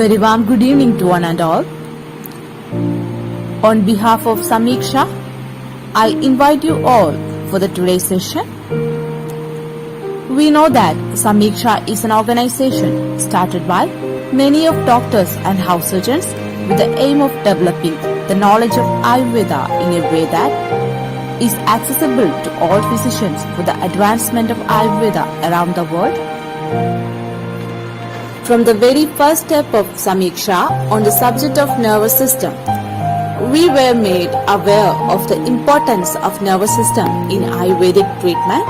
very warm good evening to one and all. On behalf of Sameeksha, I invite you all for the today's session. We know that Sameeksha is an organization started by many of doctors and house surgeons with the aim of developing the knowledge of Ayurveda in a way that is accessible to all physicians for the advancement of Ayurveda around the world. From the very first step of Sameeksha on the subject of nervous system, we were made aware of the importance of nervous system in Ayurvedic treatment.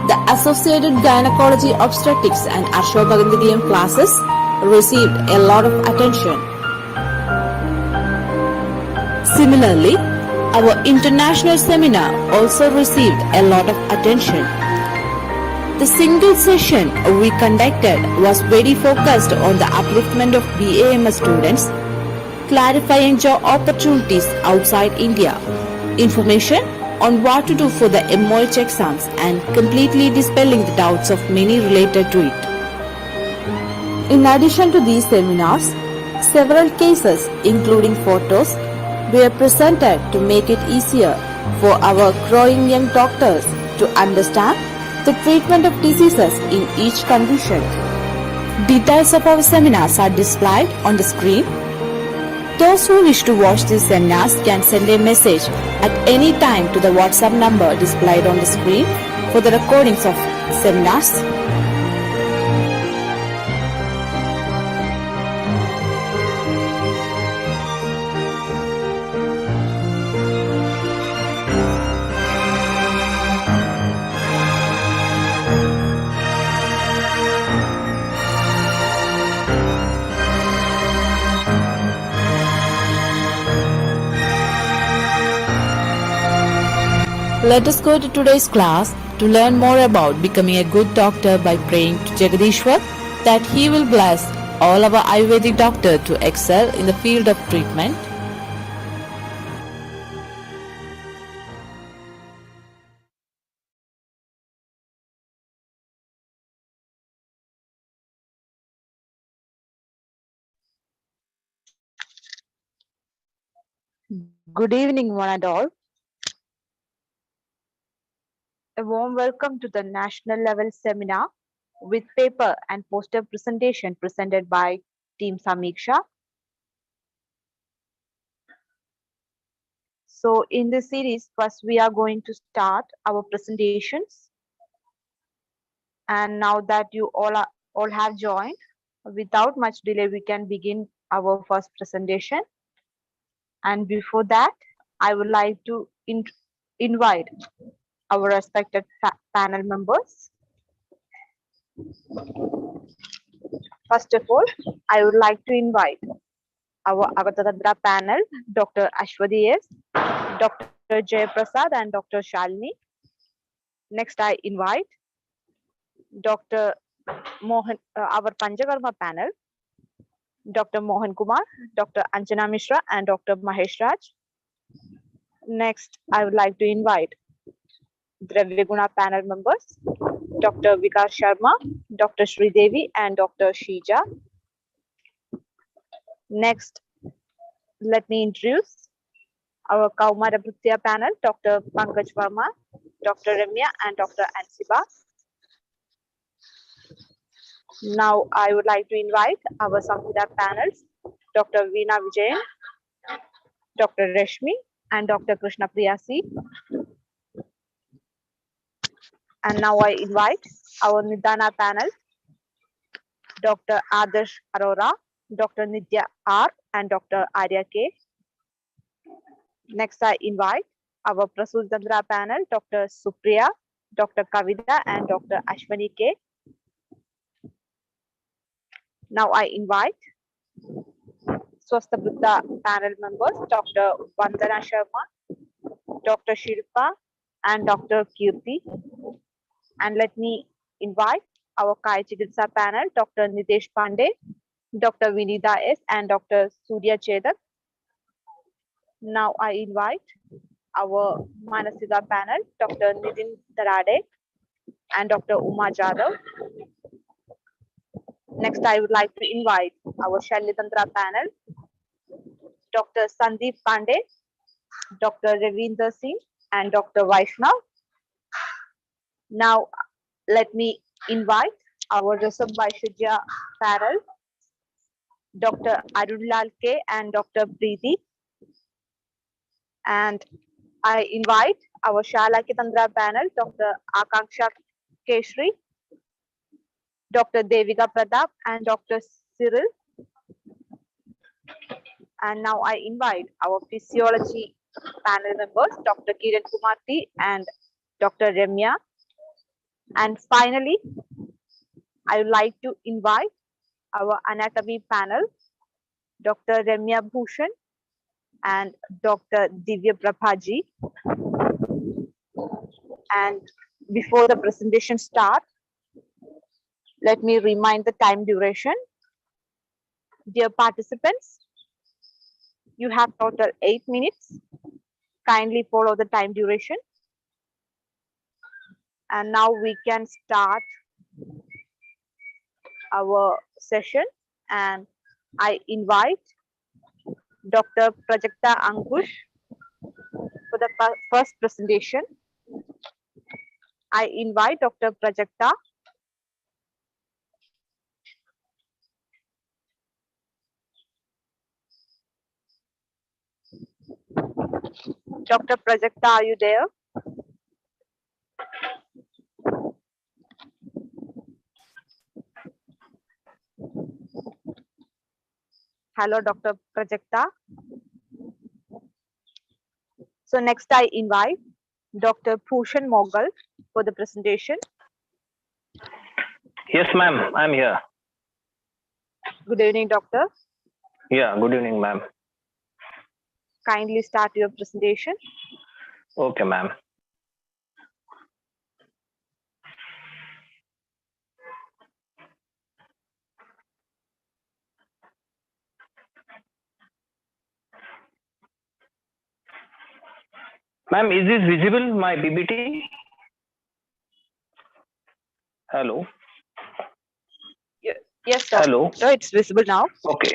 The associated gynecology, obstetrics and Ashwagandhidiyam classes received a lot of attention. Similarly, our international seminar also received a lot of attention. The single session we conducted was very focused on the upliftment of BAMS students, clarifying job opportunities outside India, information on what to do for the MOH exams and completely dispelling the doubts of many related to it. In addition to these seminars, several cases including photos were presented to make it easier for our growing young doctors to understand the treatment of diseases in each condition. Details of our seminars are displayed on the screen. Those who wish to watch these seminars can send a message at any time to the WhatsApp number displayed on the screen for the recordings of seminars. Let us go to today's class to learn more about becoming a good doctor by praying to Jagadishwar that he will bless all our Ayurvedic doctors to excel in the field of treatment. Good evening, one and all. A warm welcome to the national level seminar with paper and poster presentation presented by Team Sameeksha. So in this series, first we are going to start our presentations. And now that you all have joined, without much delay, we can begin our first presentation. And before that, I would like to invite our respected panel members. First of all, I would like to invite our Agatadandra panel, Dr. Ashwadi S, Dr. Jayaprasad and Dr. Shalini. Next, I invite Dr. Mohan, our Panchakarma panel, Dr. Mohan Kumar, Dr. Anjana Mishra and Dr. Mahesh Raj. Next, I would like to invite Dravyaguna panel members, Dr. Vikas Sharma, Dr. Sridevi and Dr. Shija. Next, let me introduce our Kaumara Bhritya panel, Dr. Pankaj Verma, Dr. Ramya and Dr. Ansiba. Now, I would like to invite our Samhita panels, Dr. Veena Vijayan, Dr. Rashmi and Dr. Krishna Priyasi. And now I invite our Nidana panel, Dr. Adarsh Arora, Dr. Nidya R and Dr. Arya K. Next, I invite our Prasul Chandra panel, Dr. Supriya, Dr. Kavita and Dr. Ashwani K. Now I invite Swastha Buddha panel members, Dr. Vandana Sharma, Dr. Shilpa and Dr. Kirti. And let me invite our Kai Chikitsa panel, Dr. Nitesh Pandey, Dr. Vinita S and Dr. Surya Chedak. Now I invite our Manasika panel, Dr. Nitin Darade and Dr. Uma Jadhav. Next, I would like to invite our Shalyatantra panel, Dr. Sandeep Pandey, Dr. Ravinder Singh, and Dr. Vaishnav. Now, let me invite our Rasab Vaishudhya panel, Dr. Arunlal K and Dr. Preeti. And I invite our Shalakitandra panel, Dr. Akanksha Keshri, Dr. Devika Pratap, and Dr. Cyril. And now I invite our physiology panel members, Dr. Kiran Kumarti and Dr. Ramya. And finally, I would like to invite our anatomy panel, Dr. Ramya Bhushan and Dr. Divya Prabhaji. And before the presentation starts, let me remind the time duration. Dear participants, you have total 8 minutes. Kindly follow the time duration. And now we can start our session. And I invite Dr. Prajakta Ankush for the first presentation. I invite Dr. Prajakta. Dr. Prajakta, are you there? Hello, Dr. Prajakta. So next I invite Dr. Bhushan Mogal for the presentation. Yes, ma'am, I'm here. Good evening, doctor. Yeah, good evening, ma'am. Kindly start your presentation. Okay, ma'am. Ma'am, is this visible, my PPT? Hello? Yes, doctor. Hello? So it's visible now. Okay.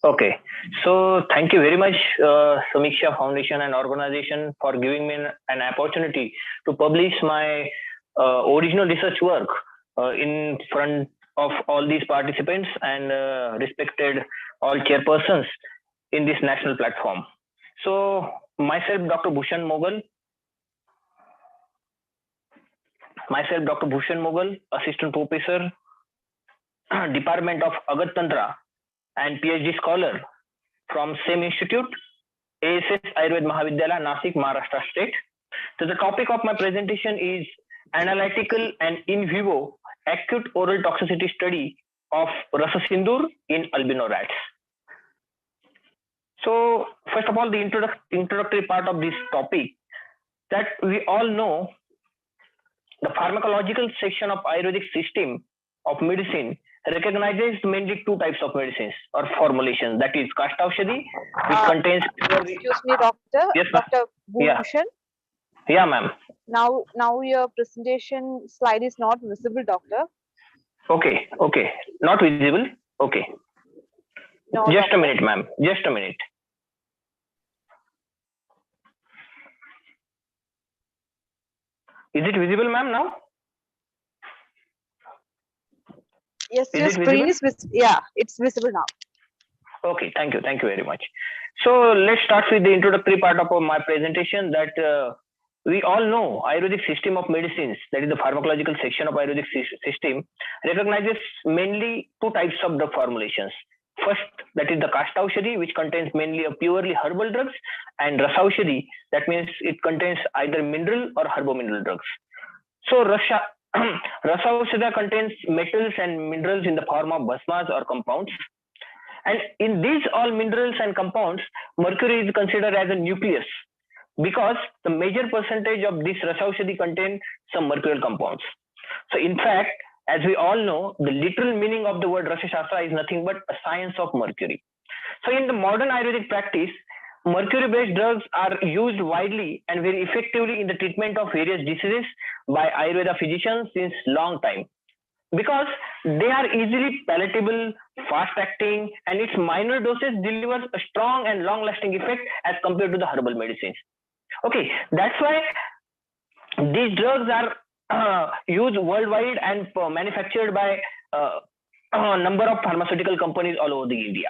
Okay. So thank you very much, Sameeksha Foundation and organization for giving me an opportunity to publish my original research work in front of all these participants and respected all chairpersons in this national platform. So myself, Dr. Bhushan Mogal. Myself, Dr. Bhushan Mogal, Assistant Professor, Department of Agat Tantra and PhD scholar from same institute, ASS Ayurveda Mahavidyalaya, Nasik, Maharashtra State. So the topic of my presentation is analytical and in vivo acute oral toxicity study of Rasa SINDOOR in albino rats. So first of all, the introductory part of this topic, that we all know the pharmacological section of Ayurvedic system of medicine recognizes mainly two types of medicines or formulations, that is Kastaushadhi, which contains excuse me, doctor. Yes, Dr. Bhushan. Yeah, ma'am. Now your presentation slide is not visible, doctor. Okay, not visible. Okay. No, just doctor. a minute, ma'am. Just a minute. Is it visible, ma'am, now? Yes, your screen is visible. Yeah, it's visible now. Okay, thank you very much. So let's start with the introductory part of my presentation, that we all know Ayurvedic system of medicines, that is the pharmacological section of Ayurvedic system, recognizes mainly two types of drug formulations. First, that is the Kastaushadhi, which contains mainly a purely herbal drugs, and Rasaushadhi, that means it contains either mineral or herbomineral drugs. So Rasaushadha contains metals and minerals in the form of bhasmas or compounds. And in these all minerals and compounds, mercury is considered as a nucleus, because the major percentage of this Rasaushadhi contain some mercurial compounds. So in fact, as we all know, the literal meaning of the word Rasashastra is nothing but a science of mercury. So in the modern Ayurvedic practice, mercury-based drugs are used widely and very effectively in the treatment of various diseases by Ayurveda physicians since long time. because they are easily palatable, fast acting, and its minor doses delivers a strong and long lasting effect as compared to the herbal medicines. Okay, that's why these drugs are used worldwide and manufactured by a number of pharmaceutical companies all over the India.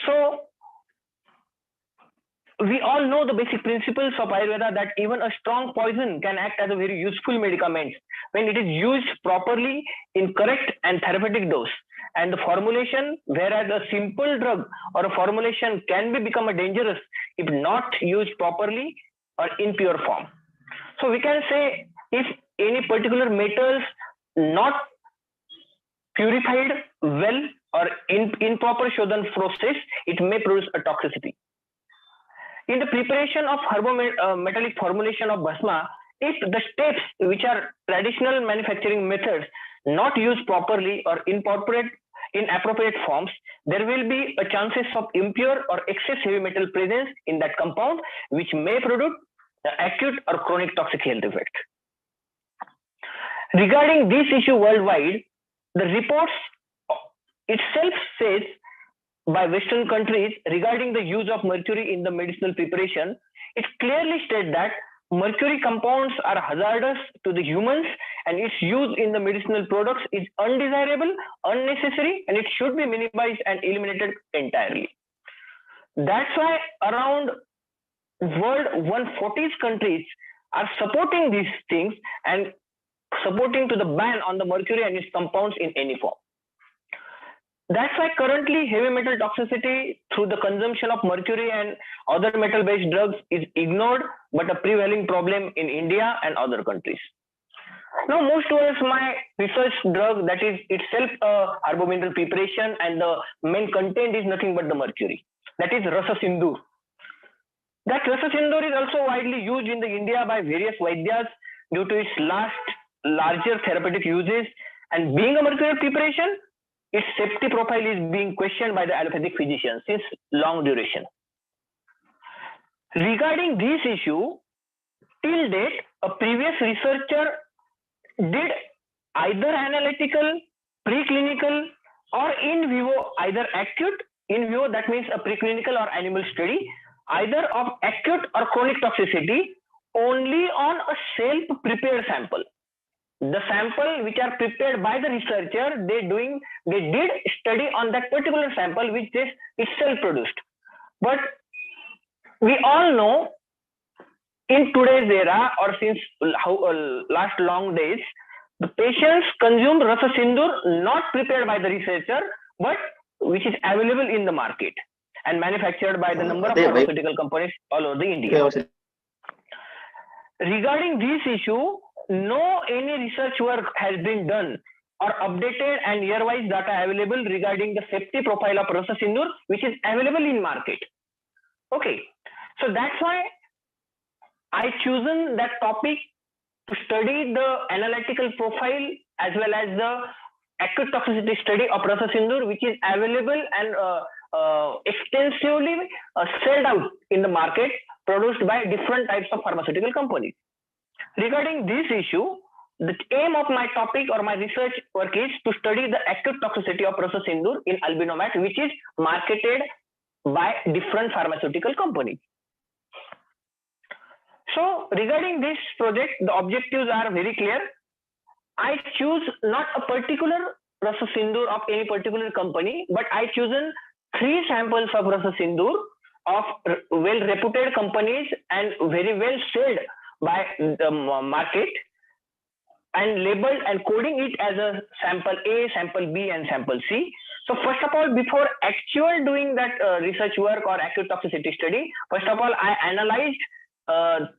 So we all know the basic principles of Ayurveda, that even a strong poison can act as a very useful medicament when it is used properly in correct and therapeutic dose. And the formulation, whereas a simple drug or a formulation can become a dangerous if not used properly or in pure form. So we can say if any particular metals not purified well or in improper Shodhan process, it may produce a toxicity. In the preparation of metallic formulation of Bhasma, if the steps which are traditional manufacturing methods not used properly or incorporate in appropriate forms, there will be a chances of impure or excess heavy metal presence in that compound, which may produce acute or chronic toxic health effect. Regarding this issue worldwide, the reports itself says by Western countries regarding the use of mercury in the medicinal preparation, it clearly states that mercury compounds are hazardous to the humans and its use in the medicinal products is undesirable, unnecessary, and it should be minimized and eliminated entirely. That's why around world 140 countries are supporting these things and supporting to the ban on the mercury and its compounds in any form. That's why currently heavy metal toxicity through the consumption of mercury and other metal-based drugs is ignored, but a prevailing problem in India and other countries. Now, move towards my research drug, that is itself a herbomineral preparation, and the main content is nothing but the mercury. That is Rasa Sindoor. That Rasa Sindoor is also widely used in the India by various Vaidyas due to its larger therapeutic uses, and being a mercurial preparation, its safety profile is being questioned by the allopathic physicians since long duration. Regarding this issue, till date, a previous researcher did either analytical, preclinical, or in vivo, either acute, in vivo that means a preclinical or animal study, either of acute or chronic toxicity only on a self-prepared sample. The sample which are prepared by the researcher, they did study on that particular sample which is itself produced. But we all know in today's era or since last long days, the patients consume Rasa Sindoor not prepared by the researcher, but which is available in the market and manufactured by the number of pharmaceutical companies all over the India. Regarding this issue, no any research work has been done or updated and year-wise data available regarding the safety profile of Rasa Sindoor, which is available in market. Okay, so that's why I chosen that topic to study the analytical profile as well as the acute toxicity study of Rasa Sindoor, which is available and extensively sold out in the market, produced by different types of pharmaceutical companies. Regarding this issue, the aim of my topic or my research work is to study the acute toxicity of Rasa Sindoor in albino mat, which is marketed by different pharmaceutical companies. So regarding this project, the objectives are very clear. I choose not a particular Rasa Sindoor of any particular company, but I chosen 3 samples of Rasa Sindoor of well-reputed companies and very well sold by the market, and labeled and coding it as a sample A, sample B, and sample C. So first of all, before actual doing that research work or acute toxicity study, first of all, I analyzed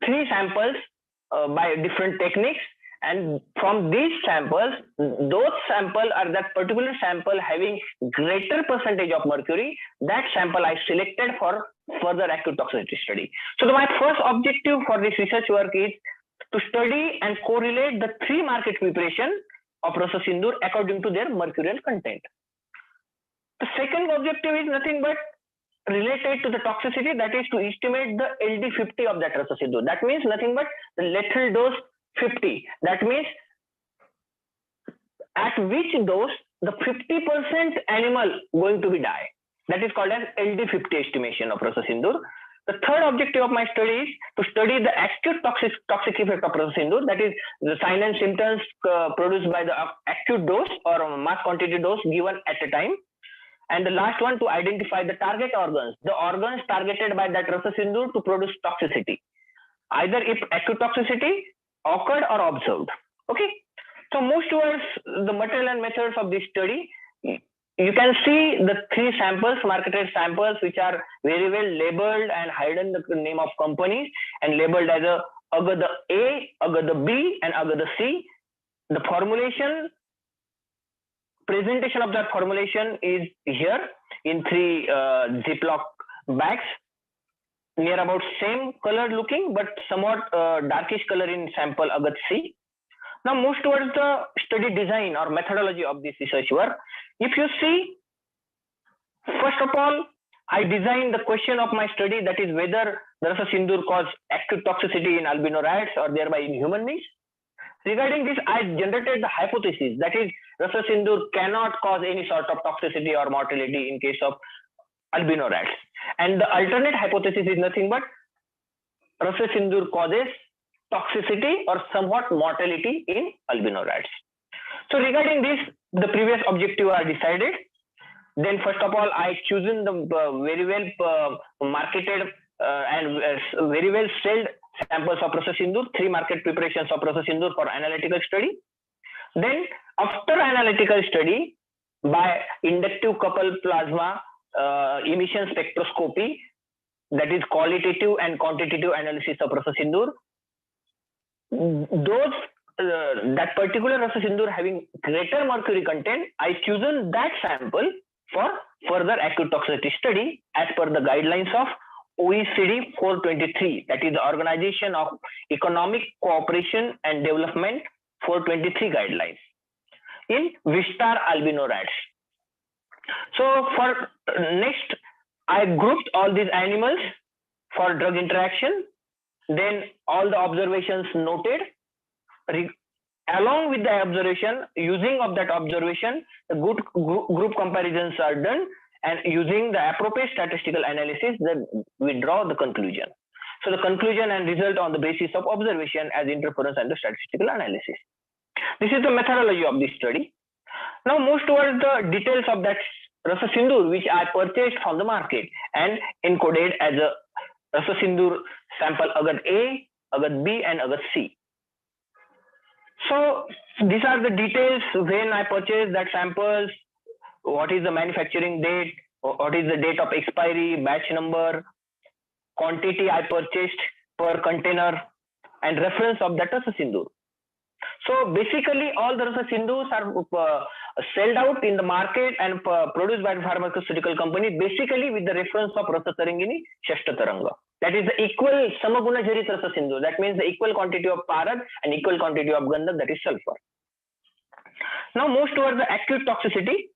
3 samples by different techniques, and from these samples, those samples are that particular sample having greater percentage of mercury, that sample I selected for further acute toxicity study. So my first objective for this research work is to study and correlate the 3 market preparation of Rasa Sindoor according to their mercurial content. The second objective is nothing but related to the toxicity, that is to estimate the LD50 of that Rasa Sindoor. That means nothing but the lethal dose 50. That means at which dose the 50% animal going to be die. That is called as LD50 estimation of Rasa Sindoor. The third objective of my study is to study the acute toxic effect of Rasa Sindoor, that is the sign and symptoms produced by the acute dose or mass quantity dose given at a time. And the last one, to identify the target organs, the organs targeted by that Rasa Sindoor to produce toxicity, either if acute toxicity occurred or observed. Okay. So move towards the material and methods of this study. You can see the three samples, marketed samples, which are very well labeled and hidden the name of companies and labeled as a AGA A, AGA B, and AGA C. The formulation, presentation of that formulation is here in three Ziploc bags, near about same color looking, but somewhat darkish color in sample AGA C. Now move towards the study design or methodology of this research work. If you see, first of all, I designed the question of my study, that is whether the Rasa Sindoor cause acute toxicity in albino rats or thereby in human beings. Regarding this, I generated the hypothesis, that is Rasa Sindoor cannot cause any sort of toxicity or mortality in case of albino rats. And the alternate hypothesis is nothing but Rasa Sindoor causes toxicity or somewhat mortality in albino rats. So regarding this, the previous objective are decided. Then first of all, I chosen the very well marketed and very well sold samples of Rasa Sindoor, 3 market preparations of Rasa Sindoor for analytical study. Then after analytical study, by inductive coupled plasma emission spectroscopy, that is qualitative and quantitative analysis of Rasa Sindoor, those that particular Rasa Sindoor having greater mercury content, I chosen that sample for further acute toxicity study as per the guidelines of OECD 423, that is the Organization of Economic Cooperation and Development 423 guidelines in Wistar albino rats. So for next, I grouped all these animals for drug interaction. Then all the observations noted. Along with the observation, using of that observation, the good group comparisons are done, and using the appropriate statistical analysis, then we draw the conclusion. So the conclusion and result on the basis of observation as interference and the statistical analysis. This is the methodology of this study. Now move towards the details of that Rasa Sindoor, which I purchased from the market and encoded as a Rasa Sindoor sample AGA A, AGA B, and AGA C. So these are the details when I purchased that samples, what is the manufacturing date, what is the date of expiry, batch number, quantity I purchased per container, and reference of that Rasa Sindoor. So basically all the Rasa Sindoors are sold out in the market and produced by the pharmaceutical company, basically with the reference of Rasa Tarangini Shashta Taranga. That is the equal Samaguna Jarit Rasa Sindoor. That means the equal quantity of Parag and equal quantity of Gandhak, that is sulfur. Now move towards the acute toxicity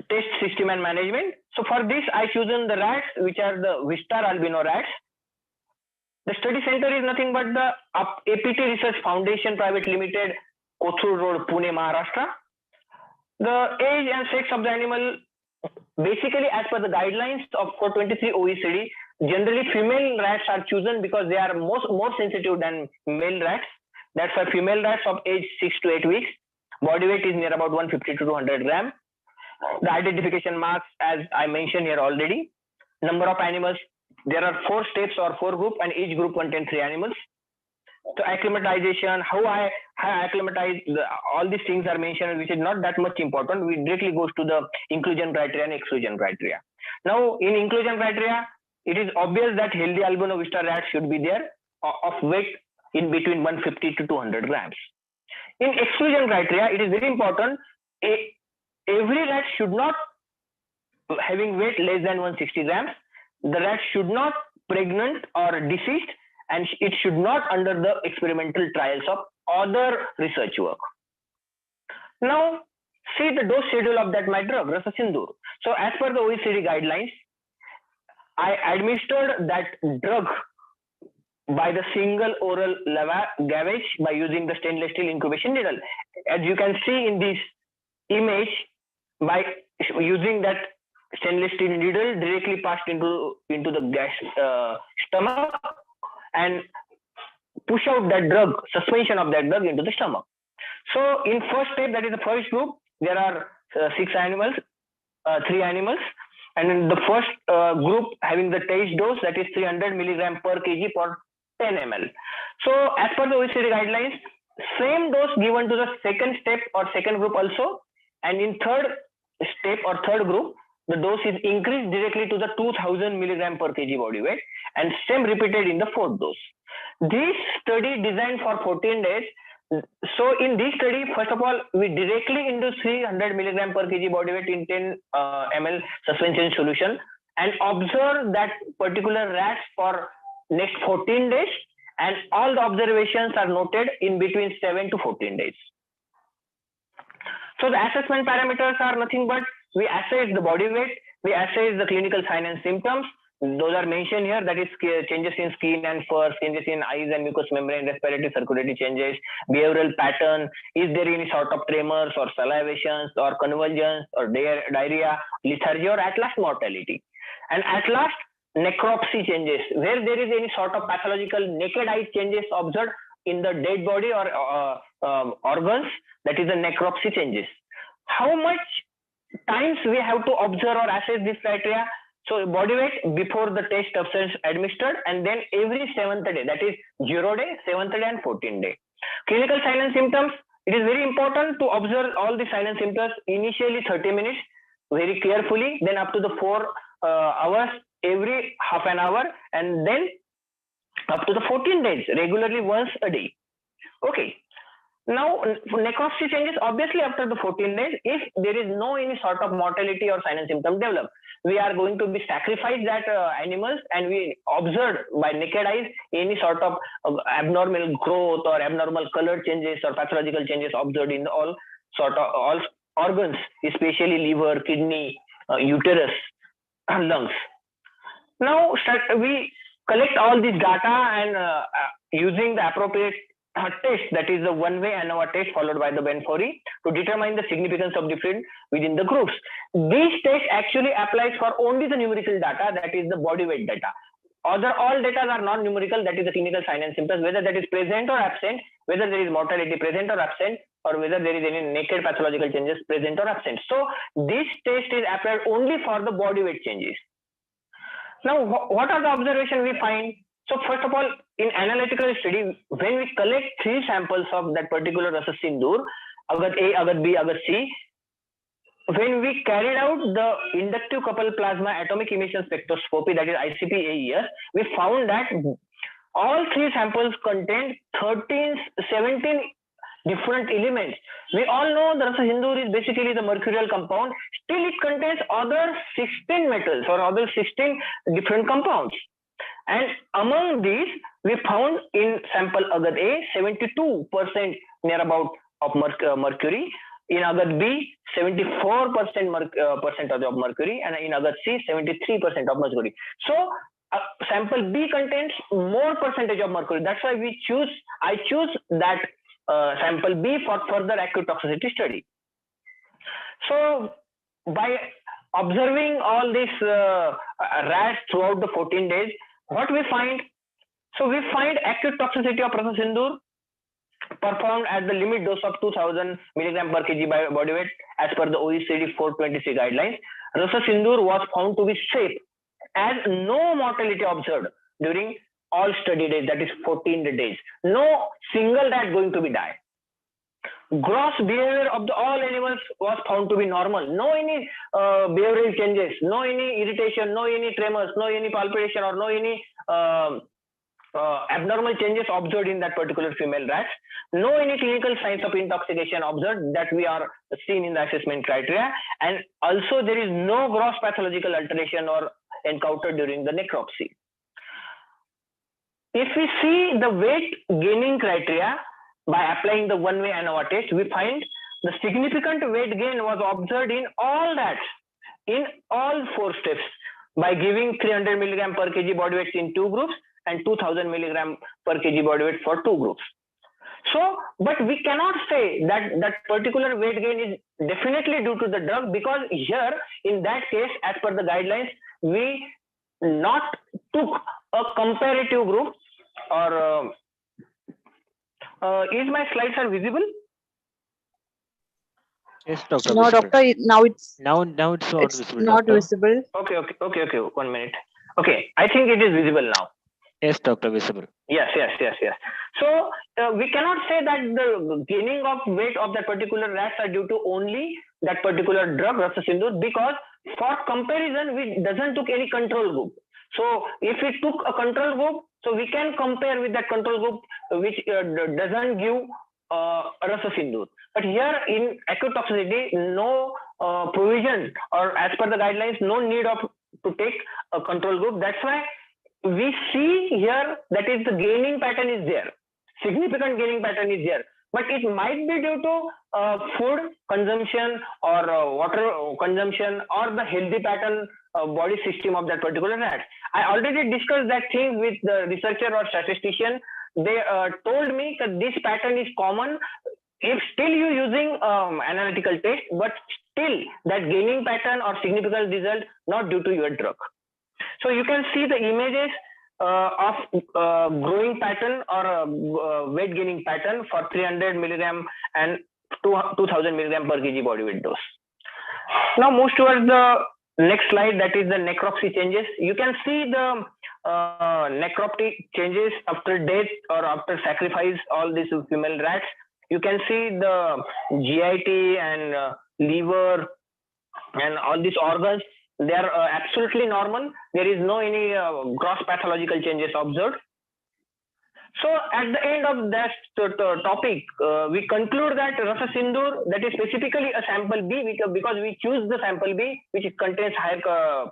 test system and management. So for this, I chosen the rats, which are the Wistar albino rats. The study center is nothing but the APT Research Foundation Private Limited, Kothur Road, Pune, Maharashtra. The age and sex of the animal, basically as per the guidelines of 423 OECD, generally female rats are chosen because they are more sensitive than male rats. That's why female rats of age 6 to 8 weeks. Body weight is near about 150 to 200 grams. The identification marks, as I mentioned here already. Number of animals, there are 4 steps or 4 groups, and each group contains 3 animals. So acclimatization, how I acclimatize, all these things are mentioned, which is not that much important. We directly goes to the inclusion criteria and exclusion criteria. Now in inclusion criteria, it is obvious that healthy albino Wistar rats should be there of weight in between 150 to 200 grams. In exclusion criteria, it is very important. Every rat should not having weight less than 160 grams. The rat should not pregnant or deceased, and it should not under the experimental trials of other research work. Now, see the dose schedule of that my drug, Rasa Sindoor. So as per the OECD guidelines, I administered that drug by the single oral lavage by using the stainless steel incubation needle. As you can see in this image, by using that stainless steel needle directly passed into the stomach and push out that drug, suspension of that drug into the stomach. So in first step, that is the first group, there are 3 animals, and in the first group having the test dose, that is 300 milligram per kg per 10 ml. So as per the OECD guidelines, same dose given to the second step or second group also, and in third step or third group, the dose is increased directly to the 2000 milligram per kg body weight, and same repeated in the fourth dose. This study designed for 14 days. So in this study, first of all, we directly induce 300 milligram per kg body weight in 10 ml suspension solution and observe that particular rats for next 14 days, and all the observations are noted in between 7 to 14 days. So the assessment parameters are nothing but we assess the body weight, we assess the clinical sign and symptoms. Those are mentioned here, that is changes in skin and fur, changes in eyes and mucous membrane, respiratory circulatory changes, behavioral pattern, is there any sort of tremors or salivations or convulsions or diarrhea, lethargy, or at last mortality. And at last, necropsy changes, where there is any sort of pathological naked eye changes observed in the dead body or organs, that is the necropsy changes. How much times we have to observe or assess this criteria? So body weight before the test substance administered, and then every 7th day, that is 0 day, 7th day and 14th day. Clinical sign and symptoms, it is very important to observe all the sign and symptoms initially 30 minutes very carefully, then up to the 4 hours every half an hour, and then up to the 14 days regularly once a day. Okay. Now, necropsy changes obviously after the 14 days. If there is no any sort of mortality or sign and symptom develop, we are going to be sacrifice that animals, and we observe by naked eyes any sort of abnormal growth or abnormal color changes or pathological changes observed in all organs, especially liver, kidney, uterus, lungs. Now we collect all this data and using the appropriate test, that is the one-way ANOVA test followed by the Benfori, to determine the significance of difference within the groups. This test actually applies for only the numerical data, that is the body weight data. All data are non-numerical, that is the clinical sign and symptoms, whether that is present or absent, whether there is mortality present or absent, or whether there is any naked pathological changes present or absent. So this test is applied only for the body weight changes. Now, what are the observations we find? So first of all, in analytical study, when we collect 3 samples of that particular Rasa Sindoor, Agat A, Agat B, Agat C, when we carried out the inductive coupled plasma atomic emission spectroscopy, that is ICP-AES, we found that all 3 samples contained 17 different elements. We all know the Rasa Sindoor is basically the mercurial compound. Still, it contains other 16 metals or other 16 different compounds. And among these, we found in sample Agat A 72% near about of mercury. In Agat B, 74% percentage of mercury, and in Agat C, 73% of mercury. So sample B contains more percentage of mercury. That's why I choose that sample B for further acute toxicity study. So by observing all these rats throughout the 14 days, what we find? So we find acute toxicity of Rasa Sindoor performed at the limit dose of 2000 milligram per kg by body weight as per the OECD 423 guidelines. Rasa Sindoor was found to be safe as no mortality observed during all study days, that is 14 days. No single rat going to be died. Gross behavior of all animals was found to be normal. No any behavioral changes, no any irritation, no any tremors, no any palpitation, or no any abnormal changes observed in that particular female rat. No any clinical signs of intoxication observed that we are seen in the assessment criteria. And also there is no gross pathological alteration or encountered during the necropsy. If we see the weight gaining criteria by applying the one-way ANOVA test, we find the significant weight gain was observed in all rats in all 4 steps by giving 300 milligram per kg body weight in 2 groups and 2000 milligram per kg body weight for 2 groups. So, but we cannot say that that particular weight gain is definitely due to the drug, because here in that case, as per the guidelines, we not took a comparative group. Or is my slides are visible? Yes, doctor. No, visible. doctor, now it's Now it's not visible. not doctor. visible. Okay. 1 minute. Okay, I think it is visible now. Yes, doctor. Visible. Yes. So we cannot say that the gaining of weight of that particular rats are due to only that particular drug Rasa Sindoor, because for comparison we doesn't took any control group. So if we took a control group, so we can compare with that control group which doesn't give Rasa Sindoor. But here in acute toxicity, no provision, or as per the guidelines, no need of to take a control group. That's why we see here that is the gaining pattern is there, significant gaining pattern is there, but it might be due to food consumption or water consumption or the healthy pattern body system of that particular rat. I already discussed that thing with the researcher or statistician. They told me that this pattern is common if still you using analytical test, but still that gaining pattern or significant result not due to your drug. So you can see the images of growing pattern or weight gaining pattern for 300 milligram and 2000 milligram per kg body weight dose. Now move towards the next slide, that is the necropsy changes. You can see the necroptic changes after death or after sacrifice all these female rats. You can see the GIT and liver and all these organs. They are absolutely normal. There is no any gross pathological changes observed. So at the end of that topic, we conclude that Rasa Sindoor, that is specifically a sample B, because we choose the sample B which contains higher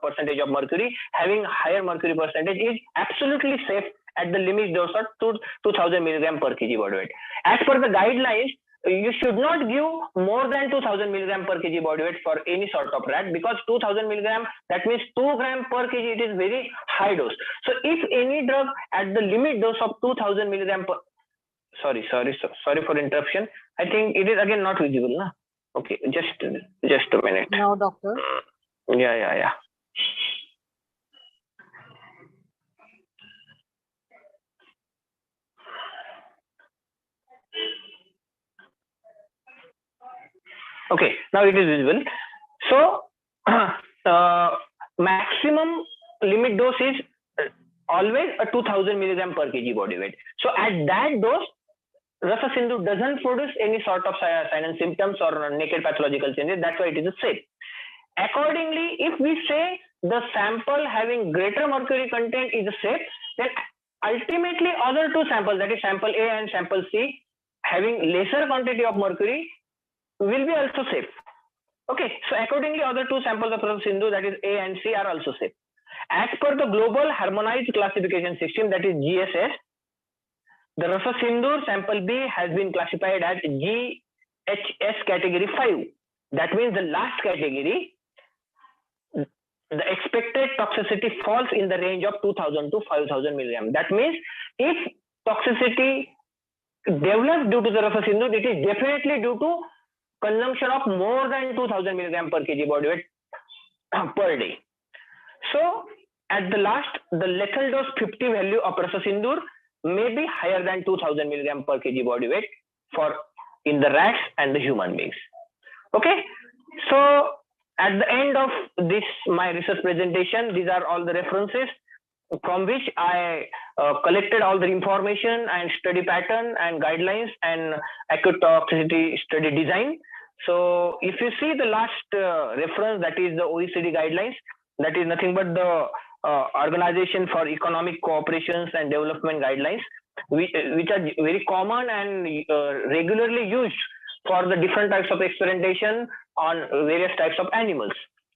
percentage of mercury, having higher mercury percentage, is absolutely safe at the limit dose of 2000 milligram per kg body weight. As per the guidelines, you should not give more than 2000 milligram per kg body weight for any sort of rat, because 2000 milligram, that means 2 gram per kg, it is very high dose. So if any drug at the limit dose of 2000 milligram per, sorry for interruption. I think it is again not visible, na? Okay, just a minute. No, doctor. Yeah. Okay, now it is visible. So maximum limit dose is always a 2000 milligram per kg body weight. So at that dose, Rasa Sindoor doesn't produce any sort of sign and symptoms or naked pathological changes. That's why it is safe. Accordingly, if we say the sample having greater mercury content is safe, then ultimately other two samples, that is sample A and sample C, having lesser quantity of mercury, will be also safe. Okay, so accordingly other two samples of Rasa Sindoor, that is A and C, are also safe. As per the global harmonized classification system, that is GSS, the Rasa Sindoor sample B has been classified as GHS category 5. That means the last category, the expected toxicity falls in the range of 2000 to 5000 milligram. That means if toxicity develops due to the Rasa Sindoor, it is definitely due to consumption of more than 2000 milligram per kg body weight per day. So at the last, the lethal dose 50 value of Rasa Sindoor may be higher than 2000 milligram per kg body weight for in the rats and the human beings. Okay, so at the end of this my research presentation, these are all the references from which I collected all the information and study pattern and guidelines and acute toxicity study design. So if you see the last reference, that is the OECD guidelines, that is nothing but the Organization for Economic Cooperations and Development guidelines, which are very common and regularly used for the different types of experimentation on various types of animals.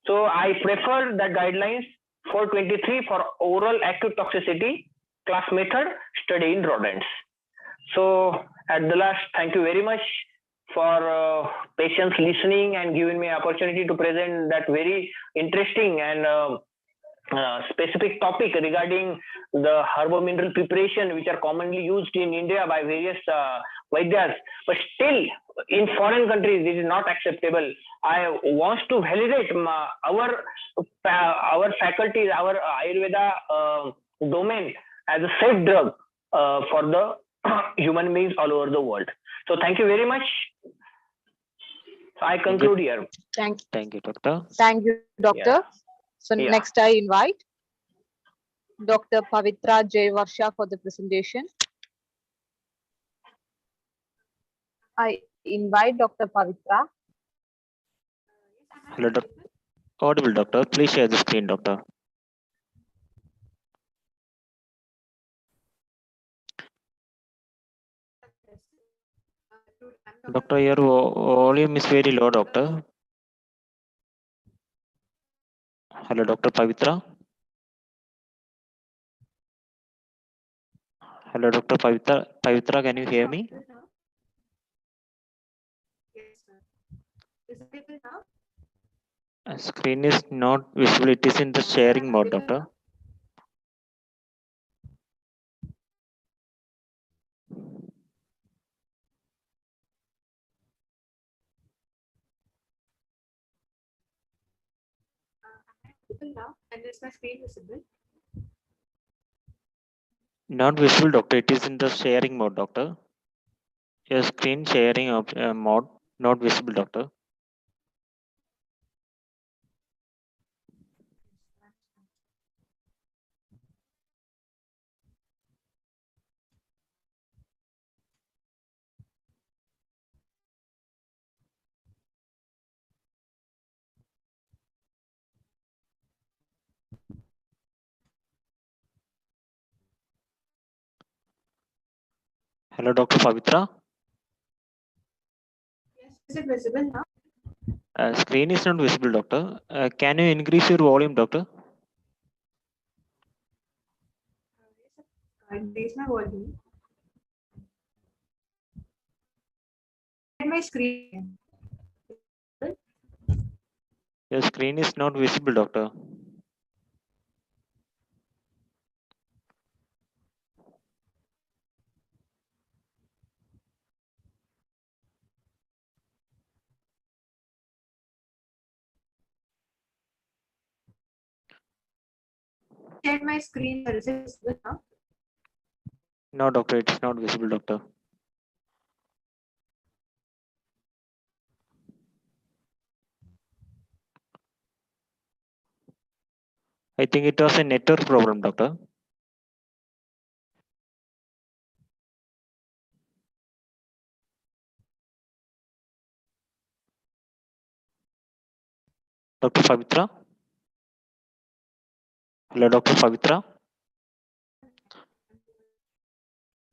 So I prefer that guidelines 423 for oral acute toxicity class method study in rodents. So at the last, thank you very much for patience listening and giving me opportunity to present that very interesting and specific topic regarding the herbo-mineral preparation which are commonly used in India by various Vaidyas, but still in foreign countries this is not acceptable. I want to validate our faculties, our Ayurveda domain as a safe drug for the human beings all over the world. So thank you very much. So I conclude here. Thank Thank you, doctor. you, doctor. Yeah. So Yeah. next I invite Dr. Pavithra Jaivarshaa for the presentation. I invite Dr. Pavithra. Hello, audible, doctor. Please share the screen, doctor. Doctor, your volume is very low, doctor. Hello, Dr. Pavithra. Hello, Dr. Pavithra. Pavithra, can you hear me? Screen is not visible. It is in the sharing mode, doctor. Now, and is my screen visible? Not visible, doctor. It is in the sharing mode, doctor. Your screen sharing mode, not visible, doctor. Hello, Dr. Pavithra. Yes, is it visible now? Screen is not visible, doctor. Can you increase your volume, doctor? Increase my volume. And my screen. Your screen is not visible, doctor. Shared my screen. Is it visible now? No, doctor, it is not visible, doctor. I think it was a network problem, doctor. Dr. Pavithra? Hello, Dr. Pavithra?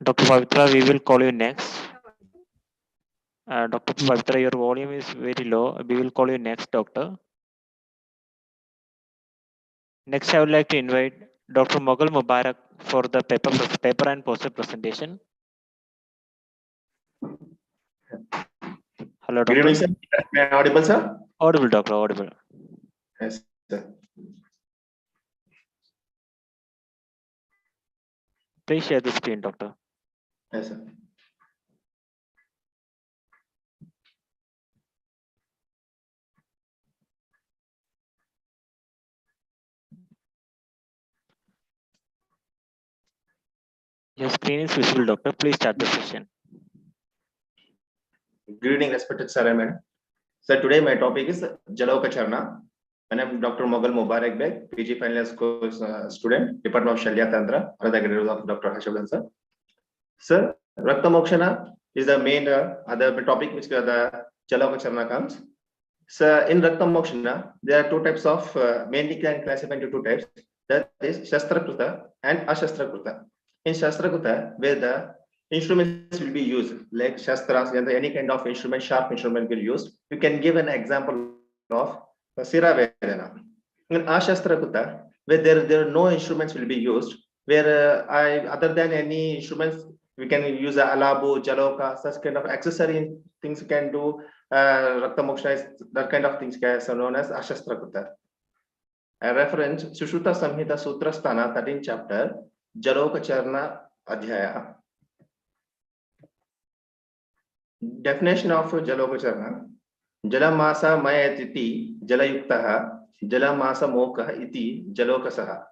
Dr. Pavithra, we will call you next. Dr. Pavithra, your volume is very low. We will call you next, doctor. Next, I would like to invite Dr. Mogal Mubarak for the paper and poster presentation. Hello, Good doctor. evening, sir. Am I audible, sir? Audible, doctor, audible. Yes, sir. Please share the screen, doctor. Yes, sir. Your screen is visible, doctor. Please start the session. Good evening, respected sir and madam. Sir, today my topic is JALAUKAVACHARANA. And I'm Dr. Mogal Mubarak Baig, PG final year course student, Department of Shalya Tantra, under the guidance of Dr. Harshavardhan, sir. Sir, Rakta Mokshana is the main other topic which the JALAUKAVACHARANA comes. So in Rakta Mokshana, there are two types of mainly can classify into two types. That is Shastrakruta and Ashastrakruta. In Shastrakruta, where the instruments will be used, like Shastras, and any kind of instrument, sharp instrument will be used. You can give an example of SIRAVYADHANA. In Ashastrakruta, where there are no instruments will be used, where other than any instruments, we can use a alabu, jaloka, such kind of accessory things you can do. Rakta Moksha is that kind of things are known as Ashastrakruta. I reference Sushruta Samhita Sutra Sthana, 13th chapter, Jalokacharana Adhyaya. Definition of Jalokacharana. Jalamasa mayatiti jalayuktaha, jalamasa mokaha iti jalokasaha.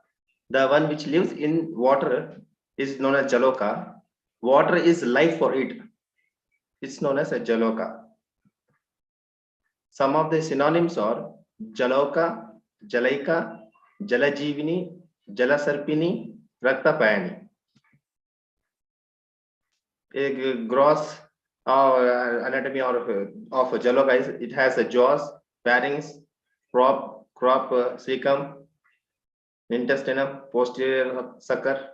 The one which lives in water is known as jaloka. Water is life for it. It's known as a jaloka. Some of the synonyms are jaloka, jalaika, jalajivini, jalasarpini, raktapayani. A gross anatomy of jaloka is it has a jaws, pharynx, crop, cecum, intestinum, posterior sucker.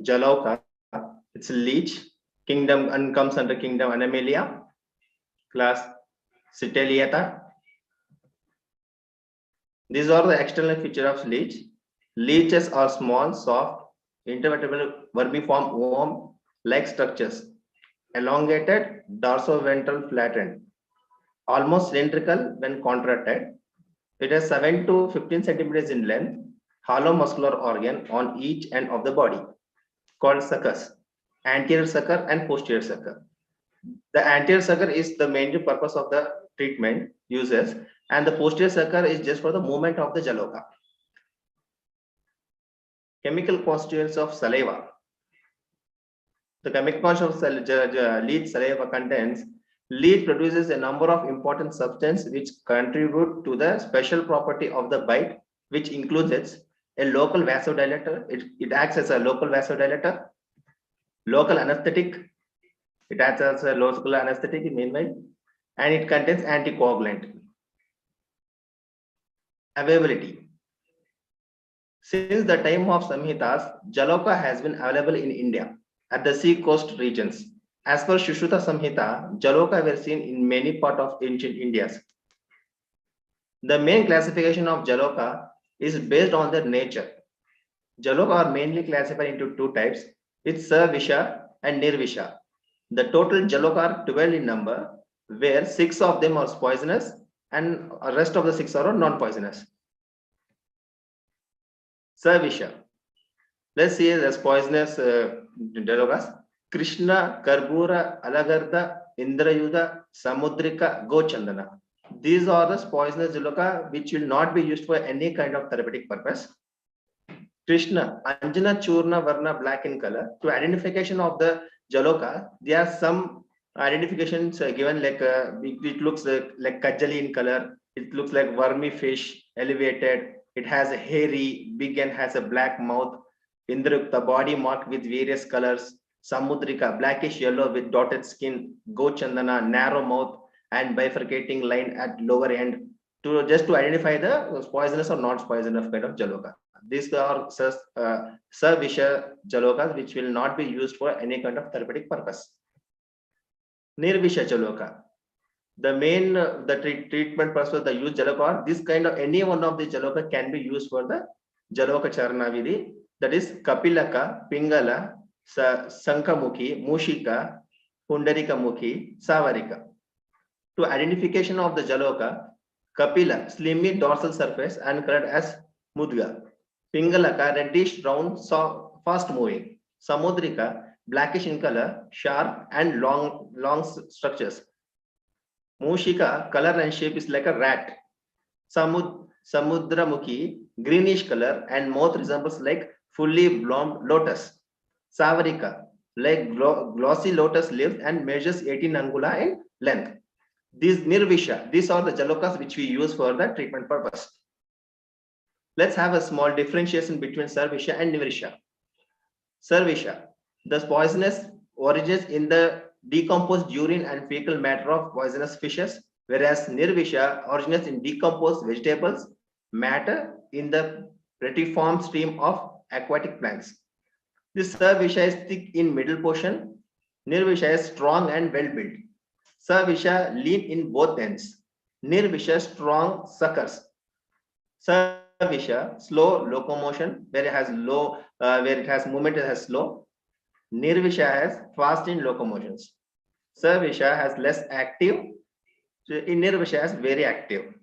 Jalauka, it's a leech, kingdom and comes under kingdom Animalia, class Cetaliata. These are the external feature of leech. Leeches are small, soft, intervertebral vermiform worm-like structures, elongated, dorsoventral flattened, almost cylindrical when contracted. It has 7 to 15 centimeters in length, hollow muscular organ on each end of the body, called suckers, anterior sucker and posterior sucker. The anterior sucker is the main purpose of the treatment uses, and the posterior sucker is just for the movement of the jaloka. Chemical constituents of saliva. The chemical constituents of leech saliva contains. Leech produces a number of important substances which contribute to the special property of the bite, which includes a local vasodilator. It acts as a local vasodilator, local anesthetic. It acts as a local anesthetic in meanwhile, and it contains anticoagulant. Availability. Since the time of Samhitas, Jaloka has been available in India at the sea coast regions. As per Sushruta Samhita, Jaloka were seen in many parts of ancient India. The main classification of Jaloka is based on their nature. Jaloka are mainly classified into two types. It's Savisha and Nirvisha. The total Jaloka are 12 in number, where 6 of them are poisonous and the rest of the 6 are non-poisonous. Savisha. Let's see as poisonous Jalokas. Krishna, Karbura, Alagarda, Indrayuda, Samudrika, Gochandana. These are the poisonous Jaloka which will not be used for any kind of therapeutic purpose. Krishna, Anjana Churna Varna black in color. To identification of the Jaloka, there are some identifications given like it looks like Kajali in color. It looks like wormy fish, elevated. It has a hairy, big and has a black mouth. Indrayukta, body marked with various colors. Samudrika, blackish yellow with dotted skin. Gochandana, narrow mouth and bifurcating line at lower end. Just to identify the poisonous or not poisonous kind of Jaloka. These are Savisha Jalokas which will not be used for any kind of therapeutic purpose. Nirvisha Jaloka. The main treatment purpose the use Jaloka, this kind of any one of the Jaloka can be used for the Jalokacharana Vidhi. That is Kapilaka, Pingala, Sankamukhi, Mushika, Pundarika Mukhi, Savarika. To identification of the Jaloka, Kapila, slimy dorsal surface and colored as Mudga. Pingalaka, reddish brown, fast moving. Samudrika, blackish in color, sharp and long structures. Mushika, color and shape is like a rat. Samudramukhi, greenish color and mouth resembles like fully blown lotus. Savarika, like glossy lotus leaves and measures 18 angula in length. These Nirvisha, these are the Jalokas which we use for the treatment purpose. Let's have a small differentiation between Sarvisha and Nirvisha. Sarvisha, the poisonous origins in the decomposed urine and fecal matter of poisonous fishes, whereas Nirvisha originates in decomposed vegetables matter in the retiform stream of aquatic plants. This Sarvisha is thick in middle portion. Nirvisha is strong and well built. Sarvisha lean in both ends. Nirvisha strong suckers. Sarvisha slow locomotion, where it has low, where it has movement, it has slow. Nirvisha has fast in locomotions. Sarvisha has less active. In Nirvisha has very active.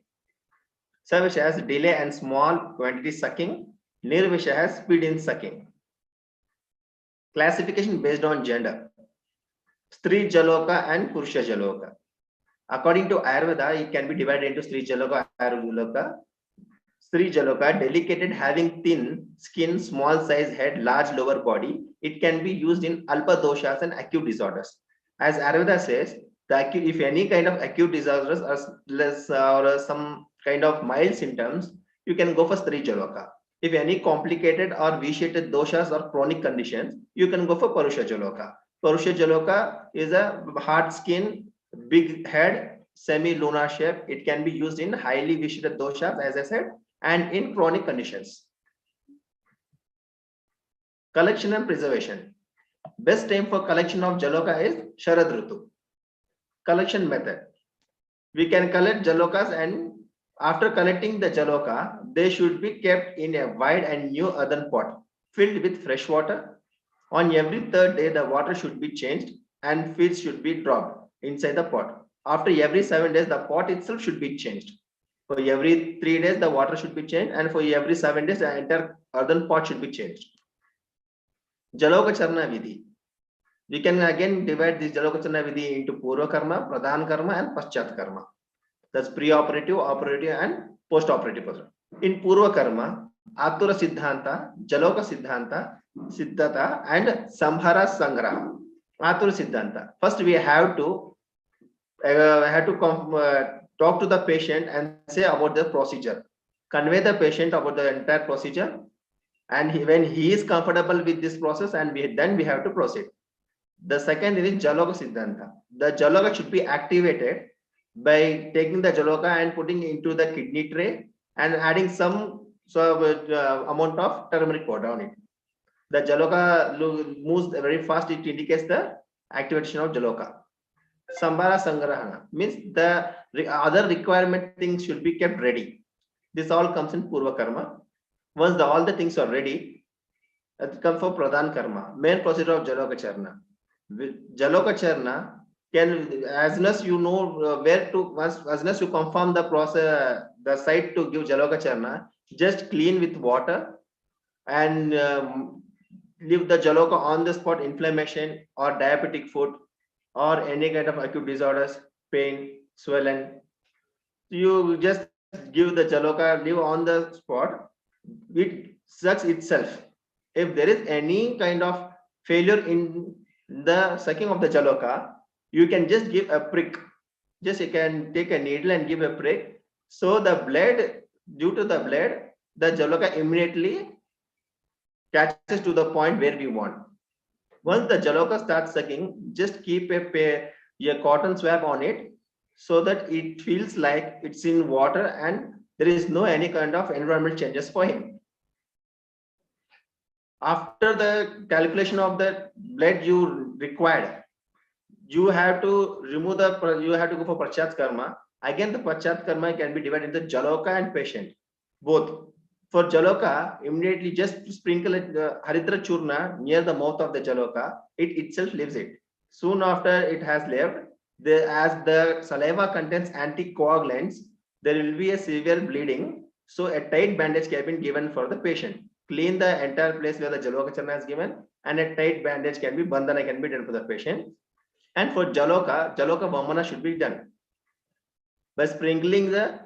Savisha has delay and small quantity sucking. Nirvisha has speed in sucking. Classification based on gender. Stri Jaloka and Purusha Jaloka. According to Ayurveda, it can be divided into Stri Jaloka, Ayurveda. Stri Jaloka, delicate, having thin skin, small size head, large lower body. It can be used in Alpa doshas and acute disorders. As Ayurveda says, if any kind of acute disorders are less or some kind of mild symptoms, you can go for Stri Jaloka. If any complicated or vitiated doshas or chronic conditions, you can go for Purusha Jaloka. Purusha Jaloka is a hard skin, big head, semi-lunar shape. It can be used in highly vitiated doshas, as I said, and in chronic conditions. Collection and preservation. Best time for collection of Jaloka is Sharad Ritu. Collection method. We can collect Jalokas, and after collecting the Jaloka, they should be kept in a wide and new earthen pot filled with fresh water. On every third day, the water should be changed and feeds should be dropped inside the pot. After every 7 days, the pot itself should be changed. For every 3 days, the water should be changed, and for every 7 days, the entire earthen pot should be changed. Jalokacharana Vidhi. We can again divide this Jalokacharana Vidhi into Purva Karma, Pradhan Karma, and Paschat Karma. That's pre-operative, operative, and post-operative. In Purva Karma, Atura Siddhanta, Jaloka Siddhanta, Siddhata, and Samhara Sangraha. Atura Siddhanta. First, we have to talk to the patient and say about the procedure. Convey the patient about the entire procedure, and when he is comfortable with this process, and then we have to proceed. The second is Jaloka Siddhanta. The Jaloka should be activated by taking the Jaloka and putting into the kidney tray and adding some amount of turmeric powder on it. The Jaloka moves very fast. It indicates the activation of Jaloka. Sambara Sangrahana means the other requirement things should be kept ready. This all comes in Purva Karma. Once all the things are ready, it comes for Pradhan Karma, main procedure of Jalokacharana. Jalokacharana can, as soon as you know where to, as soon as you confirm the process, the site to give Jalokacharana, just clean with water and leave the Jaloka on the spot. Inflammation or diabetic foot or any kind of acute disorders, pain, swelling, you just give the Jaloka, leave on the spot. It sucks itself. If there is any kind of failure in the sucking of the Jaloka, you can just give a prick. Just you can take a needle and give a prick. So the blood, due to the blood, the Jaloka immediately catches to the point where we want. Once the Jaloka starts sucking, just keep a cotton swab on it so that it feels like it's in water and there is no any kind of environmental changes for him. After the calculation of the blood you required, you have to remove the, you have to go for Paschat Karma. Again, the Paschat Karma can be divided into Jaloka and patient, both. For Jaloka, immediately just sprinkle it, Haritra Churna near the mouth of the Jaloka, it itself leaves it. Soon after it has left, as the saliva contains anticoagulants, there will be a severe bleeding. So a tight bandage can be given for the patient. Clean the entire place where the Jalokacharana is given, and a tight bandage can be, bandhana can be done for the patient. And for Jaloka, Jaloka Vamana should be done by sprinkling the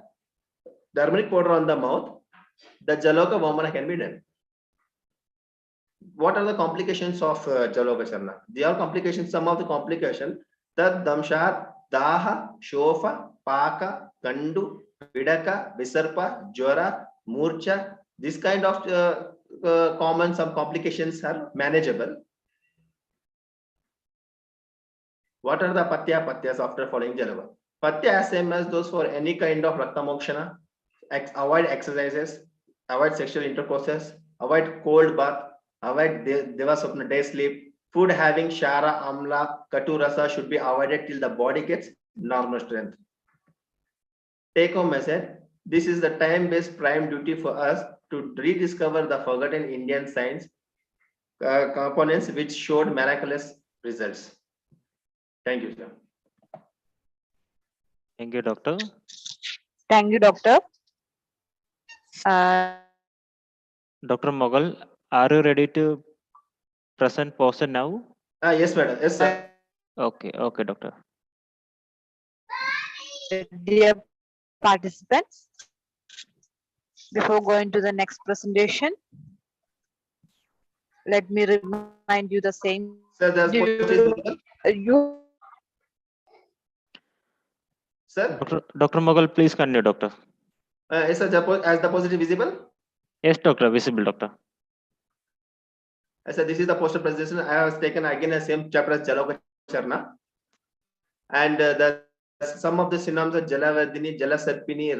turmeric powder on the mouth. The Jaloka Vamana can be done. What are the complications of Jalokacharana? They are complications. Some of the complications: Tad, Damsha, Daha, Shofa, Paka, Kandu, Vidaka, Visarpa, Jora, Murcha. This kind of common some complications are manageable. What are the Patyas after following Jalava? Patya, same as those for any kind of Raktamokshana. Avoid exercises, avoid sexual intercourses, avoid cold bath, avoid Devaswapna day sleep. Food having Shara, Amla, Katu Rasa should be avoided till the body gets normal strength. Take home message: this is the time-based prime duty for us to rediscover the forgotten Indian science components which showed miraculous results. Thank you, sir. Thank you, doctor. Thank you, doctor. Dr. Mogal, are you ready to present poster now? Yes, madam. Yes, sir. Okay, okay, doctor. Dear participants, before going to the next presentation, let me remind you the same. Sir, the poster is visible. You Sir, Dr. Mogal, please continue, doctor. yes, sir. As the poster is visible. Yes, doctor, visible, doctor. Sir, this is the poster presentation. I have taken again the same chapter as Jalokacharna. And some of the synonyms are Jalavadini, Jalasarpini,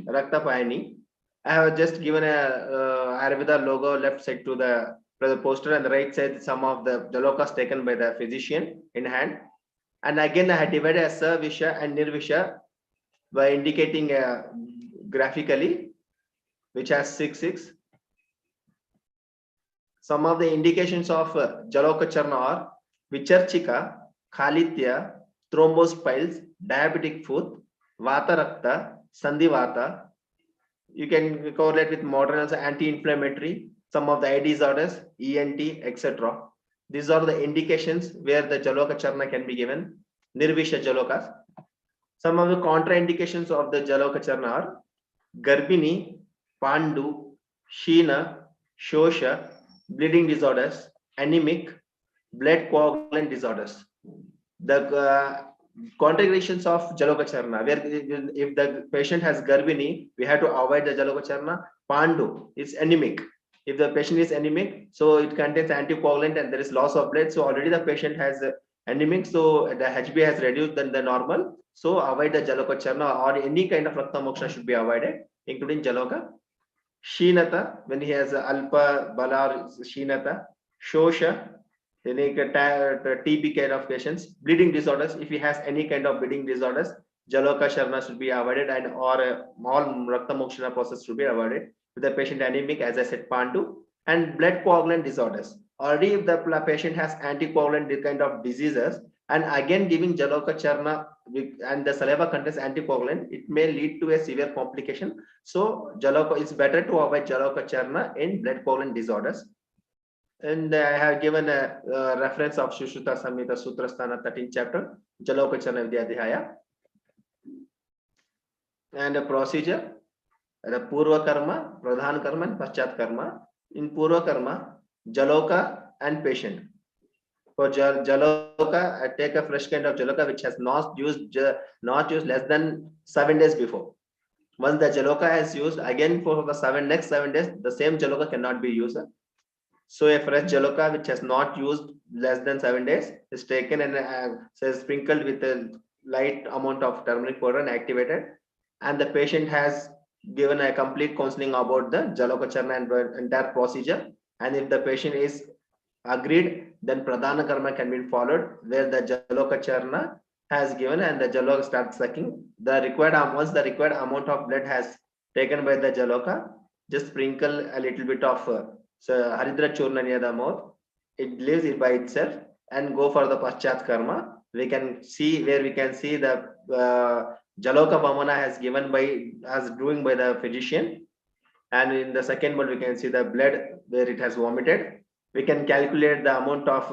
Raktapayani. I have just given a Ayurveda logo left side to the poster, and the right side some of the Jalokas taken by the physician in hand. And again I had divided as Savisha and Nirvisha by indicating graphically, which has 6. Some of the indications of Jalokacharna are Vicharchika, Khalitya, thrombospiles, diabetic foot, Vata Rakta, Sandhivata. You can correlate with modern also anti-inflammatory, some of the eye disorders, ENT, etc. These are the indications where the Jalokacharna can be given, Nirvisha Jalokas. Some of the contraindications of the Jalokacharna are Garbini, Pandu, Sheena, Shosha, bleeding disorders, anemic, blood coagulant disorders. The contraindications of Jalokacharna, where if the patient has Garbini, we have to avoid the Jalokacharna. Pandu is anemic. If the patient is anemic, so it contains anticoagulant and there is loss of blood. So already the patient has anemic, so the HB has reduced than the normal. So avoid the Jalokacharna, or any kind of Rakta Moksha should be avoided, including Jaloka. Sheenata, when he has Alpa, Balar, Sheenata. Shosha, any TB kind of patients. Bleeding disorders, if he has any kind of bleeding disorders, Jalokacharna should be avoided, and or all Rakta Moksha process should be avoided. With the patient anemic, as I said, Pandu. And blood coagulant disorders. Already if the patient has anticoagulant kind of diseases, and again giving Jalokacharna and the saliva contains anticoagulant, it may lead to a severe complication. So it's better to avoid Jalokacharna in blood coagulant disorders. And I have given a reference of Sushruta Samhita Sutrasthana 13th chapter, Jalokacharna Vidyadhyaya. And a procedure, the Purva Karma, Pradhan Karma, and Paschat Karma. In Purva Karma, Jaloka and patient. For Jaloka, I take a fresh kind of Jaloka which has not used less than 7 days before. Once the Jaloka is used, again for the next 7 days, the same Jaloka cannot be used. So a fresh Jaloka which has not used less than 7 days is taken and sprinkled with a light amount of turmeric powder and activated. And the patient has given a complete counseling about the Jalokacharna and the entire procedure. And if the patient is agreed, then Pradhana Karma can be followed, where the Jalokacharna has given and the Jaloka starts sucking. The required once the required amount of blood has taken by the Jaloka, just sprinkle a little bit of Haridra Churna near the mouth. It leaves it by itself and go for the Paschat Karma. We can see where we can see the Jaloka Vamana has given doing by the physician, and in the second one we can see the blood where it has vomited. We can calculate the amount of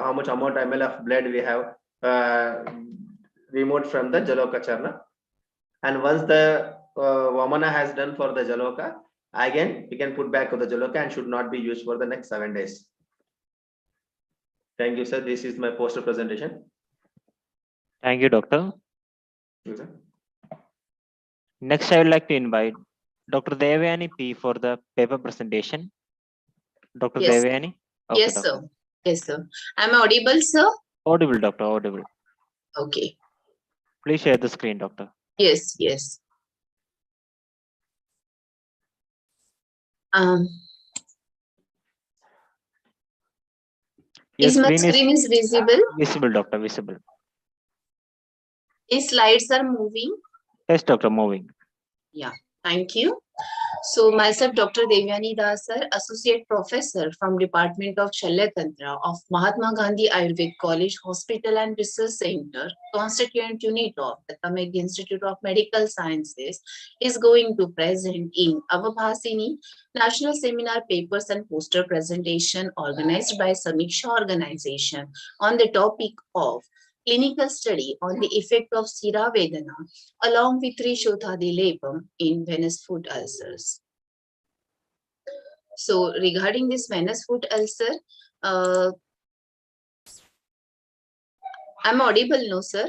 how much amount ml of blood we have removed from the Jalokacharna. And once the Vamana has done for the Jaloka, again we can put back the Jaloka and should not be used for the next 7 days. Thank you, sir. This is my poster presentation. Thank you, doctor. Thank you, sir. Next, I would like to invite Dr. Devyani P for the paper presentation. Dr. Yes. Devyani? Okay, Yes, doctor. sir. Yes, sir. Am I audible, sir? Audible, doctor, audible. Okay. Please share the screen, doctor. Yes, yes. Yes, Is my screen is visible? visible, doctor, visible. These slides are moving. Yes, doctor, moving. Yeah, thank you. So myself, Dr.Devyani Dasar, Associate Professor from Department of Shalyatantra of Mahatma Gandhi Ayurvedic College, Hospital and Research Center, constituent unit of the Tamil Institute of Medical Sciences, is going to present in Avabhasini National Seminar Papers and Poster Presentation organized by Sameeksha organization on the topic of clinical study on the effect of SIRAVYADHANA along with TRISHOTHADI LEPAM in venous foot ulcers. So regarding this venous foot ulcer, I'm audible, no, sir?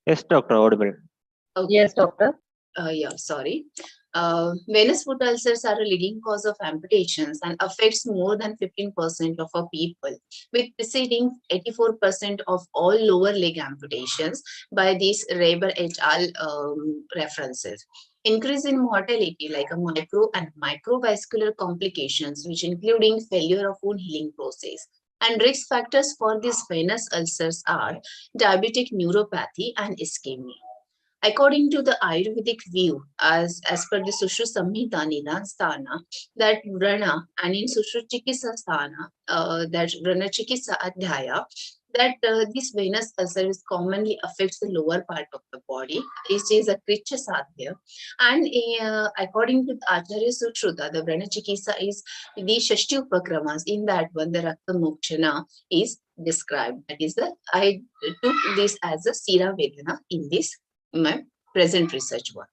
Yes, doctor, audible. Okay. Yes, doctor. Yeah, sorry. Venous foot ulcers are a leading cause of amputations and affects more than 15% of our people, with preceding 84% of all lower leg amputations by these Reber et al. References. Increase in mortality like a micro and microvascular complications, which including failure of wound healing process. And risk factors for these venous ulcers are diabetic neuropathy and ischemia. According to the Ayurvedic view, as per the Sushru Samhita Nidan Sthana, that VRANA, and in Sushru Chikitsa Sthana, that VRANA Chikitsa Adhyaya, that this venous ulcer is commonly affects the lower part of the body. It is a Kricha Sadhya. And according to the Acharya Sutruta, the VRANA Chikitsa is the Shashti Upakramas. In that one, the Rakta Mokshana is described. That is I took this as a SIRAVYADHANA in this my present research work.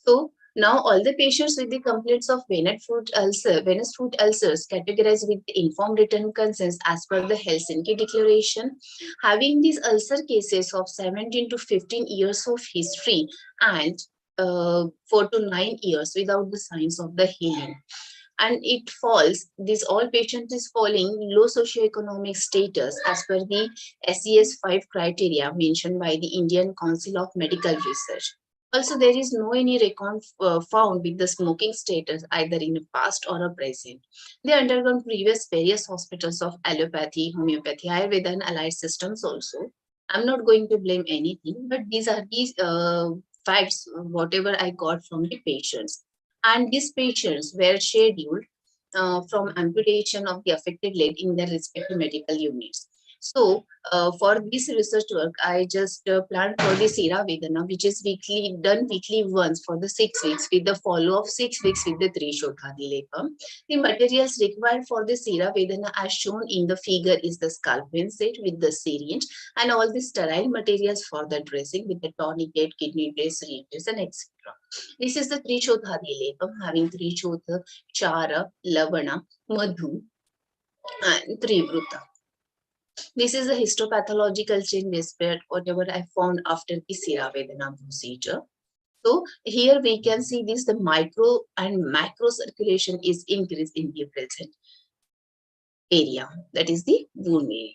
So now all the patients with the complaints of venous foot ulcers categorized with the informed written consent as per the Helsinki Declaration, having these ulcer cases of 17 to 15 years of history and 4 to 9 years without the signs of the healing. And it falls, this all patients is falling low socioeconomic status as per the SES 5 criteria mentioned by the Indian Council of Medical Research. Also, there is no any record found with the smoking status either in the past or a present. They undergone previous various hospitals of allopathy, homeopathy, Ayurveda and allied systems also. I'm not going to blame anything, but these are these facts, whatever I got from the patients. And these patients were scheduled from amputation of the affected leg in their respective medical units. So for this research work, I just planned for the SIRAVYADHANA, which is done weekly once for the 6 weeks with the follow of 6 weeks with the TRISHOTHADI LEPAM. The materials required for the SIRAVYADHANA as shown in the figure is the scalp vein set with the syringe and all the sterile materials for the dressing with the tourniquet, kidney tray, syringes and etc. This is the TRISHOTHADI LEPAM having Trishotha, Chara, Lavana, Madhu and Trivruta. This is a histopathological change despite whatever I found after the SIRAVYADHANA procedure. So here we can see this, the micro and macro circulation is increased in the present area, that is the wound area.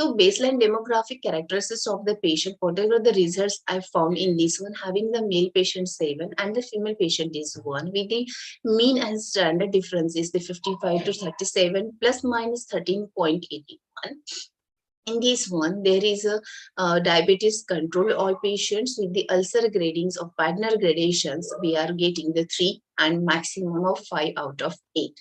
So baseline demographic characteristics of the patient, whatever the results I found in this one, having the male patient 7 and the female patient is 1, with the mean and standard difference is the 55 to 37 plus minus 13.81. In this one, there is a diabetes control all patients with the ulcer gradings of Wagner gradations. We are getting the 3 and maximum of 5 out of 8.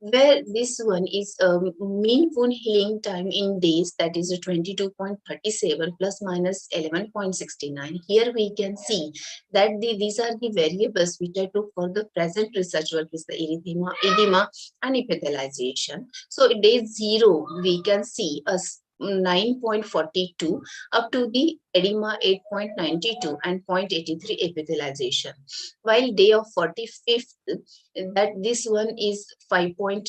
Where this one is mean wound healing time in days, that is a 22.37 plus minus 11.69. Here we can see that these are the variables which I took for the present research work is the erythema, edema and epithelialization. So at day 0, we can see a 9.42 up to the edema 8.92 and 0.83 epithelialization. While day of 45th, that this one is 5.08,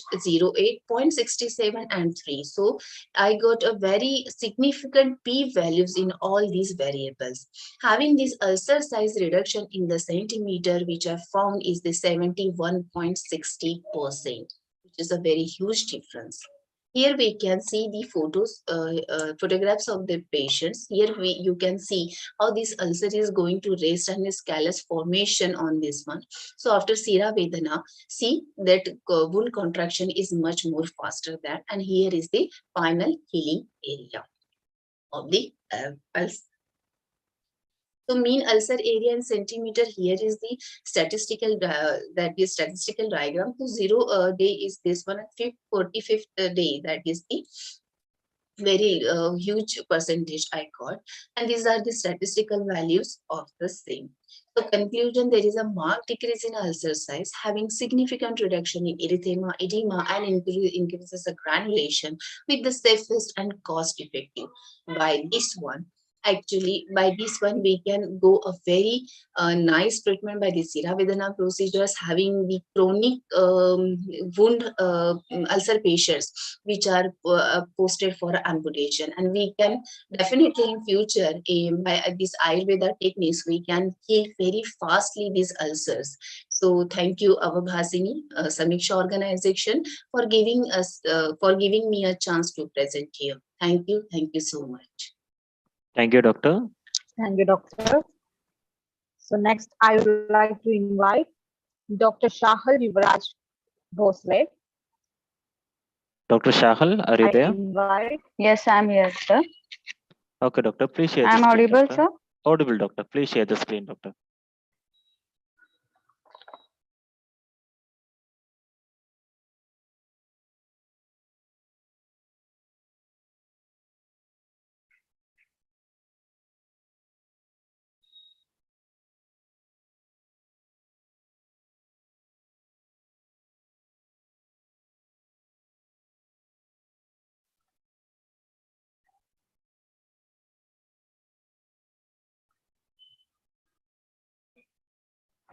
0.67 and 3. So I got a very significant p values in all these variables. Having this ulcer size reduction in the centimeter, which I found is the 71.60%, which is a very huge difference. Here we can see the photographs of the patients. Here you can see how this ulcer is going to rest and this callus formation on this one. So after SIRAVYADHANA, see that wound contraction is much more faster than, and here is the final healing area of the ulcer. So mean ulcer area in centimeter, here is the statistical statistical diagram. So 0 day is this one, 45th day, that is the very huge percentage I got, and these are the statistical values of the same. So conclusion, there is a marked decrease in ulcer size, having significant reduction in erythema, edema, and increases the granulation with the safest and cost effective. By this one, actually, by this one, we can go a very nice treatment by the SIRAVYADHANA procedures, having the chronic wound ulcer patients which are posted for amputation, and we can definitely in future by this Ayurveda techniques we can heal very fastly these ulcers. So thank you, our Bhasini Sameeksha organization, for giving me a chance to present here. Thank you so much. Thank you, doctor. Thank you, doctor. So next, I would like to invite Dr. Shahal Yuvraj Bhosale. Dr. Shahal, are you I there? invite. Yes, I'm here, sir. Okay, doctor, please share the I'm screen, audible, doctor. sir. Audible, doctor. Please share the screen, doctor.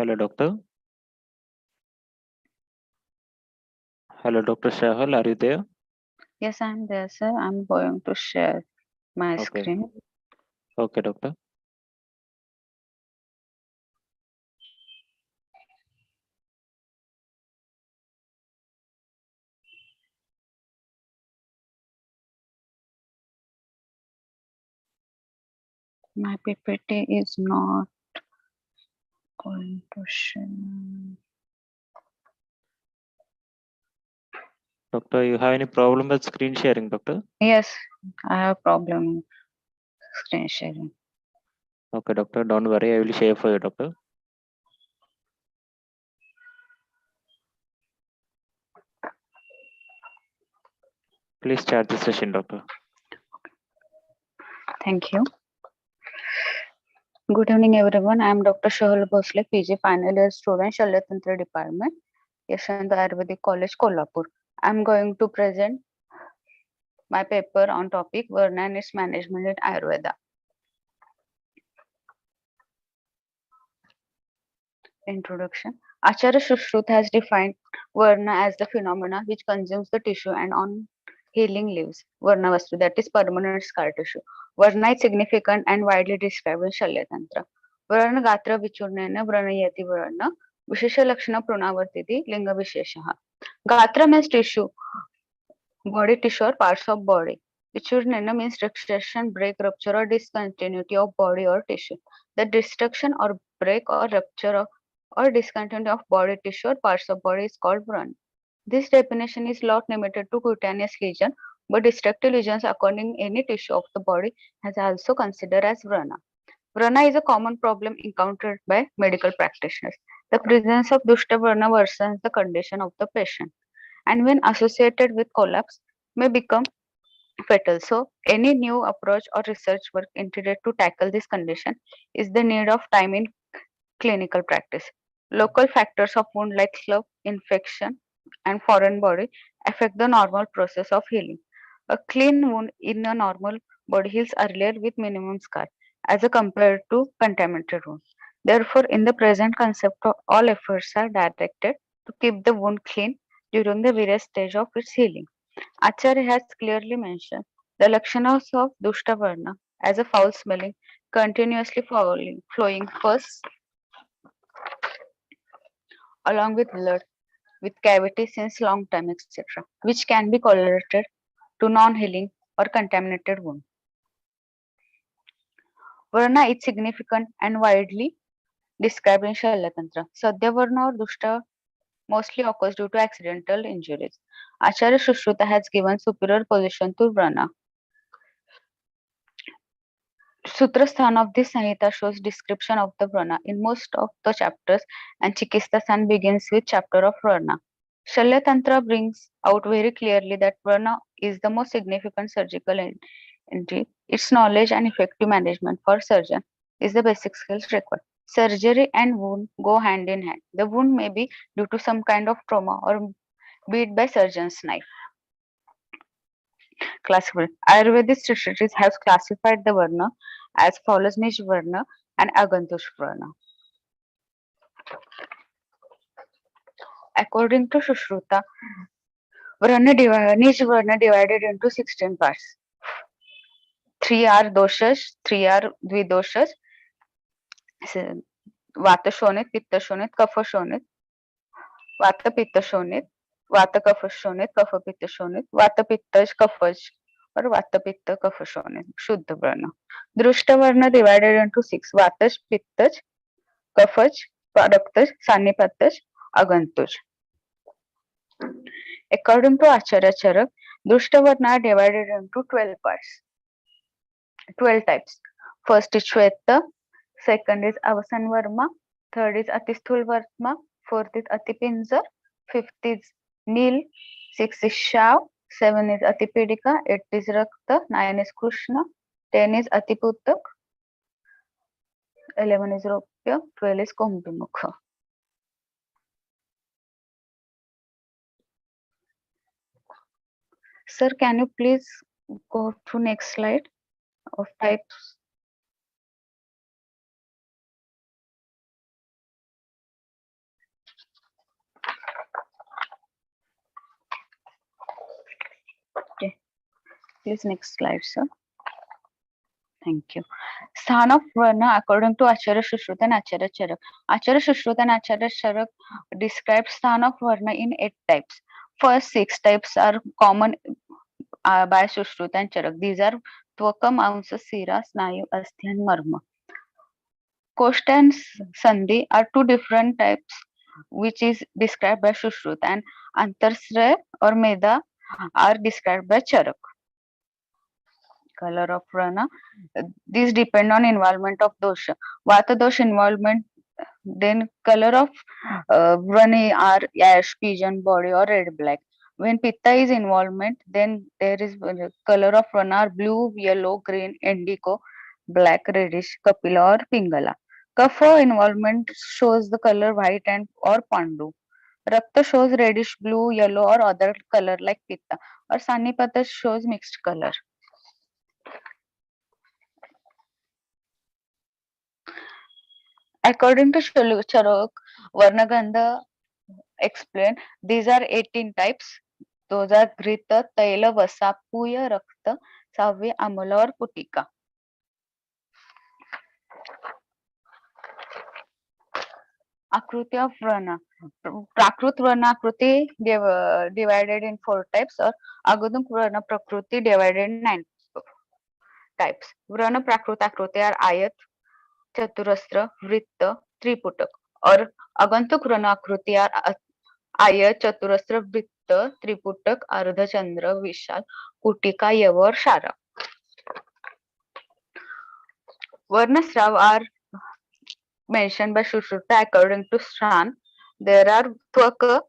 Hello, doctor. Hello, Dr. Shahal, are you there? Yes, I'm there, sir. I'm going to share my Okay. screen. Okay, doctor. My PPT is not going to share. Doctor, you have any problem with screen sharing, doctor? Yes, I have problem in screen sharing. Okay, doctor, don't worry. I will share for you, doctor. Please start the session, doctor. Thank you. Good evening, everyone. I am Dr. Shahal Bhosale, PG final year student, Shalyatantra Department, Yashwant Ayurvedic College, Kolhapur. I am going to present my paper on topic VRANA and its management in Ayurveda. Introduction. Acharya Sushruta has defined Varna as the phenomena which consumes the tissue and on healing lives. Varna Vastu, that is permanent scar tissue. Varna is significant and widely described in Shalyatantra. Varna Gatra Vichurnena Vranayati Varna Vishesha Lakshana Prunavartiti Linga Visheshaha. Gatra means tissue, body tissue or parts of body. Vichurnena means destruction, break, rupture or discontinuity of body or tissue. The destruction or break or rupture of or discontinuity of body tissue or parts of body is called Vrana. This definition is not limited to cutaneous lesion, but destructive lesions according any tissue of the body has also considered as Vrana. Vrana is a common problem encountered by medical practitioners. The presence of Dushta Vrana worsens the condition of the patient, and when associated with collapse may become fatal. So, any new approach or research work intended to tackle this condition is the need of time in clinical practice. Local factors of wound like slough, infection, and foreign body affect the normal process of healing. A clean wound in a normal body heals earlier with minimum scar as compared to contaminated wound. Therefore, in the present concept, all efforts are directed to keep the wound clean during the various stage of its healing. Acharya has clearly mentioned the lakshanas of Dushta Varna as a foul smelling, continuously flowing first along with blood, with cavity since long time, etc., which can be correlated to non-healing or contaminated wound. Varna is significant and widely described in Shalyatantra. Sadhya Varna or Dushta mostly occurs due to accidental injuries. Acharya Sushruta has given superior position to Varna. Sutrasthan of this Samhita shows description of the Vrana in most of the chapters, and Chikitsasan begins with chapter of Vrana. Shalya Tantra brings out very clearly that Vrana is the most significant surgical entry. Its knowledge and effective management for surgeon is the basic skills required. Surgery and wound go hand in hand. The wound may be due to some kind of trauma or be it by surgeon's knife. Classification. Ayurvedic treatises have classified the Varna as follows: Nish Varna and Agantush Varna. According to Sushruta, Nish Varna divided into 16 parts. 3 are doshas, 3 are dvidoshas, Vata Shonit, Pitta Shonit, Kapha Shonit, Vata Pitta Shonit, Vata Kapha Shonit, Kapha Pitta Shonit, Vata Pitta Kaphaj, or Vata Pitta Kapha Shonit, Shuddha Varna. Drushta Varna divided into 6: Vataj, Pittaj, Kaphaj, Raktaj, Sanipataj, Agantuj. According to Acharya Charak, Drushta Varna are divided into 12 parts, 12 types. First is Shweta, second is Avasan Varma, third is Atisthul Varma, fourth is Atipinjar, fifth is Nil, sixth is Shav, 7 is Atipedika, 8 is Rakta, 9 is Krishna, 10 is Atiputak, 11 is Ropya, 12 is Kumbhimukha. Sir, can you please go to next slide of types? Okay, please next slide, sir. Thank you. Sthan of Varna according to Acharya Sushruta and Acharya Charak. Acharya Sushruta and Acharya Charak describe Sthan of Varna in 8 types. First 6 types are common by Sushruta and Charak. These are Tvaka, Mamsa, Sira, Snayu, Asthi and Marma. Koshta and Sandhi are 2 different types which is described by Sushruta, and Antarsray or Meda are described by Charak. Color of Vrana. These depend on involvement of dosha. Vata dosha involvement, then color of Vrana are ash, pigeon, body or red black. When Pitta is involvement, then there is color of Vrana are blue, yellow, green, indigo, black, reddish, Kapila or Pingala. Kapha involvement shows the color white and or Pandu. Rakta shows reddish, blue, yellow or other color like Pitta, or Sanipata shows mixed color. According to Charok, Varnagandha explained these are 18 types. Those are Grita, Taila, Vasa, Puya, Rakta, Savya, Amala or Putika. Akruti of Vrana. Prakrut Vrana Akruti divided in 4 types, or Agadum Vrana Prakruti divided in 9 types. Vrana Prakrut Akruti are Ayat, Chaturastra, Vritta, Triputak, or Agantuk Vrana Akruti are Ayat, Chaturastra, Vritta, Triputak, Ardha Chandra, Vishal, Kutika, Yava or Shara. Varnasrav are mentioned by Sushruta according to Shan. There are Tvaka,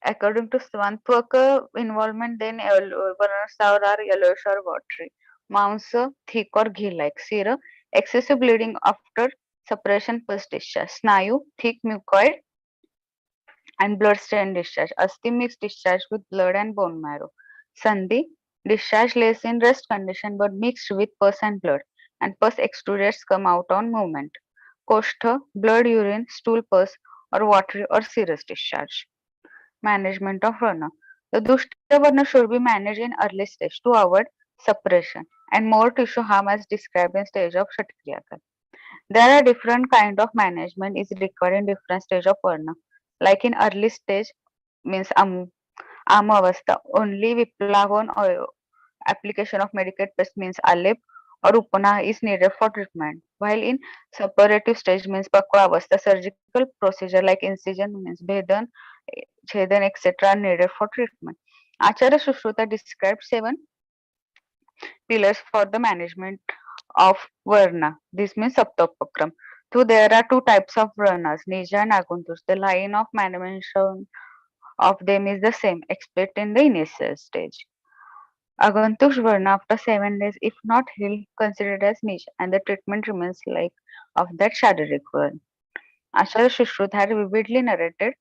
according to Swan, Tvaka involvement, then Varnasrav are yellowish or watery. Mamsa, thick or ghee-like. Sira, excessive bleeding after suppression post discharge. Snayu, thick mucoid and blood stained discharge. Asti, mixed discharge with blood and bone marrow. Sandhi, discharge less in rest condition but mixed with pus and blood, and pus exudates come out on movement. Koshtha, blood, urine, stool, pus or watery or serous discharge. Management of Vrana. The Dushta Varna should be managed in early stage to avoid suppression and more tissue harm as described in stage of Kshatriyakal. There are different kind of management is required in different stage of Varna. Like in early stage means Amavastha, only Viplavan or application of medicated pest means Alep or Upana is needed for treatment. While in suppurative stage means Pakwa Avastha, surgical procedure like incision means Bhedan, Chedan, etc. are needed for treatment. Acharya Sushruta described 7 pillars for the management of Varna. This means Saptopakram. So there are two types of Varnas, Nija and Aguntus. The line of manipulation of them is the same, except in the initial stage. Agantush Varna after 7 days, if not healed, considered as niche, and the treatment remains like of that Sharirik Varna. Acharya Shushruta had vividly narrated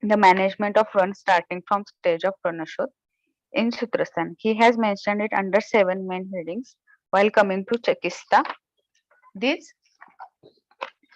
the management of Varna starting from stage of Pranashut in Sutrastan. He has mentioned it under 7 main headings. While coming to Chekista, these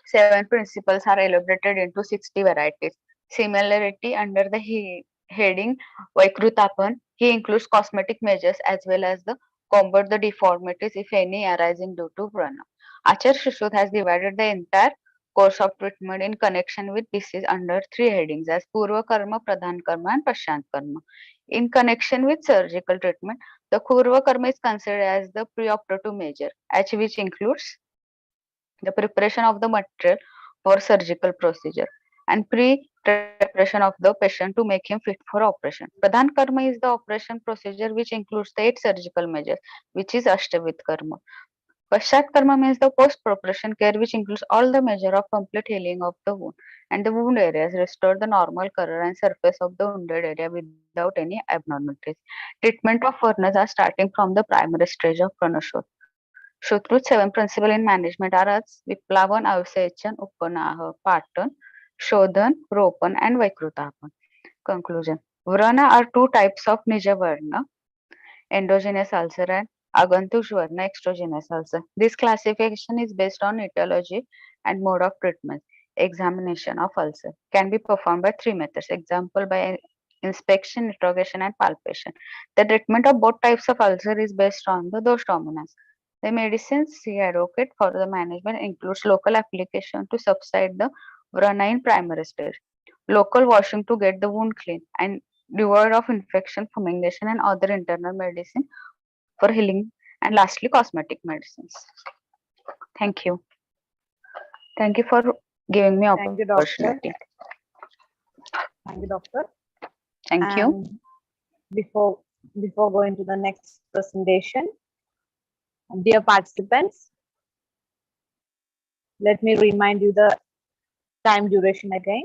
7 principles are elaborated into 60 varieties. Similarity under the heading Vaikrutapan, he includes cosmetic measures as well as the combat the deformities if any arising due to Vrana. Acharya Shushruta has divided the entire course of treatment in connection with disease under 3 headings as Purva Karma, Pradhan Karma and Paschant Karma. In connection with surgical treatment, the Purva Karma is considered as the preoperative measure, which includes the preparation of the material for surgical procedure and pre-preparation of the patient to make him fit for operation. Pradhan Karma is the operation procedure which includes the 8 surgical measures, which is Ashtavid Karma. Paschat Karma means the post-preparation care which includes all the measure of complete healing of the wound and the wound areas restore the normal color and surface of the wounded area without any abnormalities. Treatment of furnace are starting from the primary stage of Pranashut. Shutrut 7 principles in management are as Viplavan, Avsechan, Upanaha, Patan, Shodhan, Ropan, and Vaikrutapan. Conclusion. Vrana are 2 types of Nija Varna, endogenous ulcer and Agantush Varna, exogenous ulcer. This classification is based on etiology and mode of treatment. Examination of ulcer can be performed by 3 methods. Example by inspection, interrogation, and palpation. The treatment of both types of ulcer is based on the dose dominance. The medicines he advocate for the management includes local application to subside the vrana in primary stage, local washing to get the wound clean, and devoid of infection, fumigation, and other internal medicine for healing, and lastly, cosmetic medicines. Thank you. Thank you for giving me Thank you, doctor. opportunity. Thank you, doctor. Thank you. And before going to the next presentation, dear participants, let me remind you the time duration again.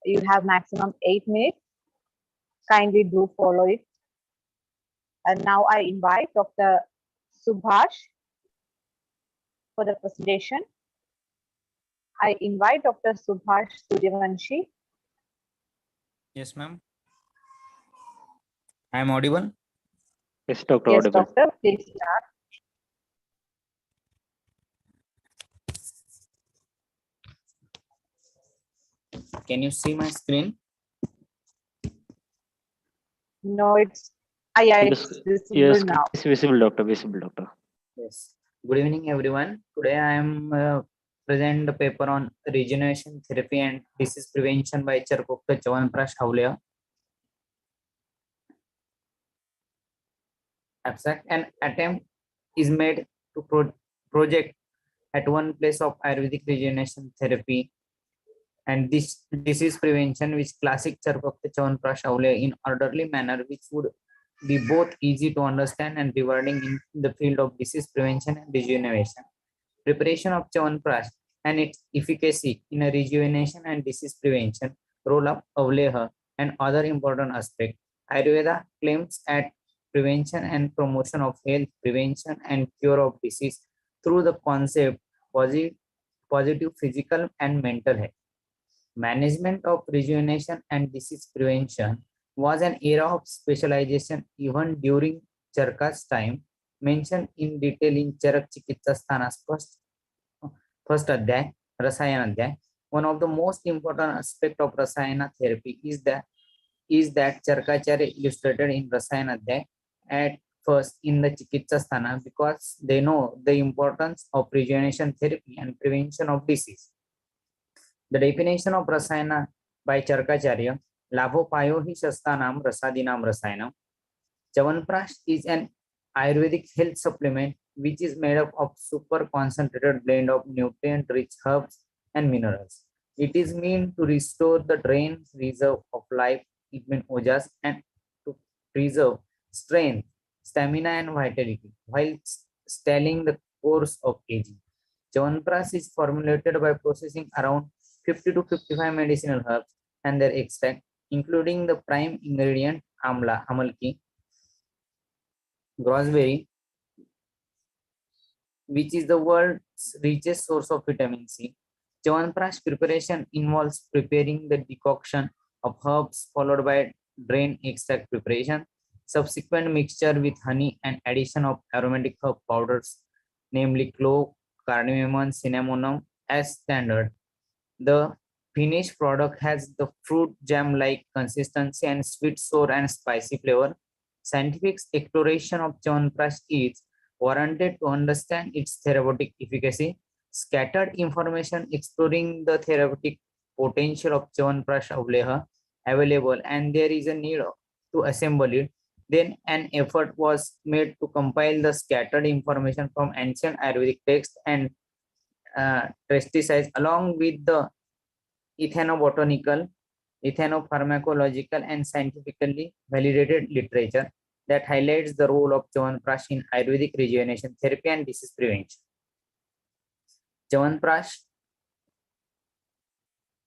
You have maximum 8 minutes. Kindly do follow it. And now I invite Dr. Subhash for the presentation. I invite Dr. Subhash Suryavanshi. Yes, ma'am. I am audible. Yes, Doctor. Yes, Audible. doctor, please start. Can you see my screen? No, it's it's visible Yes, now. it's visible, Doctor. Visible, Doctor. Yes. Good evening, everyone. Today I am present the paper on regeneration therapy and disease prevention by Dr. Jaivarshaa. Abstract: an attempt is made to project at one place of Ayurvedic regeneration therapy and this disease prevention which classic Charpakta Chavanprashavle in orderly manner which would be both easy to understand and rewarding in the field of disease prevention and rejuvenation. Preparation of Chavanprash and its efficacy in a rejuvenation and disease prevention, role of Avleha and other important aspects. Ayurveda claims at prevention and promotion of health, prevention and cure of disease through the concept positive physical and mental health. Management of rejuvenation and disease prevention was an era of specialization even during Charaka's time, mentioned in detail in Charak Chikitsa Sthana's first Adhyay, Rasayana Adhyay. One of the most important aspects of Rasayana therapy is that Charakacharya illustrated in Rasayana Adhyay at first in the Chikitsa Sthana because they know the importance of rejuvenation therapy and prevention of disease. The definition of Rasayana by Charakacharya, Labho Payo hi Shastanam Rasadinam Rasayanam. Chavanprash is an Ayurvedic health supplement which is made up of super concentrated blend of nutrient-rich herbs and minerals. It is meant to restore the drained reserve of life, ojas, and to preserve strength, stamina, and vitality while stalling the course of aging. Chyawanprash is formulated by processing around 50 to 55 medicinal herbs and their extract, including the prime ingredient amla, amalki, gooseberry, which is the world's richest source of vitamin C. Chyawanprash preparation involves preparing the decoction of herbs followed by drain extract preparation, subsequent mixture with honey and addition of aromatic herb powders, namely clove, cardamom, cinnamon as standard. The finished product has the fruit jam-like consistency and sweet, sour, and spicy flavor. Scientific exploration of Chyawanprash is warranted to understand its therapeutic efficacy. Scattered information exploring the therapeutic potential of Chyawanprash available, and there is a need to assemble it. Then an effort was made to compile the scattered information from ancient Ayurvedic texts and pesticides along with the ethnobotanical, ethnopharmacological, and scientifically validated literature that highlights the role of Chyawanprash in Ayurvedic rejuvenation therapy and disease prevention. Chyawanprash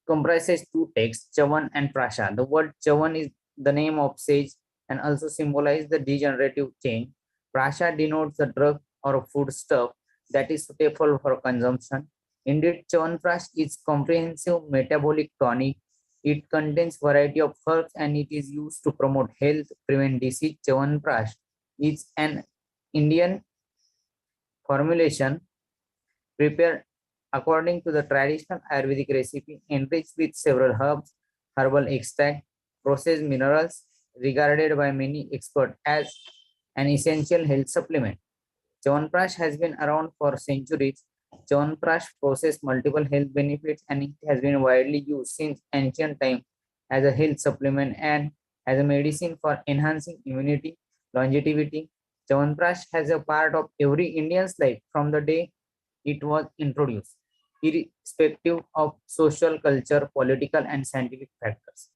comprises two texts, Chawan and Prasha. The word Chawan is the name of sage and also symbolizes the degenerative change. Prasha denotes the drug or foodstuff that is suitable for consumption. Indeed, Chyawanprash is comprehensive metabolic tonic. It contains variety of herbs and it is used to promote health, prevent disease. Chyawanprash is an Indian formulation prepared according to the traditional Ayurvedic recipe, enriched with several herbs, herbal extract, processed minerals, regarded by many experts as an essential health supplement. Chyawanprash has been around for centuries. Chyawanprash possesses multiple health benefits and it has been widely used since ancient times as a health supplement and as a medicine for enhancing immunity, longevity. Chyawanprash has a part of every Indian's life from the day it was introduced, irrespective of social, culture, political, and scientific factors.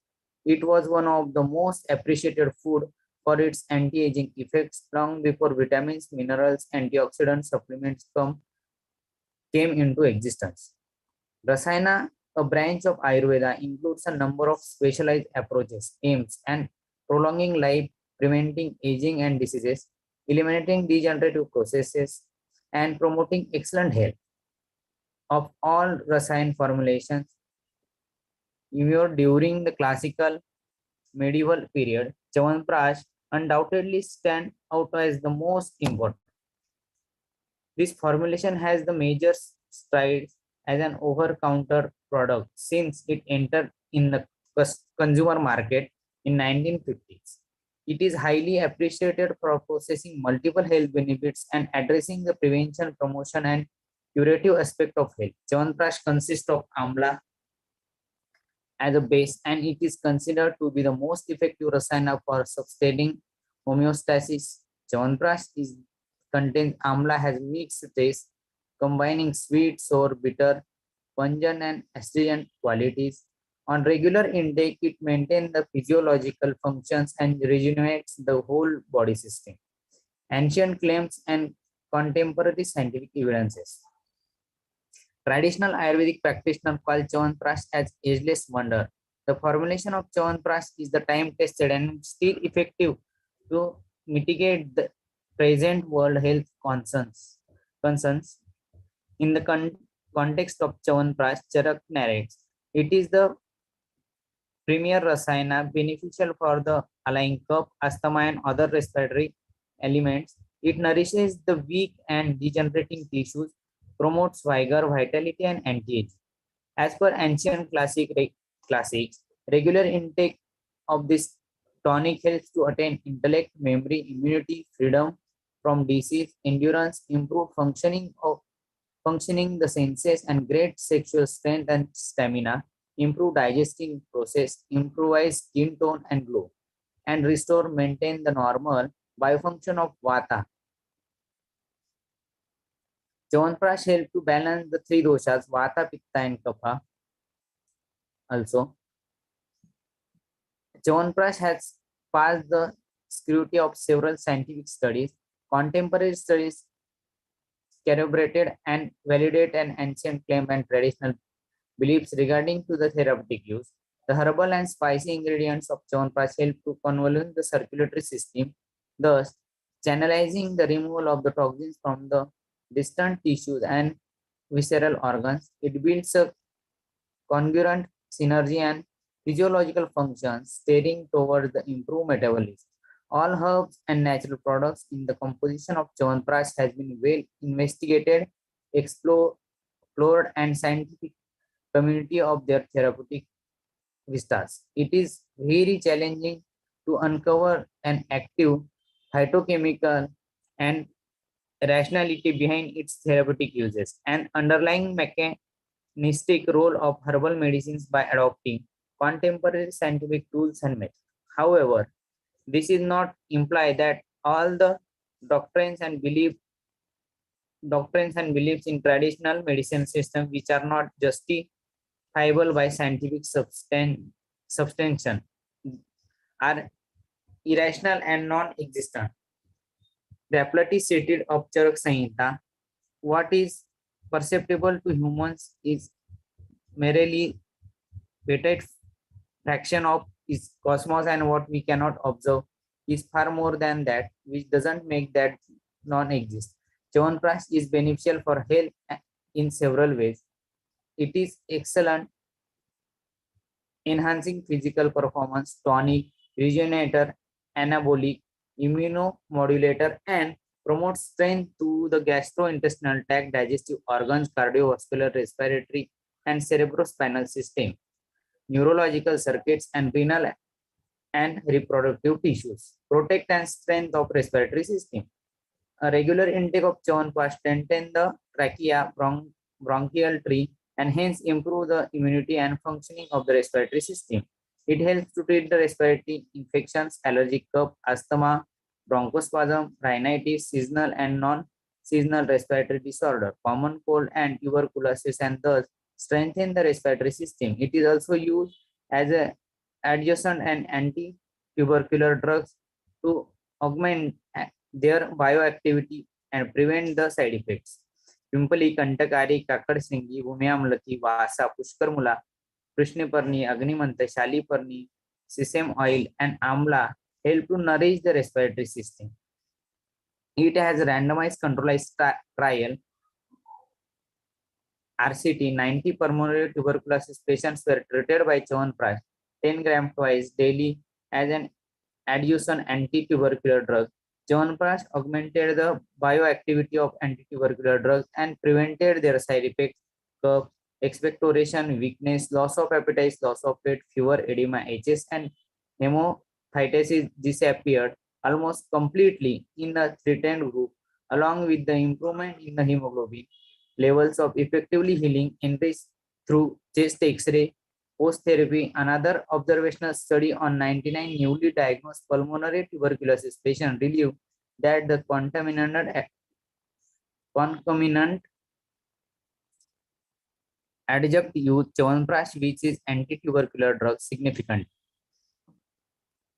It was one of the most appreciated food for its anti-aging effects long before vitamins, minerals, antioxidant supplements came into existence. Rasayana, a branch of Ayurveda, includes a number of specialized approaches, aims at prolonging life, preventing aging and diseases, eliminating degenerative processes, and promoting excellent health. Of all Rasayan formulations emerged during the classical medieval period, Chyawanprash undoubtedly stands out as the most important. This formulation has the major strides as an over-counter product since it entered in the consumer market in 1950s. It is highly appreciated for possessing multiple health benefits and addressing the prevention, promotion, and curative aspect of health. Chyawanprash consists of amla as a base, and it is considered to be the most effective rasayana for sustaining homeostasis. Chyawanprash contains amla has mixed taste, combining sweet, sour, bitter, pungent, and astringent qualities. On regular intake, it maintains the physiological functions and rejuvenates the whole body system. Ancient claims and contemporary scientific evidences. Traditional Ayurvedic practitioners call Chyawanprash as ageless wonder. The formulation of Chyawanprash is the time-tested and still effective to mitigate the present world health concerns. In the context of Chyawanprash, Charak narrates, it is the premier rasayana beneficial for the allaying cough, asthma, and other respiratory elements. It nourishes the weak and degenerating tissues, promotes vigor, vitality, and anti-aging. As per ancient classics, regular intake of this tonic helps to attain intellect, memory, immunity, freedom from disease, endurance, improved functioning the senses, and great sexual strength and stamina, improve digesting process, improvise skin tone and glow, and restore, maintain the normal biofunction of vata. Chyawanprash help to balance the three doshas, vata, pitta, and kapha. Also, Chyawanprash has passed the scrutiny of several scientific studies. Contemporary studies corroborated and validate an ancient claim and traditional beliefs regarding to the therapeutic use. The herbal and spicy ingredients of Chyawanprash help to convolute the circulatory system, thus channelizing the removal of the toxins from the distant tissues and visceral organs. It builds a congruent synergy and physiological functions, steering towards the improved metabolism. All herbs and natural products in the composition of Chyawanprash has been well investigated, explored, and scientific community of their therapeutic vistas. It is very challenging to uncover an active phytochemical and rationality behind its therapeutic uses. An underlying mechanistic role of herbal medicines by adopting contemporary scientific tools and methods. However, this is not imply that all the doctrines and beliefs in traditional medicine system which are not justifiable by scientific substantiation are irrational and non-existent. The Appletty stated of Charak Samhita, what is perceptible to humans is merely petite fraction of its cosmos, and what we cannot observe is far more than that, which doesn't make that non-exist. Chyawanprash is beneficial for health in several ways. It is excellent enhancing physical performance, tonic, rejuvenator, anabolic, immunomodulator, and promotes strength to the gastrointestinal tract, digestive organs, cardiovascular, respiratory, and cerebrospinal system, neurological circuits, and renal and reproductive tissues. Protect and strength of respiratory system. A regular intake of Chyawanprash strengthens the trachea, bronchial tree, and hence improve the immunity and functioning of the respiratory system. It helps to treat the respiratory infections, allergic cough, asthma, bronchospasm, rhinitis, seasonal and non-seasonal respiratory disorder, common cold, and tuberculosis, and thus strengthen the respiratory system. It is also used as an adjuvant and anti-tubercular drugs to augment their bioactivity and prevent the side effects. Pippali, kantakari, kakadshingi, bhumiamalaki, vasa, pushkarmula, krishnaparni, agnimanth, shaliparni, sesame oil, and amla help to nourish the respiratory system. It has a randomized controlled trial. RCT 90 pulmonary tuberculosis patients were treated by Chyawanprash 10 grams twice daily as an adjuvant anti-tubercular drug. Chyawanprash augmented the bioactivity of anti-tubercular drugs and prevented their side effects, cough, expectoration, weakness, loss of appetite, loss of weight, fever, edema, HS, and hemoptysis disappeared almost completely in the threatened group, along with the improvement in the hemoglobin levels of effectively healing enriched through chest X-ray post-therapy. Another observational study on 99 newly diagnosed pulmonary tuberculosis patients revealed that the concomitant adjunct use Chyawanprash, which is anti-tubercular drug, significant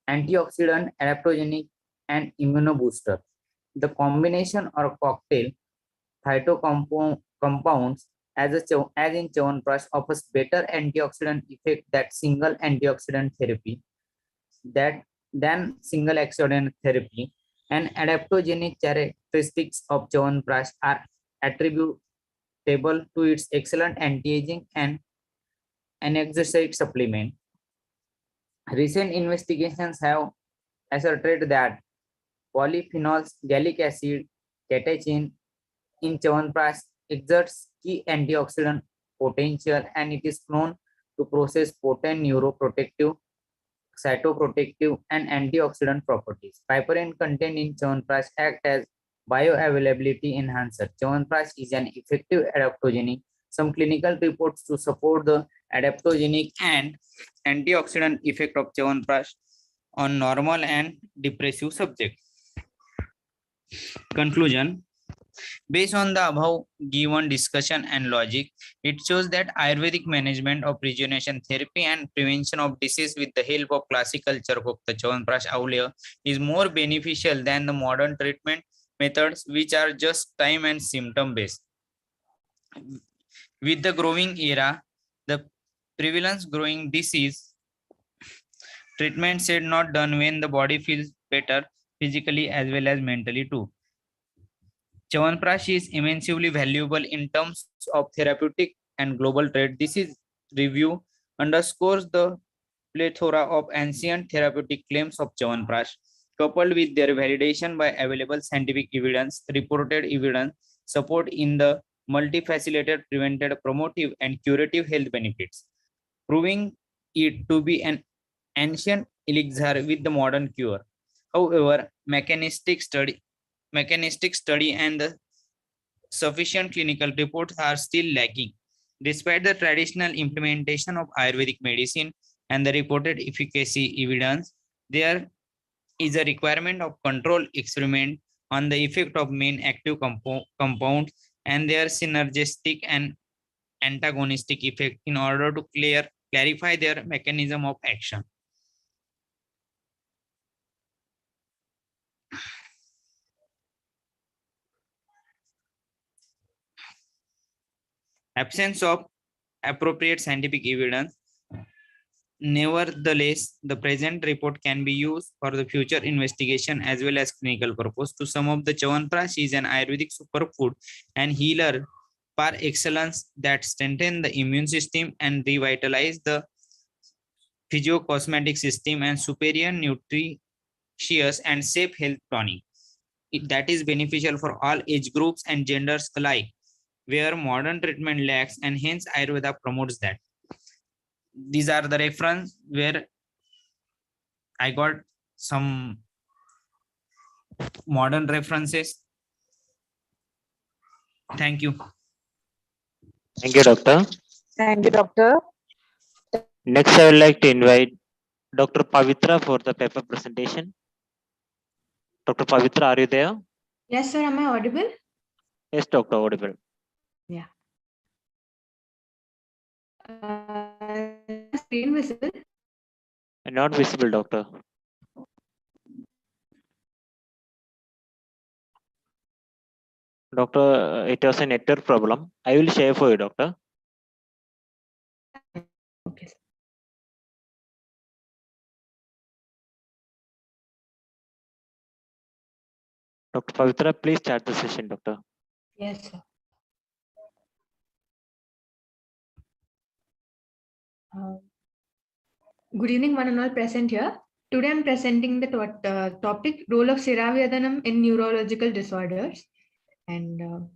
antioxidant, adaptogenic, and immunobooster. The combination or cocktail phytocompounds as in Chyawanprash offers better antioxidant effect that single antioxidant therapy than single antioxidant therapy, and adaptogenic characteristics of Chyawanprash are attributable to its excellent anti-aging and analgesic supplement. Recent investigations have asserted that polyphenols, gallic acid, catechin in Chyawanprash exerts key antioxidant potential, and it is known to possess potent neuroprotective, cytoprotective, and antioxidant properties. Piperine content in Chyawanprash act as bioavailability enhancer. Chyawanprash is an effective adaptogenic. Some clinical reports to support the adaptogenic and antioxidant effect of Chyawanprash on normal and depressive subjects. Conclusion. Based on the above given discussion and logic, it shows that Ayurvedic management of rejuvenation therapy and prevention of disease with the help of classical Chyawanprash Aulya is more beneficial than the modern treatment methods which are just time and symptom based. With the growing era, the prevalence growing disease, treatment said not done when the body feels better physically as well as mentally too. Chyawanprash is immensely valuable in terms of therapeutic and global trade. This is review underscores the plethora of ancient therapeutic claims of Chyawanprash, coupled with their validation by available scientific evidence, reported evidence, support in the multifaceted preventive, promotive, and curative health benefits, proving it to be an ancient elixir with the modern cure. However, mechanistic study and the sufficient clinical reports are still lacking. Despite the traditional implementation of Ayurvedic medicine and the reported efficacy evidence, there is a requirement of controlled experiment on the effect of main active compounds and their synergistic and antagonistic effect in order to clarify their mechanism of action. Absence of appropriate scientific evidence. Nevertheless, the present report can be used for the future investigation as well as clinical purpose. To sum up, the Chyawanprash is an Ayurvedic superfood and healer par excellence that strengthens the immune system and revitalize the physiocosmetic system and superior nutritious and safe health tonic. That is beneficial for all age groups and genders alike, where modern treatment lacks, and hence Ayurveda promotes that. These are the reference where I got some modern references. Thank you. Thank you, doctor. Thank you, doctor. Next, I would like to invite Dr. Pavithra for the paper presentation. Dr. Pavithra, are you there? Yes, sir. Am I audible? Yes, doctor, audible. Yeah. Screen visible? Not visible, doctor. Doctor, it was a network problem. I will share for you, doctor. Okay. Dr. Pavithra, please start the session, doctor. Yes, sir. Good evening, one and all present here. Today I'm presenting the topic role of SIRAVYADHANAM in neurological disorders. And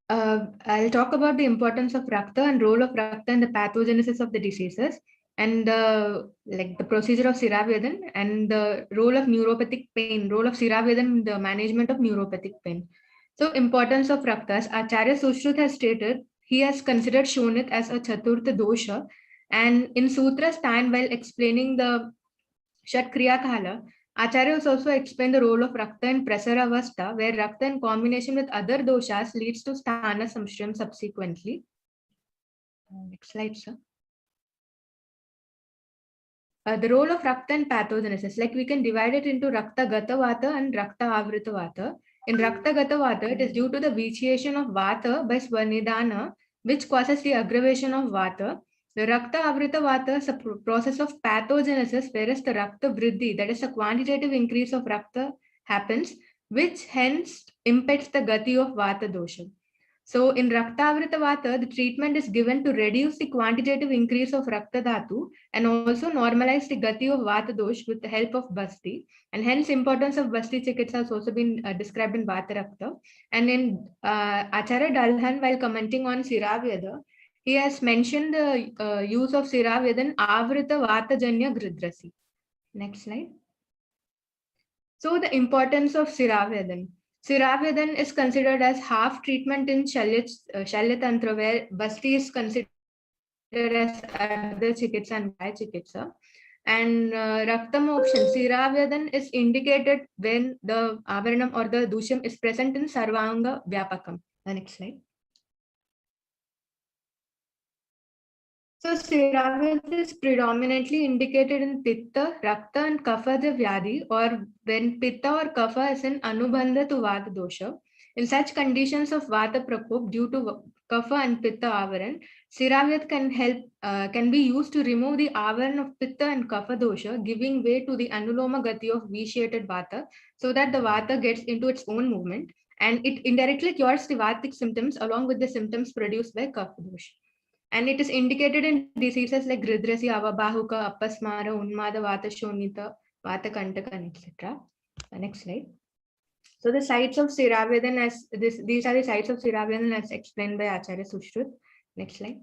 I'll talk about the importance of Rakta and role of Rakta in the pathogenesis of the diseases, and like the procedure of SIRAVYADHAN and the role of neuropathic pain, role of SIRAVYADHAN in the management of neuropathic pain. So importance of Raktas, Acharya Sushruta has stated, he has considered Shonit as a Chaturtha dosha, and in Sutra stand while explaining the Shat Kriya Kala, Acharya has also explained the role of Rakta in Prasaravasta, where Rakta in combination with other doshas leads to Sthana Samshram subsequently. Next slide, sir. The role of Rakta in pathogenesis, like we can divide it into Rakta Gata Vata and Rakta Avrita Vata. In Rakta Gata Vata, it is due to the vitiation of Vata by Swanidana, which causes the aggravation of Vata. The Rakta Avrita Vata is a process of pathogenesis, whereas the Rakta Vriddhi, that is a quantitative increase of Rakta, happens, which hence impacts the Gati of Vata dosha. So in Rakta Avrita Vata, the treatment is given to reduce the quantitative increase of Rakta Dhatu and also normalize the Gati of Vata dosh with the help of Basti. And hence importance of Basti Chikitsa has also been described in Vata Rakta. And in Acharya Dalhan, while commenting on SIRAVYADHANA, he has mentioned the use of SIRAVYADHAN Avrita Vata Janya Gridrasi. Next slide. So the importance of SIRAVYADHAN. SIRAVYADHAN is considered as half treatment in Shalya Tantra, where Basti is considered as Ardha Chikitsa and Vaya Chikitsa. And Rakta Mokshan, SIRAVYADHAN is indicated when the Avaranam or the Dusham is present in Sarvanga Vyapakam. The next slide. So SIRAVYADHANA is predominantly indicated in Pitta, Rakta and Kapha Vyadhi, or when Pitta or Kapha is in Anubandha to Vata dosha. In such conditions of Vata Prakop due to Kapha and Pitta Avaran, SIRAVYADHANA can be used to remove the Avaran of Pitta and Kapha dosha, giving way to the Anuloma Gati of vitiated Vata, so that the Vata gets into its own movement, and it indirectly cures the Vatic symptoms along with the symptoms produced by Kapha dosha. And it is indicated in diseases like Gridrasi, Avabahuka, Appasmara, Unmada, Vata Shonita, Vata Kantaka, etc. Next slide. So the sites of SIRAVYADHANA, these are the sites of SIRAVYADHANA as explained by Acharya Sushruth. Next slide.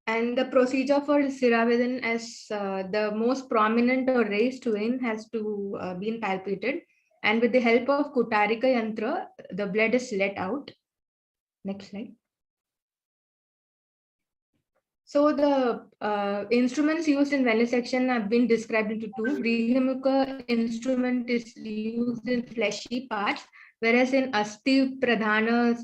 And the procedure for SIRAVYADHANA as the most prominent or raised vein has to be palpated. And with the help of Kutarika Yantra, the blood is let out. Next slide. So the instruments used in venesection have been described into two. Vrihimuka instrument is used in fleshy parts, whereas in Asti Pradhana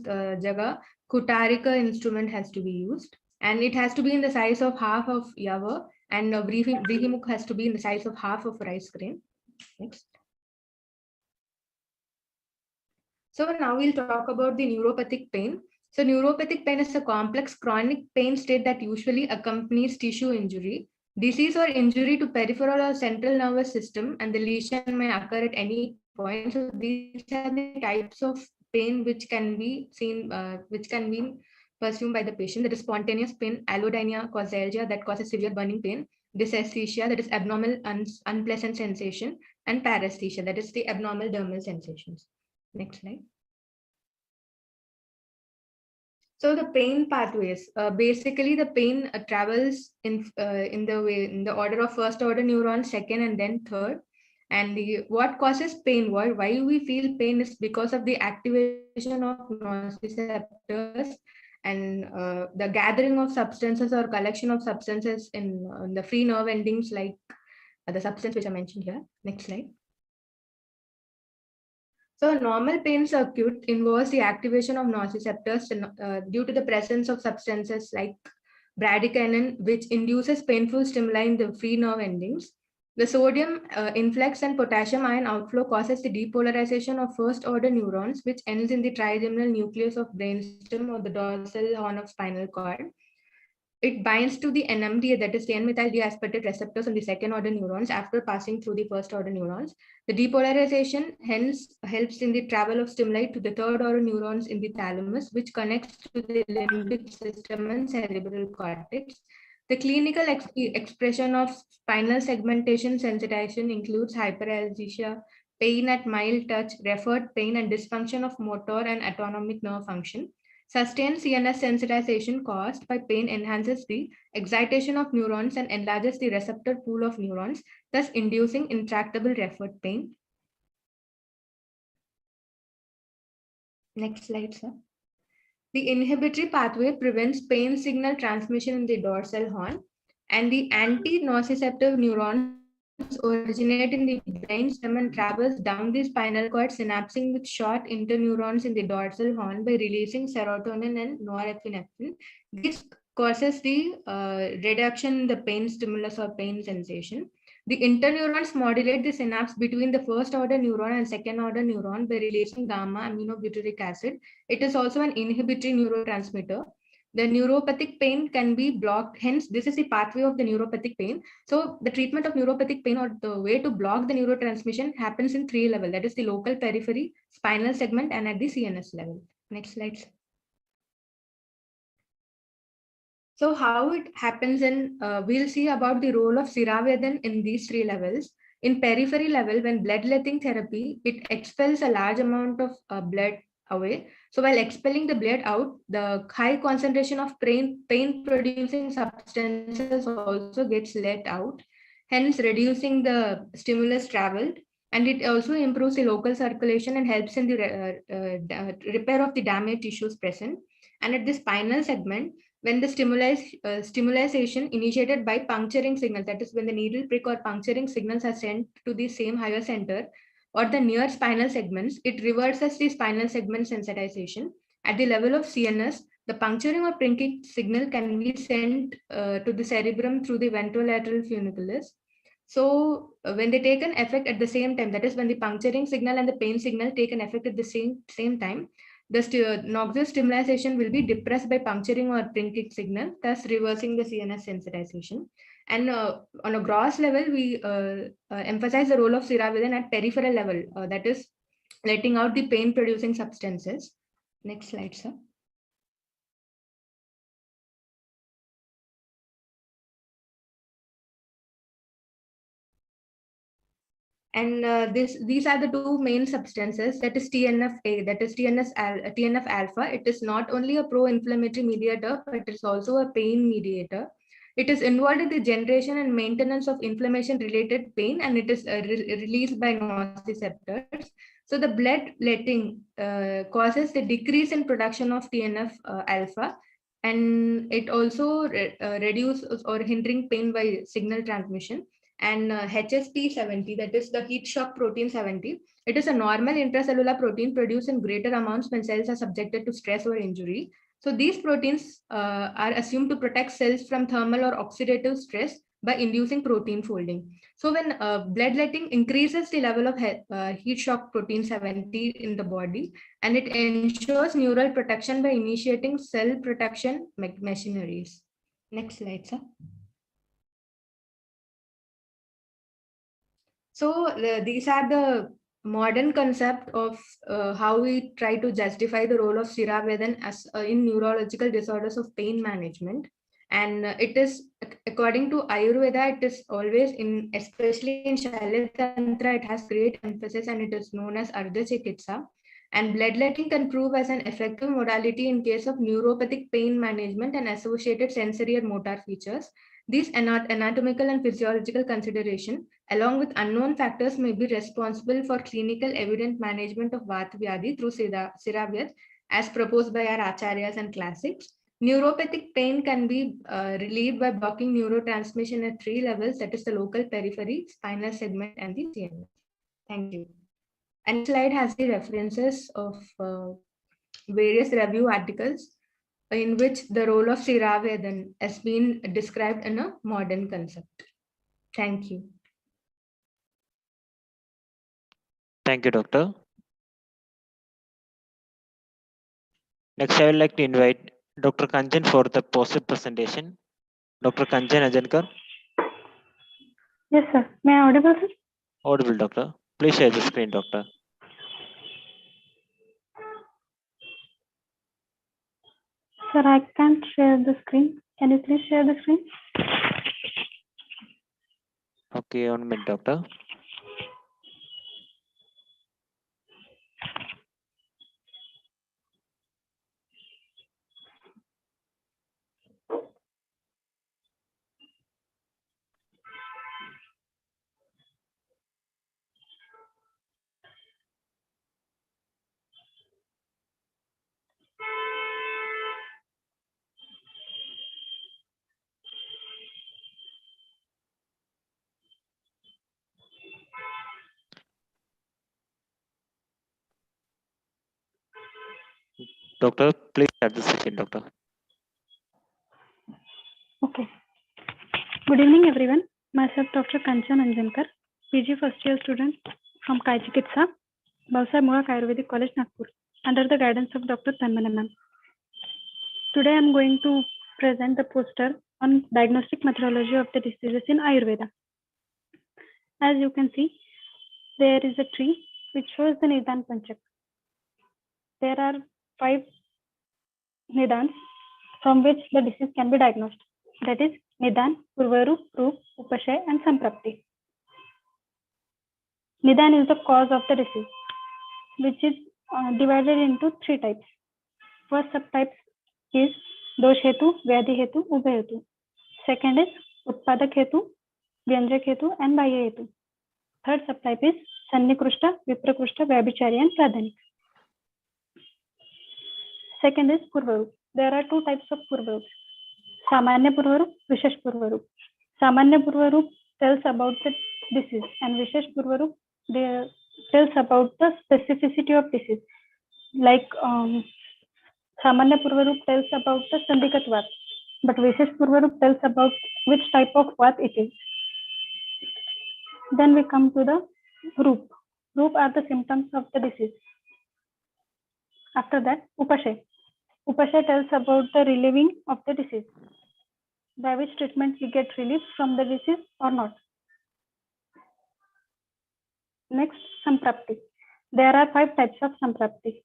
Jaga, Kutarika instrument has to be used. And it has to be in the size of half of Yava, and Vrihimukha has to be in the size of half of rice grain. Next. So now we'll talk about the neuropathic pain. So neuropathic pain is a complex chronic pain state that usually accompanies tissue injury, disease or injury to peripheral or central nervous system, and the lesion may occur at any point. So these are the types of pain which can be seen, which can be pursued by the patient. That is spontaneous pain, allodynia, causalgia, that causes severe burning pain, dysesthesia, that is abnormal unpleasant sensation, and paresthesia, that is the abnormal dermal sensations. Next slide. So the pain pathways, basically the pain travels in the order of first order neuron, second and then third. And what causes pain? Why we feel pain is because of the activation of nociceptors and the gathering of substances or collection of substances in the free nerve endings, like the substance which I mentioned here. Next slide. So normal pain circuit involves the activation of nociceptors due to the presence of substances like bradykinin, which induces painful stimuli in the free nerve endings. The sodium influx and potassium ion outflow causes the depolarization of first order neurons, which ends in the trigeminal nucleus of brainstem or the dorsal horn of spinal cord. It binds to the NMDA, that is the N-methyl deaspartate receptors on the second order neurons after passing through the first order neurons. The depolarization hence helps in the travel of stimuli to the third order neurons in the thalamus, which connects to the limbic system and cerebral cortex. The clinical expression of spinal segmentation sensitization includes hyperalgesia, pain at mild touch, referred pain, and dysfunction of motor and autonomic nerve function. Sustained CNS sensitization caused by pain enhances the excitation of neurons and enlarges the receptor pool of neurons, thus inducing intractable referred pain. Next slide, sir. The inhibitory pathway prevents pain signal transmission in the dorsal horn, and the anti-nociceptive neurons originate in the brainstem and travels down the spinal cord, synapsing with short interneurons in the dorsal horn by releasing serotonin and norepinephrine. This causes the reduction in the pain stimulus or pain sensation. The interneurons modulate the synapse between the first order neuron and second order neuron by releasing gamma aminobutyric acid. It is also an inhibitory neurotransmitter. The neuropathic pain can be blocked. Hence, this is the pathway of the neuropathic pain. So the treatment of neuropathic pain, or the way to block the neurotransmission, happens in 3 levels. That is the local periphery, spinal segment, and at the CNS level. Next slide. So how it happens in, we'll see about the role of SIRAVYADHANA in these 3 levels. In periphery level, when bloodletting therapy, it expels a large amount of blood away. So while expelling the blood out, the high concentration of pain-producing substances also gets let out, hence reducing the stimulus traveled. And it also improves the local circulation and helps in the repair of the damaged tissues present. And at the spinal segment, when the stimulation initiated by puncturing signals, that is when the needle prick or puncturing signals are sent to the same higher center, or the near spinal segments, it reverses the spinal segment sensitization. At the level of CNS, the puncturing or prinking signal can be sent to the cerebrum through the ventrolateral funiculus. So when they take an effect at the same time, that is when the puncturing signal and the pain signal take an effect at the same time, the noxious stimulation will be depressed by puncturing or prinking signal, thus reversing the CNS sensitization. And on a gross level, we emphasize the role of SIRAVYADHANA at peripheral level, that is letting out the pain producing substances. Next slide, sir. And these are the two main substances, that is TNF-A, that is TNF-alpha. It is not only a pro-inflammatory mediator, but it is also a pain mediator. It is involved in the generation and maintenance of inflammation-related pain, and it is released by nociceptors. So the bloodletting causes the decrease in production of TNF-alpha, and it also reduces or hindering pain by signal transmission. And HSP70, that is the heat shock protein 70, it is a normal intracellular protein produced in greater amounts when cells are subjected to stress or injury. So these proteins are assumed to protect cells from thermal or oxidative stress by inducing protein folding. So when bloodletting increases the level of heat shock protein 70 in the body, and it ensures neural protection by initiating cell protection machineries. Next slide, sir. So these are the modern concept of how we try to justify the role of SIRAVYADHANA as in neurological disorders of pain management. And it is, according to Ayurveda, it is always in, especially in Shalyatantra, it has great emphasis, and it is known as Ardha Chikitsa. And bloodletting can prove as an effective modality in case of neuropathic pain management and associated sensory and motor features. These anatomical and physiological consideration, along with unknown factors, may be responsible for clinical evident management of Vata Vyadhi through SIRAVYAD, as proposed by our Acharyas and classics. Neuropathic pain can be relieved by blocking neurotransmission at 3 levels, that is the local periphery, spinal segment, and the CNS. Thank you. And slide has the references of various review articles in which the role of SIRAVYADHANA has been described in a modern concept. Thank you. Thank you, Doctor. Next, I would like to invite Dr. Kanchan for the poster presentation. Dr. Kanchan Ajankar. Yes, sir. May I audible, sir? Audible, Doctor. Please share the screen, Doctor. Sir, I can't share the screen. Can you please share the screen? Okay, 1 minute, Doctor. Doctor, please start the second, Doctor. Okay. Good evening, everyone. Myself, Dr. Kanchan Anjankar, PG first year student from Kai Chikitsa, Bhosale Ayurvedic College, Nagpur, under the guidance of Dr. Tanmana ma'am. Today, I am going to present the poster on diagnostic methodology of the diseases in Ayurveda. As you can see, there is a tree which shows the Nidan Panchak. There are 5 Nidans from which the disease can be diagnosed. That is Nidan, Purvaru, Roop, Upashay, and Samprapti. Nidan is the cause of the disease, which is divided into 3 types. First subtype is Dosh Hetu, Vyadhi Hetu, Ubhay Hetu. Second is Utpadak Hetu, Vyanjak Hetu, and Bahya Hetu. Third subtype is Sannikrushta, Viprakushta, Vyabhichari, and Pradhanik. Second is Purvaru. There are 2 types of Purvaru. Samanya Purvaru, Vishesh Purvaru. Samanya Purvaru tells about the disease, and Vishesh Purvaru tells about the specificity of disease. Like Samanya Purvarup tells about the Sandigat Vat, but Vishesh Purvarup tells about which type of Vat it is. Then we come to the Roop. Roop are the symptoms of the disease. After that, Upashay. Upashay tells about the relieving of the disease, by which treatment we get relief from the disease or not. Next, Samprapti. There are 5 types of Samprapti: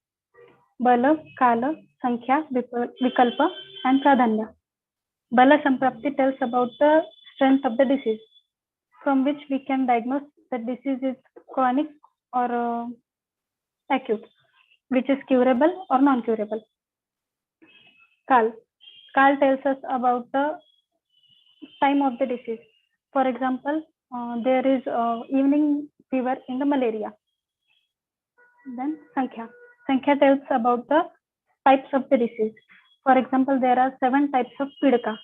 Bala, Kala, Sankhya, Vikalpa, and Pradhanya. Bala Samprapti tells about the strength of the disease, from which we can diagnose that disease is chronic or acute, which is curable or non-curable. Kal. Kal tells us about the time of the disease. For example, there is evening fever in the malaria. Then Sankhya. Sankhya tells about the types of the disease. For example, there are 7 types of Pidaka,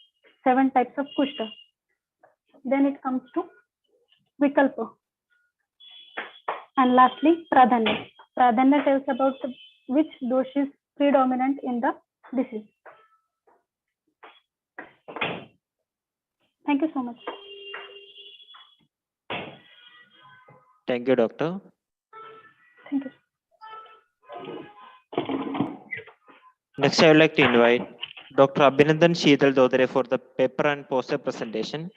7 types of Kushta. Then it comes to Vikalpa. And lastly, Pradhanya. Pradhanya tells about which dosh is predominant in the disease. Thank you so much. Thank you, doctor. Thank you. Next, I would like to invite Dr. Abhinandan Sheetal Dodre for the paper and poster presentation.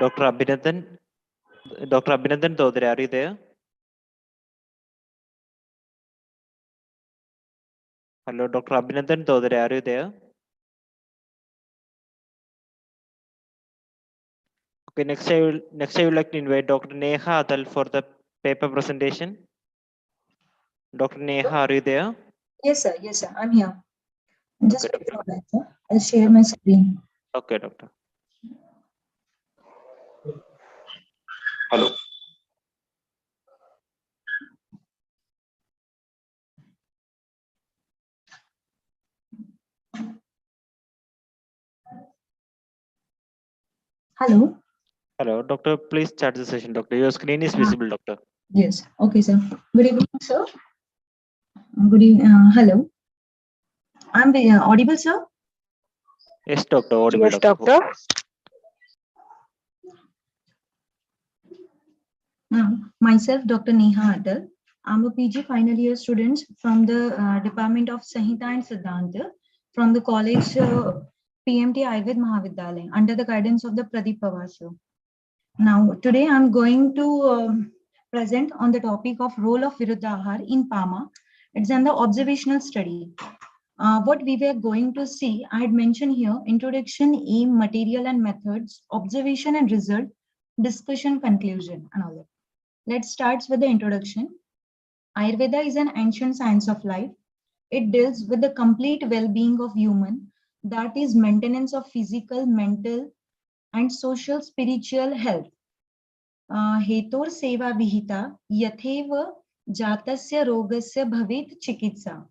Dr. Abhinandan Dodre, are you there? Hello, Dr. Abhinandan Dodre, are you there? Okay, next I would like to invite Dr. Neha Adal for the paper presentation. Dr. Neha, are you there? Yes, sir. Yes, sir. I'm here. Just wait for that, sir. I'll share my screen. Okay, doctor. Hello. Hello. Hello, doctor. Please start the session, doctor. Your screen is visible, doctor. Yes. Okay, sir. Good evening, sir. Good evening. Hello. I'm audible, sir. Yes, doctor. Audible, Yes, doctor. Myself, Dr. Neha Adal. I'm a PG final year student from the Department of Sahita and Siddhanta from the college PMT Ayurved Mahavidyalaya under the guidance of the Pradeep Pawar sir. Now, today I'm going to present on the topic of role of Viruddhahar in PAMA. It's an observational study. What we were going to see, I had mentioned here, introduction, aim, material and methods, observation and result, discussion, conclusion, and all that. Let's start with the introduction. Ayurveda is an ancient science of life. It deals with the complete well-being of human, that is maintenance of physical, mental, and social spiritual health. Hetor seva vihita yatheva jatasya rogasya bhavit chikitsa.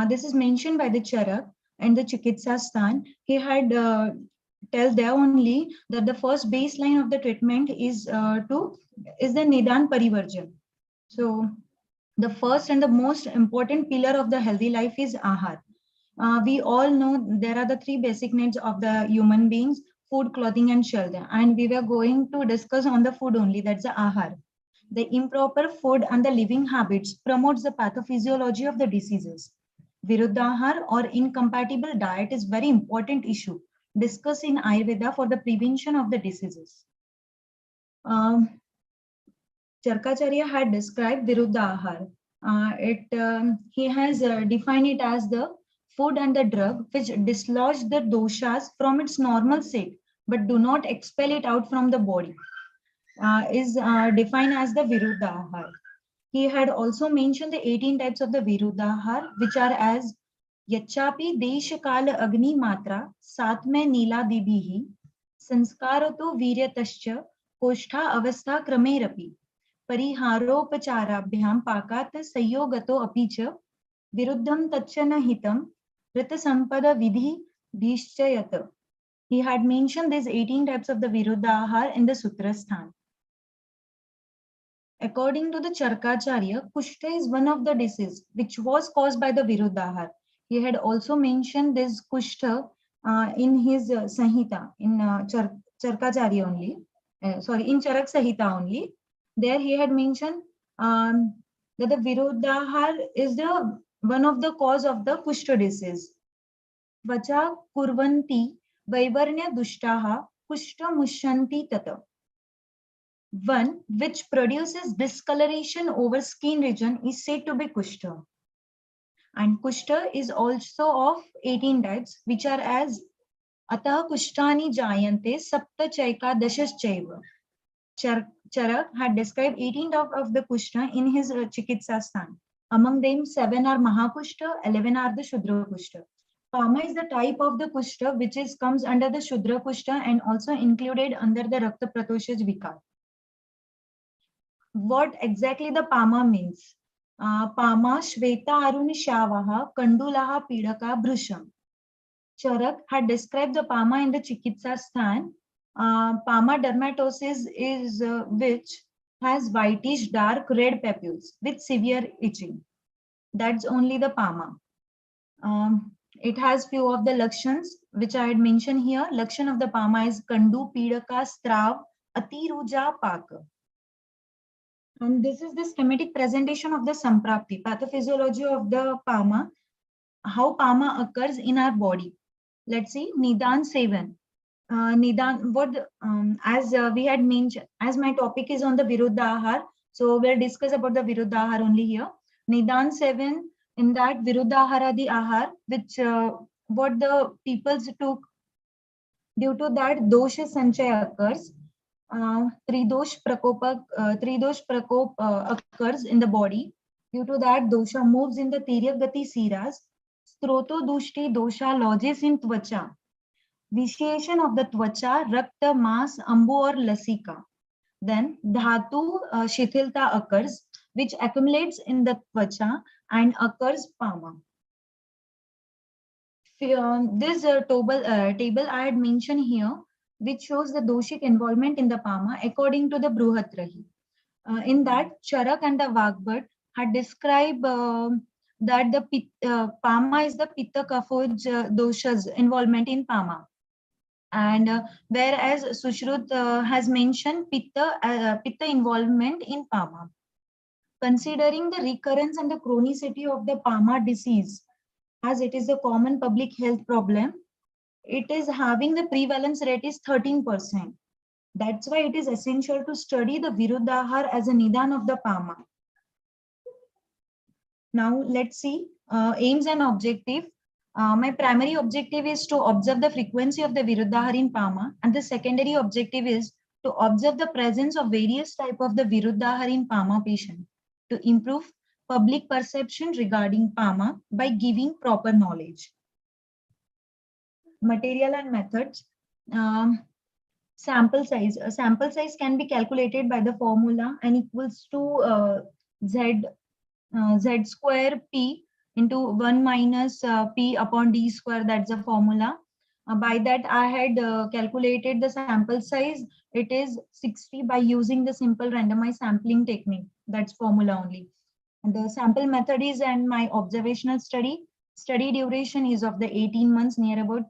This is mentioned by the Charak and the Chikitsa Stan. He had tell there only that the first baseline of the treatment is the Nidan Parivarjan. So the first and the most important pillar of the healthy life is Ahar. We all know there are the 3 basic needs of the human beings: food, clothing, and shelter. And we were going to discuss on the food only, that's the Ahar. The improper food and the living habits promotes the pathophysiology of the diseases. Viruddhahar or incompatible diet is very important issue discussed in Ayurveda for the prevention of the diseases. Charkacharya had described Viruddhahar. He has defined it as the food and the drug which dislodge the doshas from its normal state but do not expel it out from the body. Is defined as the Viruddhahar. He had also mentioned the 18 types of the Viruddhahar, which are as Yachapi Desha Kala Agni Matra Satme Nila Dibihi Sanskarato Viryatascha Koshtha Avastha Kramerapi Pariharopacharabhyam Pakat Sayogato Apicha Viruddham Tachana Hitam Rita Sampada Vidhi Dhishchayata. He had mentioned these 18 types of the Viruddhahar in the Sutrasthan. According to the Charkacharya, Kushta is one of the diseases which was caused by the Viruddhahar. He had also mentioned this Kushta in his Samhita, in Charkacharya only, in Charak Samhita only. There he had mentioned that the Viruddhahar is the one of the cause of the Kushta disease. Vacha kurvanti vaivarnya dushtaha kushta mushanti tata. One which produces discoloration over skin region is said to be Kushta. And Kushta is also of 18 types, which are as Atah Kushtani Jayante Sapta Chaika Dashaschaiva. Charak had described 18 of the Kushta in his Chikitsa Sthan. Among them, 7 are Mahakushta, 11 are the Shudra Kushta. PAMA is the type of the Kushta which comes under the Shudra Kushta and also included under the Rakta Pratoshaj Vikar. What exactly the PAMA means? PAMA Shveta Aruni Shavaha Kandulaha Pidaka Bhushan. Charak had described the PAMA in the Chikitsa Sthan. PAMA dermatosis is which has whitish dark red papules with severe itching. That's only the PAMA. It has few of the lakshans which I had mentioned here. Lakshan of the PAMA is Kandu, Pidaka, Strav, Atiruja, Paka. And this is the schematic presentation of the Samprapti, pathophysiology of the PAMA, how PAMA occurs in our body. Let's see, Nidan 7. Nidan, as we had mentioned, as my topic is on the Viruddhahar, so we'll discuss about the Viruddhahar only here. Nidan 7, in that Viruddhaharadi Ahar, which what the peoples took, due to that dosha sanchay occurs. Tridosh Prakop occurs in the body. Due to that, dosha moves in the Tiryagati Siras. Stroto Dushti dosha lodges in Tvacha. Vitiation of the Tvacha, Rakta, Mas, Ambu or Lasika. Then Dhatu Shithilta occurs, which accumulates in the Tvacha and occurs PAMA. This table I had mentioned here, which shows the doshic involvement in the PAMA according to the Bruhatrahi. In that, Charak and the Vagbhat had described that the PAMA is the Pitta Kafoj doshas involvement in PAMA. And whereas Sushrut has mentioned Pitta involvement in PAMA. Considering the recurrence and the chronicity of the PAMA disease, as it is a common public health problem, it is having the prevalence rate is 13%. That's why it is essential to study the Viruddhahar as a Nidan of the PAMA. Now let's see aims and objective. My primary objective is to observe the frequency of the Viruddhahar in PAMA, and the secondary objective is to observe the presence of various types of the Viruddhahar in PAMA patient to improve public perception regarding PAMA by giving proper knowledge. Material and methods. Sample size. A sample size can be calculated by the formula n equals to z square p into 1 minus p upon d square. That's the formula. By that I had calculated the sample size. It is 60 by using the simple randomized sampling technique. That's formula only. And the sample method is and my observational study. Study duration is of the 18 months near about.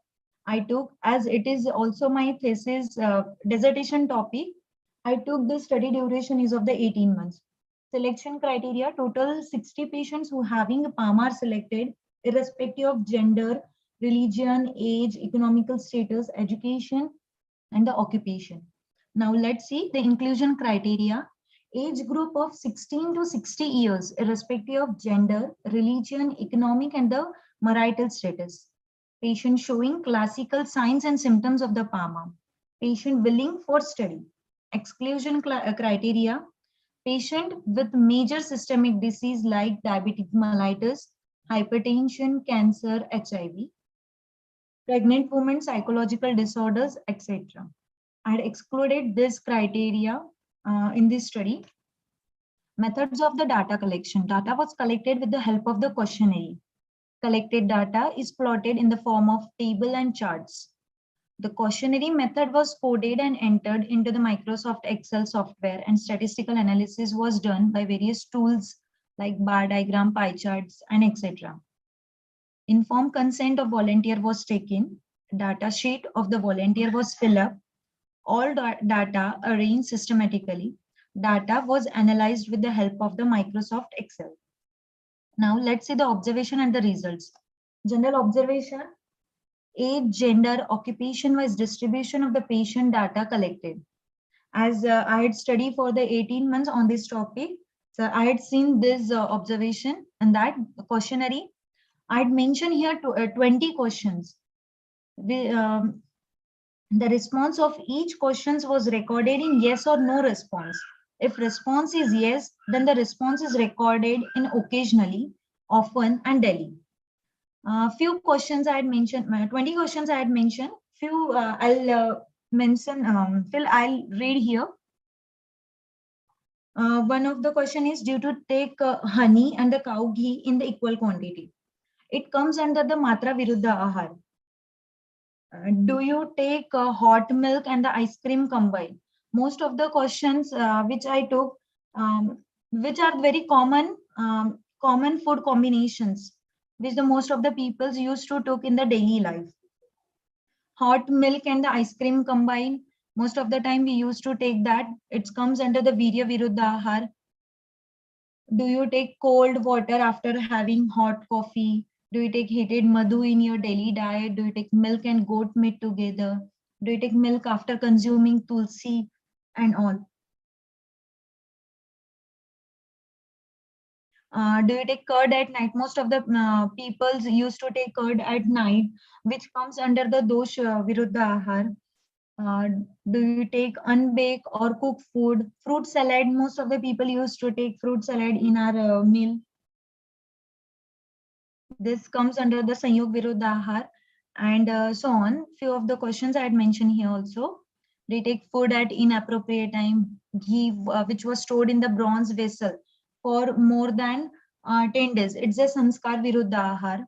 I took, as it is also my thesis dissertation topic, I took the study duration is of the 18 months. Selection criteria, total 60 patients who having a PAMA are selected irrespective of gender, religion, age, economical status, education, and the occupation. Now let's see the inclusion criteria. Age group of 16 to 60 years irrespective of gender, religion, economic, and the marital status. Patient showing classical signs and symptoms of the PAMA. Patient willing for study. Exclusion criteria. Patient with major systemic disease like diabetic mellitus, hypertension, cancer, HIV. Pregnant women, psychological disorders, etc. I had excluded this criteria in this study. Methods of the data collection. Data was collected with the help of the questionnaire. Collected data is plotted in the form of table and charts. The cautionary method was coded and entered into the Microsoft Excel software, and statistical analysis was done by various tools like bar diagram, pie charts, and etc. Informed consent of volunteer was taken. Data sheet of the volunteer was filled up. All data arranged systematically. Data was analyzed with the help of the Microsoft Excel. Now let's see the observation and the results. General observation: age, gender, occupation-wise distribution of the patient data collected. As I had studied for the 18 months on this topic, so I had seen this observation and that cautionary. I had mentioned here 20 questions. The response of each questions was recorded in yes or no response. If response is yes, then the response is recorded in occasionally, often, and daily. Few questions I had mentioned, 20 questions I had mentioned. Few I'll mention, I'll read here. One of the question is due to take honey and the cow ghee in the equal quantity. It comes under the Matra Viruddha Ahar. Do you take hot milk and the ice cream combined? Most of the questions which I took, which are very common, common food combinations, which the most of the peoples used to took in the daily life. Hot milk and the ice cream combined, most of the time we used to take that. It comes under the Virya Viruddha Ahar. Do you take cold water after having hot coffee? Do you take heated madhu in your daily diet? Do you take milk and goat meat together? Do you take milk after consuming tulsi and all? Do you take curd at night? Most of the peoples used to take curd at night, which comes under the dosh viruddha ahar. Do you take unbaked or cooked food? Fruit salad, most of the people used to take fruit salad in our meal. This comes under the Sanyog Viruddha Ahar, and so on. Few of the questions I had mentioned here also. They take food at inappropriate time, ghee which was stored in the bronze vessel for more than 10 days. It's a Sanskar Viruddha Ahar.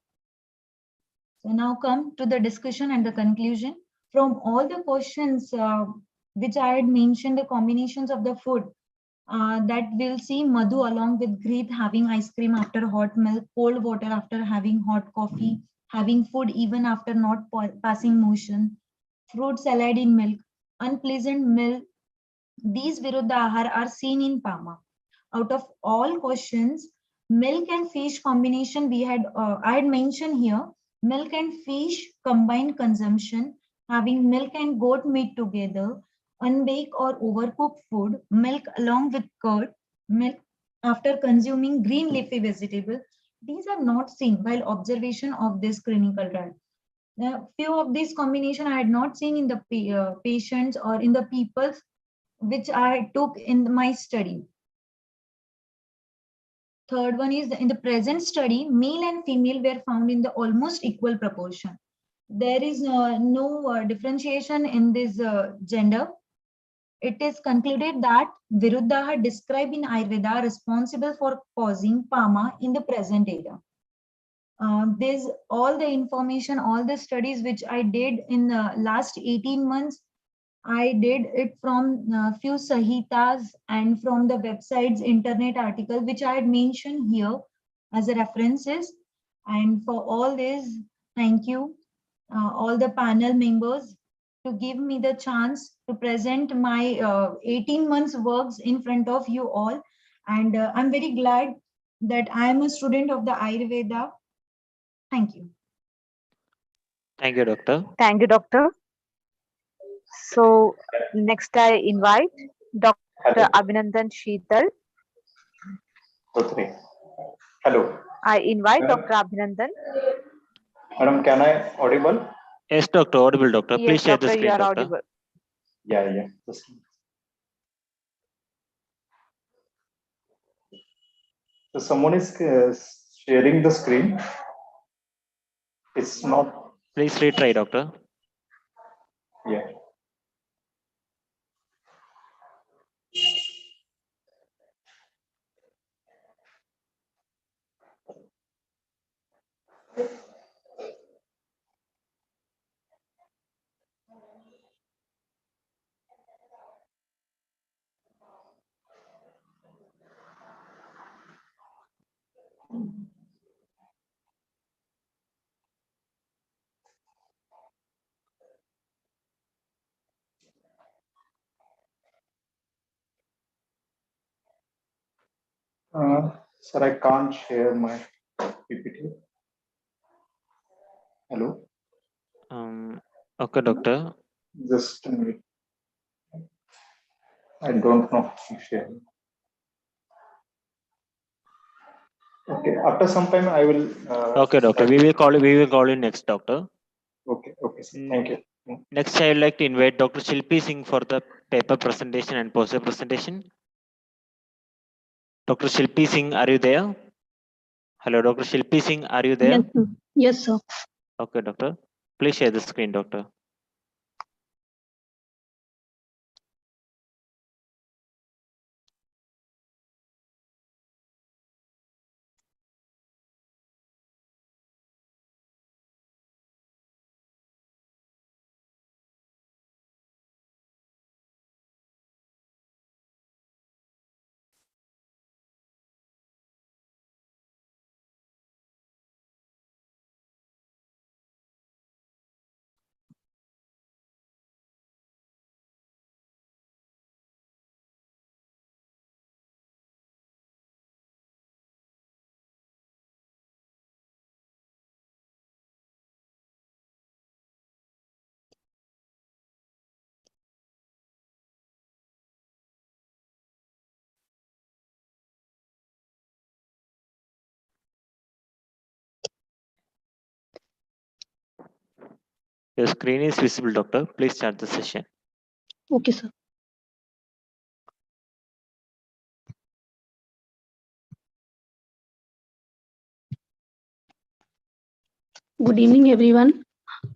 So now come to the discussion and the conclusion. From all the questions which I had mentioned, the combinations of the food, that we'll see madhu along with greet, having ice cream after hot milk, cold water after having hot coffee, having food even after not passing motion, fruit salad in milk, unpleasant milk. These viruddha ahar are seen in PAMA. Out of all questions, milk and fish combination we had, I had mentioned here, milk and fish combined consumption, having milk and goat meat together, unbaked or overcooked food, milk along with curd, milk after consuming green leafy vegetable. These are not seen while observation of this clinical trial. Now, few of these combination I had not seen in the patients or in the peoples which I took in my study. Third one is in the present study, male and female were found in the almost equal proportion. There is no differentiation in this gender. It is concluded that Viruddha described in Ayurveda are responsible for causing PAMA in the present era. There's all the information, all the studies which I did in the last 18 months. I did it from few sahitas and from the website's internet article, which I had mentioned here as a references. And for all this, thank you, all the panel members, to give me the chance to present my 18 months works in front of you all. And I'm very glad that I am a student of the Ayurveda. Thank you. Thank you, Doctor. Thank you, Doctor. So next I invite Dr. Abhinandan Sheetal. Okay. Hello. I invite Dr. Abhinandan. Madam, can I audible? Yes, Doctor. Audible, Doctor. Yes, Please share the Doctor, screen, you are Doctor. audible. Yeah. So someone is sharing the screen. It's not. Please retry, Doctor. Yeah. Sir, I can't share my PPT. Hello, Okay, doctor. just a minute. I don't know how to share. Okay, after some time I will. Okay, doctor. We will call you next, doctor. Okay, okay, sir. Thank you. Next, I would like to invite Dr. Shilpi Singh for the paper presentation and poster presentation. Dr. Shilpi Singh, are you there? Hello, Dr. Shilpi Singh, are you there? Yes, sir. Yes, sir. Okay, doctor. Please share the screen, doctor. Your screen is visible, doctor. Please start the session. Okay, sir. Good evening, everyone.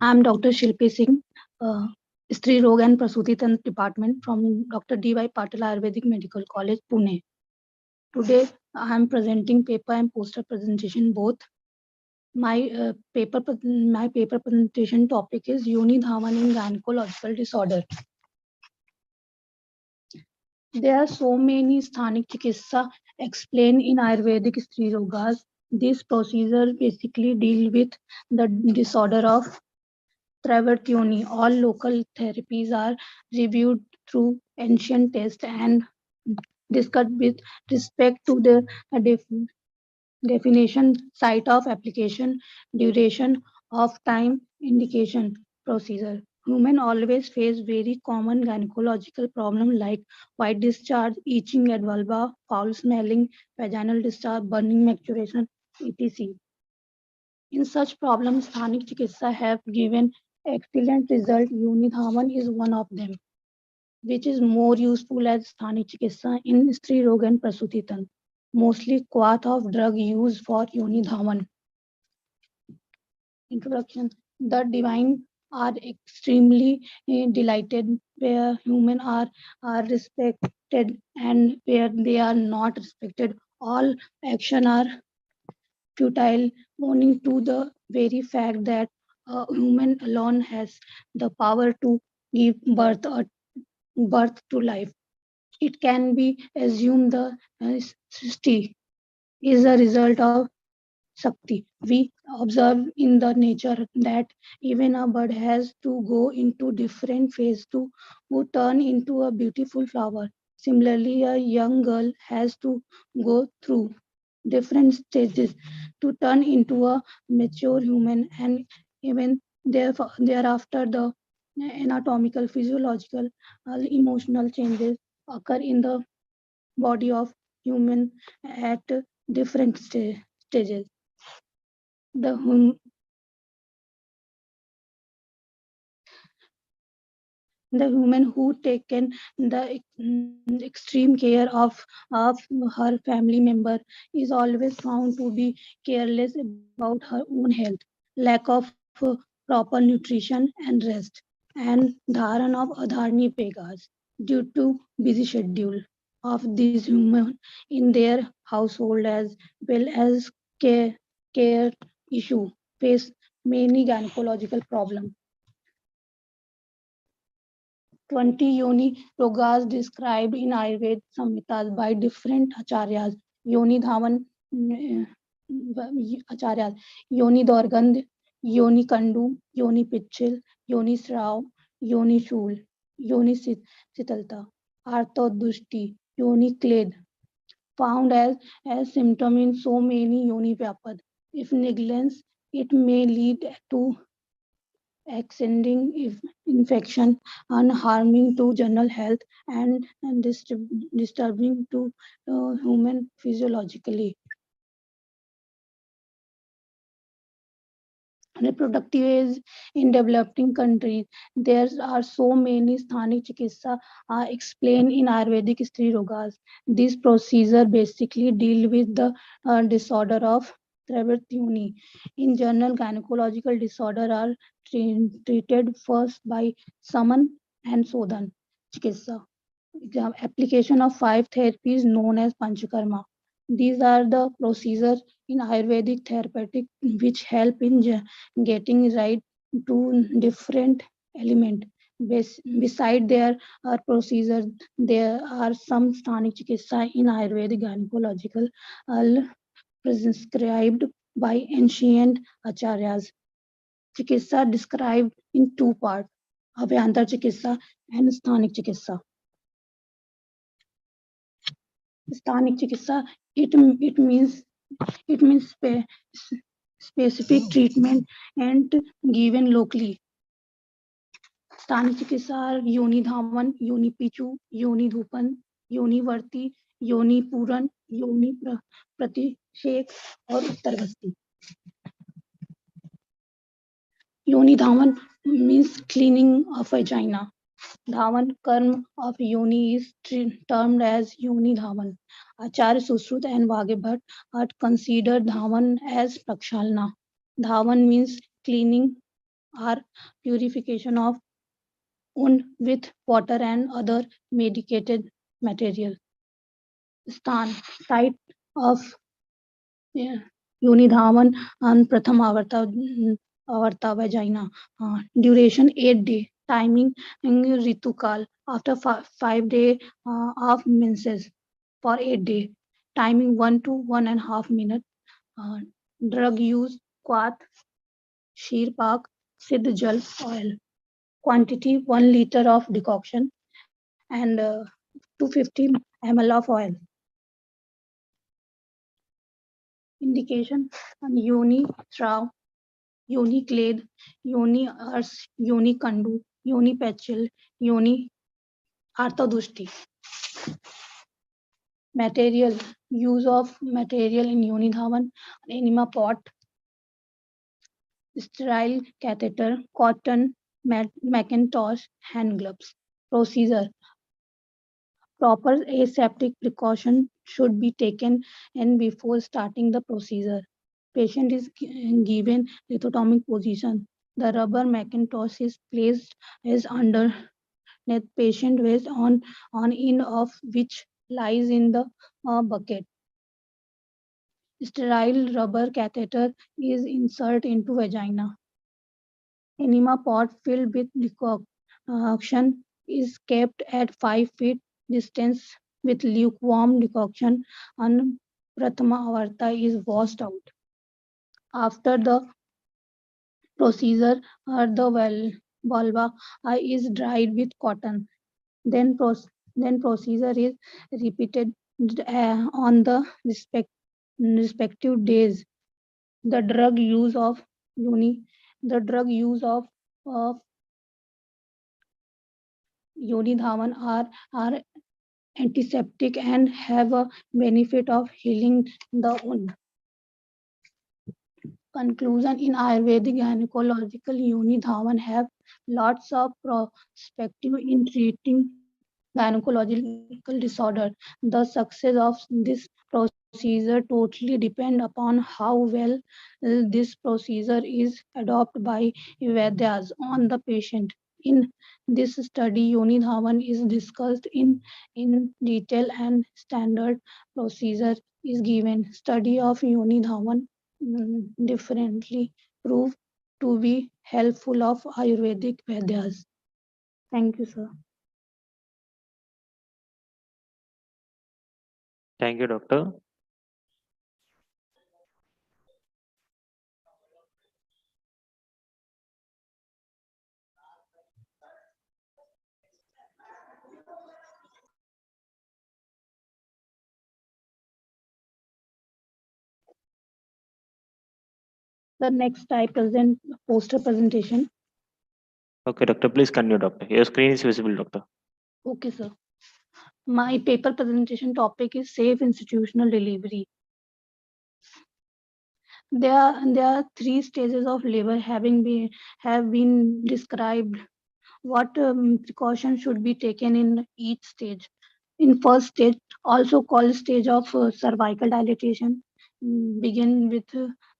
I'm Dr. Shilpi Singh, Stri Rog and Prasuti Tantra Department from Dr. D.Y. Patil Ayurvedic Medical College, Pune. Today, I'm presenting paper and poster presentation both. My paper presentation topic is Yoni Dhawan in gynecological disorder. There are so many Sthanik Chikitsa explained in Ayurvedic Stri Rogas. This procedure basically deal with the disorder of Travertioni. All local therapies are reviewed through ancient tests and discussed with respect to the definition, site of application, duration of time, indication, procedure. Women always face very common gynecological problems like white discharge, itching at vulva, foul smelling, vaginal discharge, burning, maturation, etc. In such problems, Sthanik Chikitsa have given excellent result. Unidhavan is one of them, which is more useful as Sthanik Chikitsa in Stri Rog and Prasuti Tantra. Mostly quart of drug used for Unidhavan. Introduction. The divine are extremely delighted where human are respected and where they are not respected. All action are futile, owing to the very fact that a human alone has the power to give birth to life. It can be assumed the Srishti is a result of Shakti. We observe in the nature that even a bird has to go into different phase to turn into a beautiful flower. Similarly, a young girl has to go through different stages to turn into a mature human, and even thereafter the anatomical, physiological, emotional changes occur in the body of human at different stages. The woman who taken the extreme care of her family member is always found to be careless about her own health, lack of proper nutrition and rest, and dharan of adharni pegas due to busy schedule of these women in their household as well as care issue face many gynecological problems. 20 yoni rogas described in Ayurveda Samhitas by different acharyas. Yoni Dhawan Acharyas, Yoni Dorgand, Yoni Kandu, Yoni Pichil, Yoni Srao, Yoni Shul, Yoni Sitalta, Artho Dushti, Yoni Kled, found as symptom in so many Yoni Vyapad. If negligence, it may lead to extending infection and harming to general health and disturbing to human physiologically. Reproductive age in developing countries. There are so many sthanic chikitsa explained in Ayurvedic Stri Rogas. This procedure basically deal with the disorder of Travertuni. In general, gynecological disorder are treated first by Saman and Sodhan chikitsa. Application of 5 therapies known as Panchakarma. These are the procedures in Ayurvedic therapeutic which help in getting right to different element. Beside there are procedures, there are some sthanic chikitsa in Ayurvedic gynecological prescribed by ancient acharyas. Chikitsa described in two parts, Abhyantar chikitsa and sthanic chikitsa. Sthanic chikitsa, it means specific treatment and given locally. Sthanic chikitsa are Yoni Dhawan, Yoni Pichu, Yoni Dhupan, Yoni Varti, Yoni Puran, Yoni Pratishek और उत्तरगस्ती. Yoni Dhawan means cleaning of vagina. Dhawan karma of Yoni is termed as Yoni Dhawan. Acharya Sushrut and Vagebhat are considered Dhawan as Prakshalna. Dhawan means cleaning or purification of wound with water and other medicated material. Stan, site of Yoni Dhawan and Pratham Avarta vagina. Duration 8 days. Timing Ritukal after 5 days of menses for 8 days. Timing 1 to 1.5 minutes. Drug use Quat, Sheer Pak, Siddh Jal oil. Quantity 1 liter of decoction and 250 ml of oil. Indication Yoni Srav, Yoni Kled, Yoni Ars, Yoni Kandu, Yoni Pechil, Yoni Arthodushti. Material, use of material in Yoni Dhawan, enema pot, sterile catheter, cotton, Macintosh, hand gloves. Procedure. Proper aseptic precaution should be taken and before starting the procedure. Patient is given lithotomic position. The rubber Macintosh is placed as under patient waist on end of which lies in the bucket. Sterile rubber catheter is inserted into vagina. Enema pot filled with decoction is kept at 5 feet distance with lukewarm decoction and Prathama Avarta is washed out. After the procedure, the vulva is dried with cotton. Then procedure is repeated on the respective days. The drug use of Yoni Dhawan are antiseptic and have a benefit of healing the wound. Conclusion in Ayurvedic gynecological Yoni Dhawan have lots of perspective in treating gynecological disorder. The success of this procedure totally depend upon how well this procedure is adopted by Vedas on the patient. In this study, Yoni Dhawan is discussed in detail and standard procedure is given. Study of Yoni Dhawan differently proved to be helpful of Ayurvedic Vedas. Thank you, sir. Thank you, doctor. The next I present poster presentation. Okay, doctor, please continue, doctor. Your screen is visible, doctor. Okay, sir. My paper presentation topic is safe institutional delivery. There are three stages of labor have been described. What precautions should be taken in each stage? In first stage, also called stage of cervical dilatation, begin with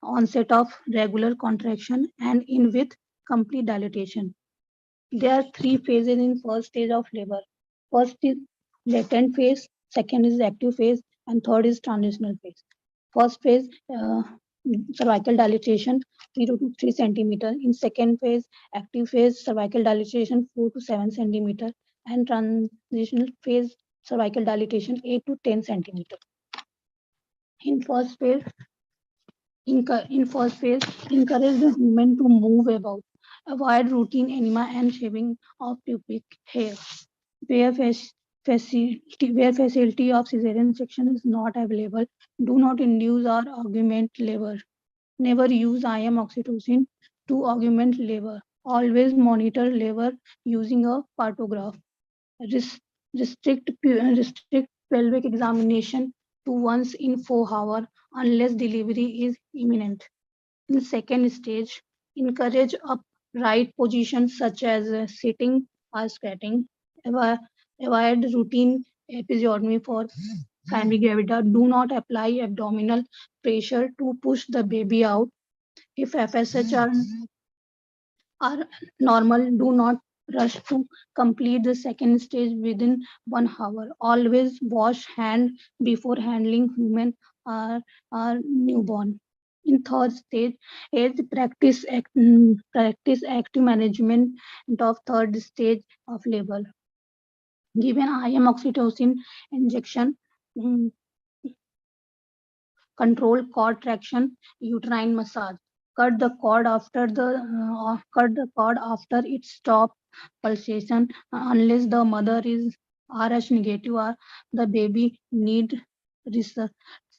onset of regular contraction and end with complete dilatation. There are three phases in first stage of labor. First is latent phase, second is active phase, and third is transitional phase. First phase, cervical dilatation 0 to 3 centimeter. In second phase, active phase, cervical dilatation 4 to 7 centimeter, and transitional phase, cervical dilatation 8 to 10 centimeter. In first phase, encourage the women to move about, avoid routine enema and shaving of pubic hair. Where facility of cesarean section is not available, do not induce or augment labor. Never use IM oxytocin to augment labor. Always monitor labor using a partograph. Restrict pelvic examination to once in 4 hours unless delivery is imminent. In second stage, encourage upright positions such as sitting or squatting. Avoid routine episiotomy for primary gravida. Do not apply abdominal pressure to push the baby out. If FSH are normal, do not rush to complete the second stage within 1 hour. Always wash hand before handling human or newborn. In third stage, practice active management of third stage of labor. Given IM oxytocin injection, control cord traction, uterine massage. Cut the cord after it stop pulsation unless the mother is RH negative or the baby need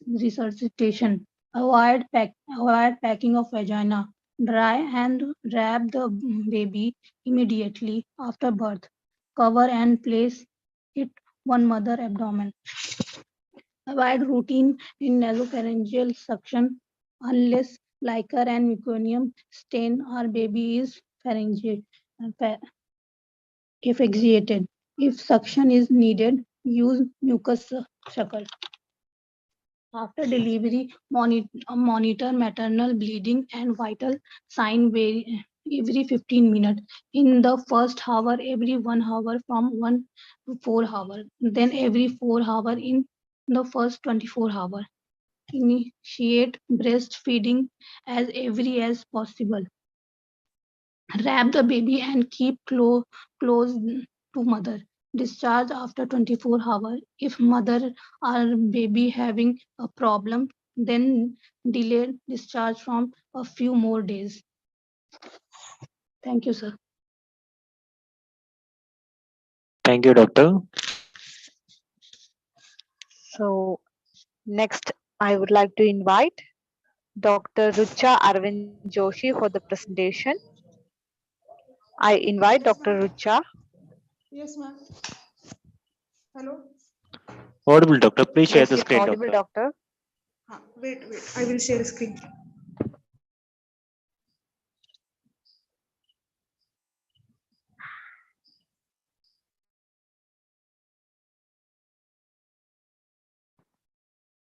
resuscitation. Avoid packing of vagina. Dry and wrap the baby immediately after birth. Cover and place it one mother abdomen. Avoid routine in nasopharyngeal suction unless liquor and meconium stain or baby is asphyxiated. If suction is needed, use mucus suckle. After delivery, monitor maternal bleeding and vital sign every 15 minutes. In the first hour, every 1 hour from 1 to 4 hours. Then every 4 hours in the first 24 hours. Initiate breastfeeding as early as possible. Wrap the baby and keep close to mother. Discharge after 24 hours. If mother or baby having a problem, then delay discharge from a few more days. Thank you, sir. Thank you, doctor. So next, I would like to invite Dr. Rucha Arvind Joshi for the presentation. I invite Dr. Rucha. Yes, ma'am. Hello. Audible, doctor. Please share Yes, the you're screen, audible, doctor. doctor. Wait. I will share screen.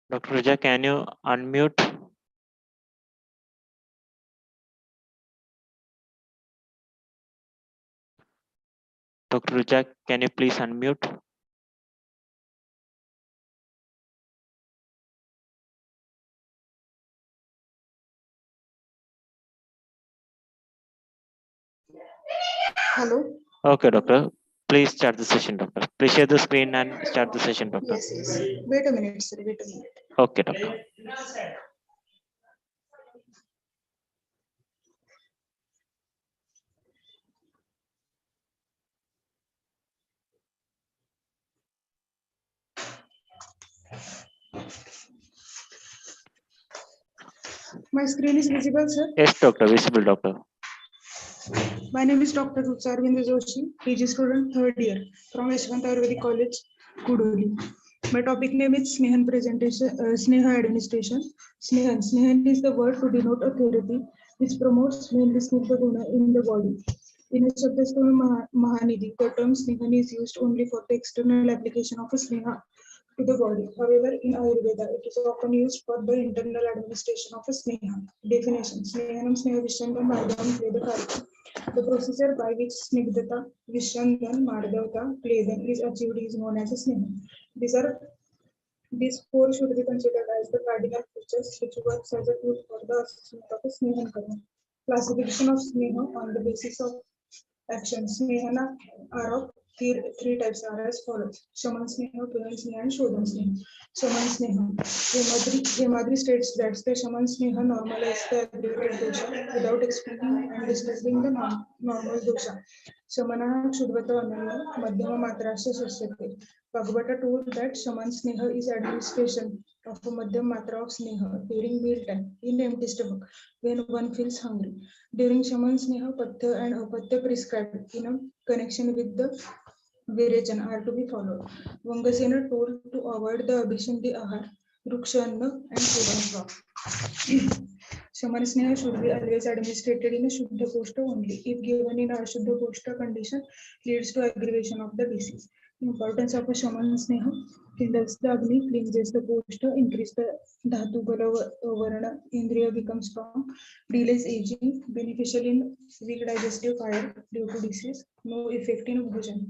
Dr. Ruja, can you unmute? Dr. Ruja, can you please unmute? Hello. Okay, doctor. Please start the session, doctor. Please share the screen and start the session, doctor. Yes. Wait a minute, sir. Wait a minute. Okay, doctor. My screen is visible, sir. Yes, doctor. Visible, doctor. My name is Dr. Rucharvind Joshi, PG student, third year from Yeshwant Ayurvedic College, Kuduli. My topic name is Snehan presentation, Sneha administration. Snehan is the word to denote a therapy which promotes mainly Snigdha guna in the body. In a Shabdastona Mahanidhi, the term Snehan is used only for the external application of a Sneha to the body. However, in Ayurveda, it is often used for the internal administration of a Sneha. Definition: Snehanam Sneha Vishandam Mardam Pledakar. The procedure by which Snigdhata, Vishandam, Mardavata, Pledan is achieved is known as a Sneha. These four should be considered as the cardinal features which works as a tool for the assessment of a Snehan karma. Classification of Sneha on the basis of action. Snehana are of three types are as follows: Shaman Sneha, Puran Sneha, and Shodhan Sneha. Shaman Sneha. Hemadri states that the Shaman Sneha normalizes the aggravated dosha without explaining and discussing the normal dosha. Shamana Shudvata Ananya, Madhyama Matrasya Sasyate. Bhagavata told that Shaman Sneha is administration of a Madhyam Matra of Sneha during mealtime in empty stomach when one feels hungry. During Shaman Sneha, Patya and Apatya prescribed in a connection with the Virechana are to be followed. Vangasena told to avoid the Abhishanti Ahar, Rukshanna, and Sudhansva. Shaman Sneha should be always administered in a Shuddha Koshta only. If given in a Ashuddha Koshta condition, leads to aggravation of the disease. Importance of a Shaman Sneha: kindles the Agni, cleanses the Koshta, increase the Dhatu Bala Varana, Indriya becomes strong, delays aging, beneficial in weak digestive fire due to disease, no effect in Bhushan.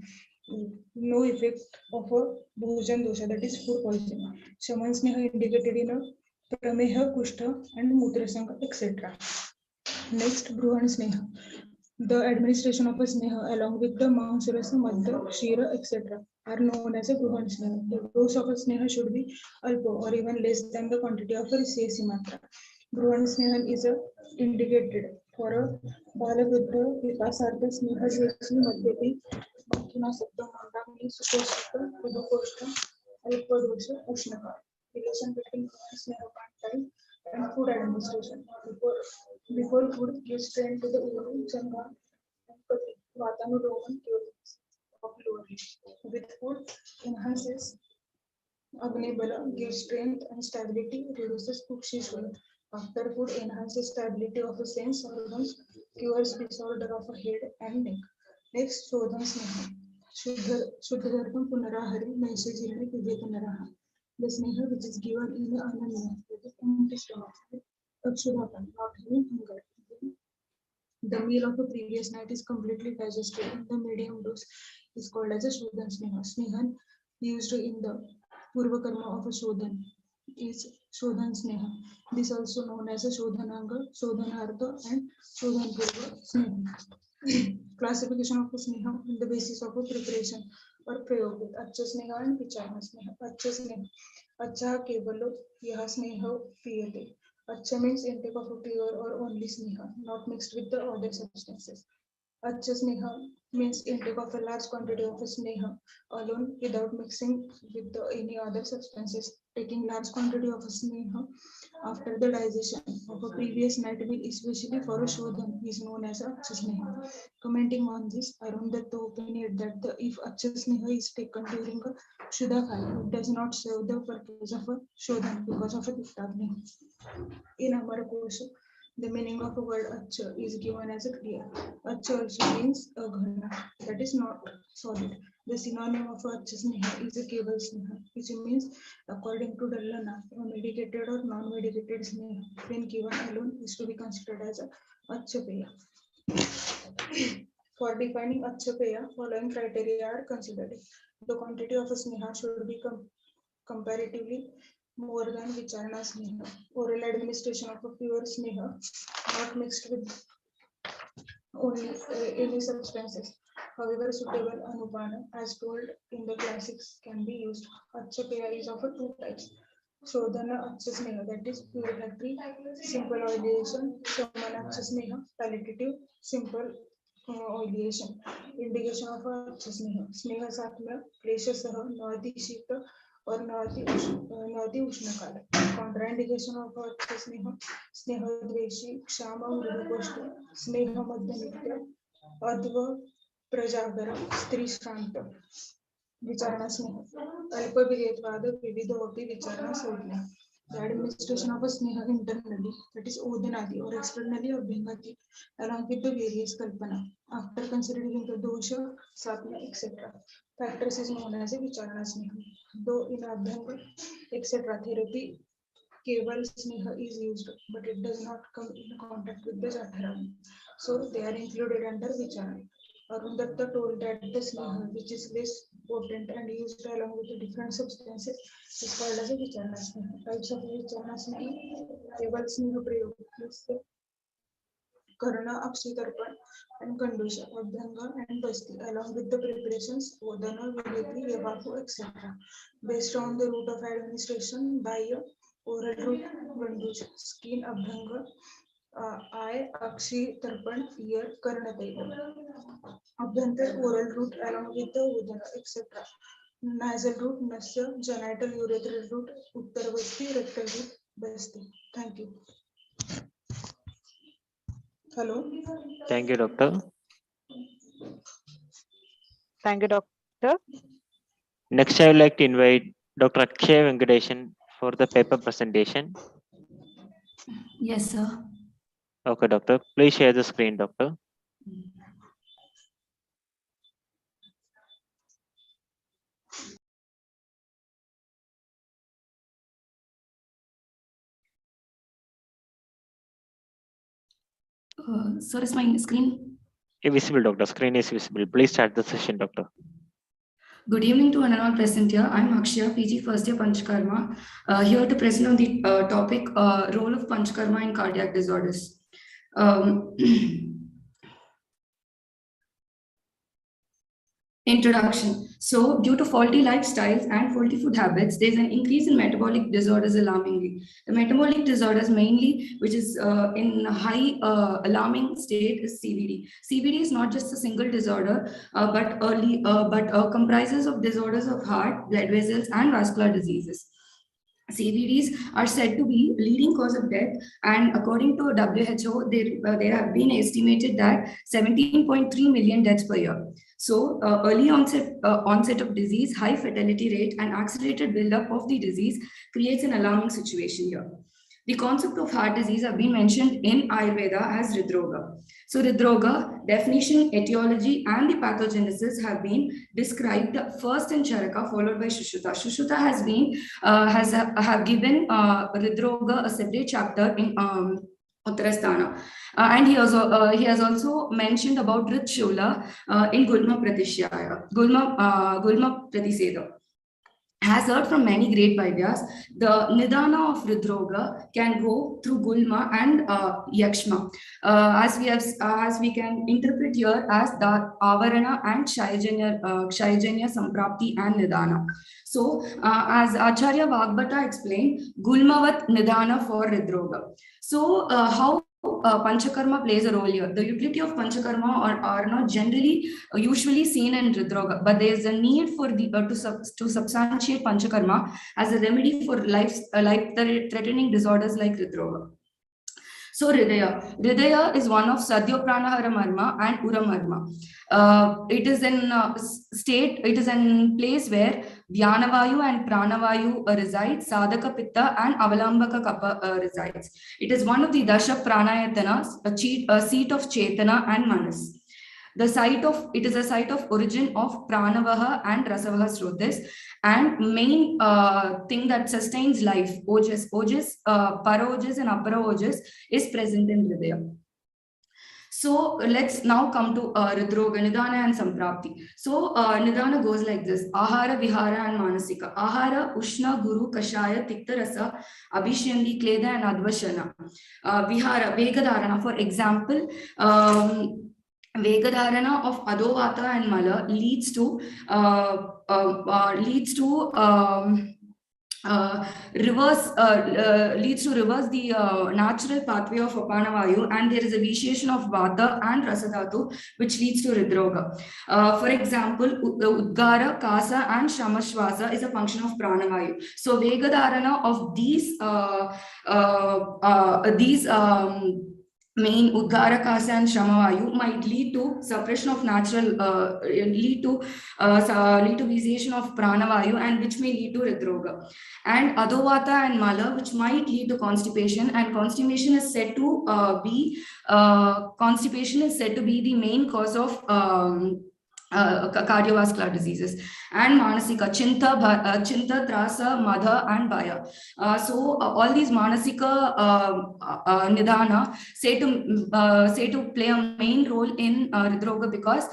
No effect of a Bhushan dosha, that is food poisoning. Shaman Sneha indicated in a Prameha, Kushtha, and Mutrasanga, etc. Next, Bruhan Sneha. The administration of a Sneha along with the Mansarasa, Madhya, Shira, etc. are known as a Bruhan Sneha. The dose of a Sneha should be alpo or even less than the quantity of a CSC matra. Bruhan Snehan is indicated for a Balabuddha, Vikasartha, Sneha, Jaisu, Madhyapi, Mathuna, Sabda, Mandamini, Sukoshita, Pudukoshta, Alpadosha, Ushnaka. Relation between Sneha type and food administration. Before food gives strength to the Uru, Changa, and Pati, Vatanuroman of lower. With food enhances Agni Bala, gives strength and stability, reduces Pukshishwara. After food enhances stability of the sense organs, cures disorder of the head and neck. Next, Shodhan Sneha. Shuddhartham Punarahari, Maishajirani Pivetanaraha. The Sneha which is given in the Ananya, that is empty stomach, Akshudhapan, not having hunger. The meal of the previous night is completely digested in the medium dose is called as a Shodhan Sneha. Snehan used in the Purva Karma of a Shodhan is Shodhan Sneha. This also known as a Shodhananga, Shodhanartha, and Shodhan Purva Sneha. Classification of a Sneha on the basis of a preparation or prayog with Acha Sneha and Vichana Sneha. Acha Sneha. Acha Kevalo Yaha Sneha Piyate. Acha means intake of a pure or only Sneha, not mixed with the other substances. Acha Sneha means intake of a large quantity of a Sneha alone without mixing with any other substances. Taking large quantity of a Sneha after the digestion of a previous night meal, especially for a Shodhan, is known as Acha Sneha. Commenting on this, Arun Datta opined that if Acha Sneha is taken during a Shuddha Kaya, it does not serve the purpose of a Shodhan because of a Diktagni. In our course, the meaning of the word Acha is given as a Kriya. Acha also means a Ghana, that is not solid. The synonym of Acha Sneha is a Keval Sneha, which means according to Dallana, a medicated or non-medicated Sneha, when given alone, is to be considered as a Achapeya. For defining Achapeya, following criteria are considered. The quantity of a Sneha should be comparatively more than Vicharana Sneha. Oral administration of a pure Sneha, not mixed with only any substances. However, suitable Anupana, as told in the classics, can be used. Achapeya is of a two types. Shodhana Acha Sneha, that is purificatory, simple oleation. Shamana Acha Sneha, palliative, simple oleation. Indication of Acha Sneha. Sneha Satma, Klesha Saha, Nadi Shita, or Nadi Ushnakala. Contraindication of Sneha, Snehadveshi, Kshama Mrudukoshta, Sneha Madhanitya, Adva Prajagara, Stri Shanta, Vicharana Sneha, Alpa Vigetvada, Vividopi, Vicharana Sodna. The administration of a sneha internally, that is Udinadi, or externally or Bhingati, along with the various kalpana. After considering the dosha, satna, etc. Factors is known as a vicharana sneha. Though in Abhyanga, etc. therapy, keval sneha is used, but it does not come in contact with the jatharam. So they are included under vicharana. Arundatta told that the sneha, which is less potent and used along with the different substances, is called as a vicharana sneha. Types of vicharana sneha, keval sneha prayog is the karna, apsitarpan, and kandusha, abhyanga, and basti, along with the preparations, odana, vinepi, yavaku, etc. Based on the route of administration by oral route, kandusha, skin, abhyanga, eye, akshi, tarpan, ear, karna, abhyantar, oral route along with the udana, etc. Nasal route, nasya, genital urethral route, uttarvasti, rectal route, basti. Thank you. Hello. Thank you, doctor. Thank you, doctor. Next, I would like to invite Dr. Akshay Venkatesan for the paper presentation. Yes, sir. Okay, doctor. Please share the screen, doctor. Sir, is my screen Visible, doctor. Screen is visible. Please start the session, doctor. Good evening to one and all present here. I'm Akshaya, PG first year Panchakarma, here to present on the topic role of Panchakarma in cardiac disorders. Introduction. So, due to faulty lifestyles and faulty food habits, there is an increase in metabolic disorders alarmingly. The metabolic disorders mainly, which is in high alarming state, is CVD. CVD is not just a single disorder, but comprises of disorders of heart, blood vessels, and vascular diseases. CVDs are said to be leading cause of death, and according to WHO, there have been estimated that 17.3 million deaths per year. So, early onset of disease, high fatality rate, and accelerated buildup of the disease creates an alarming situation here. The concept of heart disease have been mentioned in Ayurveda as Hridroga. So Hridroga, definition, etiology, and the pathogenesis have been described first in Charaka, followed by Sushruta. Sushruta has been have given Hridroga a separate chapter in Uttarasthana. And he has also mentioned about Ritshola in Gulma Pratishyaya, Gulma Pratiseda. Has heard from many great Vaidyas, the Nidana of Hridroga can go through Gulma and Yakshma, as we can interpret here as the Avarana and Kshayajanya, Samprapti and Nidana. So, as Acharya Vagbhata explained, Gulmavat Nidana for Hridroga. So, how Panchakarma plays a role here. The utility of Panchakarma are not generally usually seen in Hridroga, but there is a need for the to substantiate Panchakarma as a remedy for life-threatening disorders like Hridroga. So Hridaya. Hridaya is one of Sadhyo Pranahara Marma and Ura Marma. It is in it is in place where Dhyanavayu and Pranavayu resides, Sadhaka Pitta and Avalambaka Kappa resides. It is one of the Dasha Pranayatanas, a seat of Chetana and Manas. It is a site of origin of Pranavaha and Rasavaha Srotis, and main thing that sustains life, Ojas, Parojas and Apara is present in Hridaya. So let's now come to Hridroga, Nidana and Samprapti. So Nidana goes like this: Ahara, Vihara and Manasika. Ahara, Ushna, Guru, Kashaya, Tikta Rasa, Abhishyandi, Kleda and Advashana. Vihara, Vegadharana, for example, Vegadharana of Adovata and Mala leads to leads to reverse the natural pathway of apana vayu, and there is a vitiation of vata and rasa dhatu which leads to hridroga. For example, udgara, kasa and shamashwasa is a function of prana vayu. So vegadharana of these main udgara, kasa and shamavayu might lead to suppression of natural lead to vitiation of pranavayu, and which may lead to hridroga. And adovata and mala, which might lead to constipation, and constipation is said to be the main cause of cardiovascular diseases. And manasika, chinta, trasa, madha and bhaya. So all these manasika nidhana say to play a main role in hridroga, because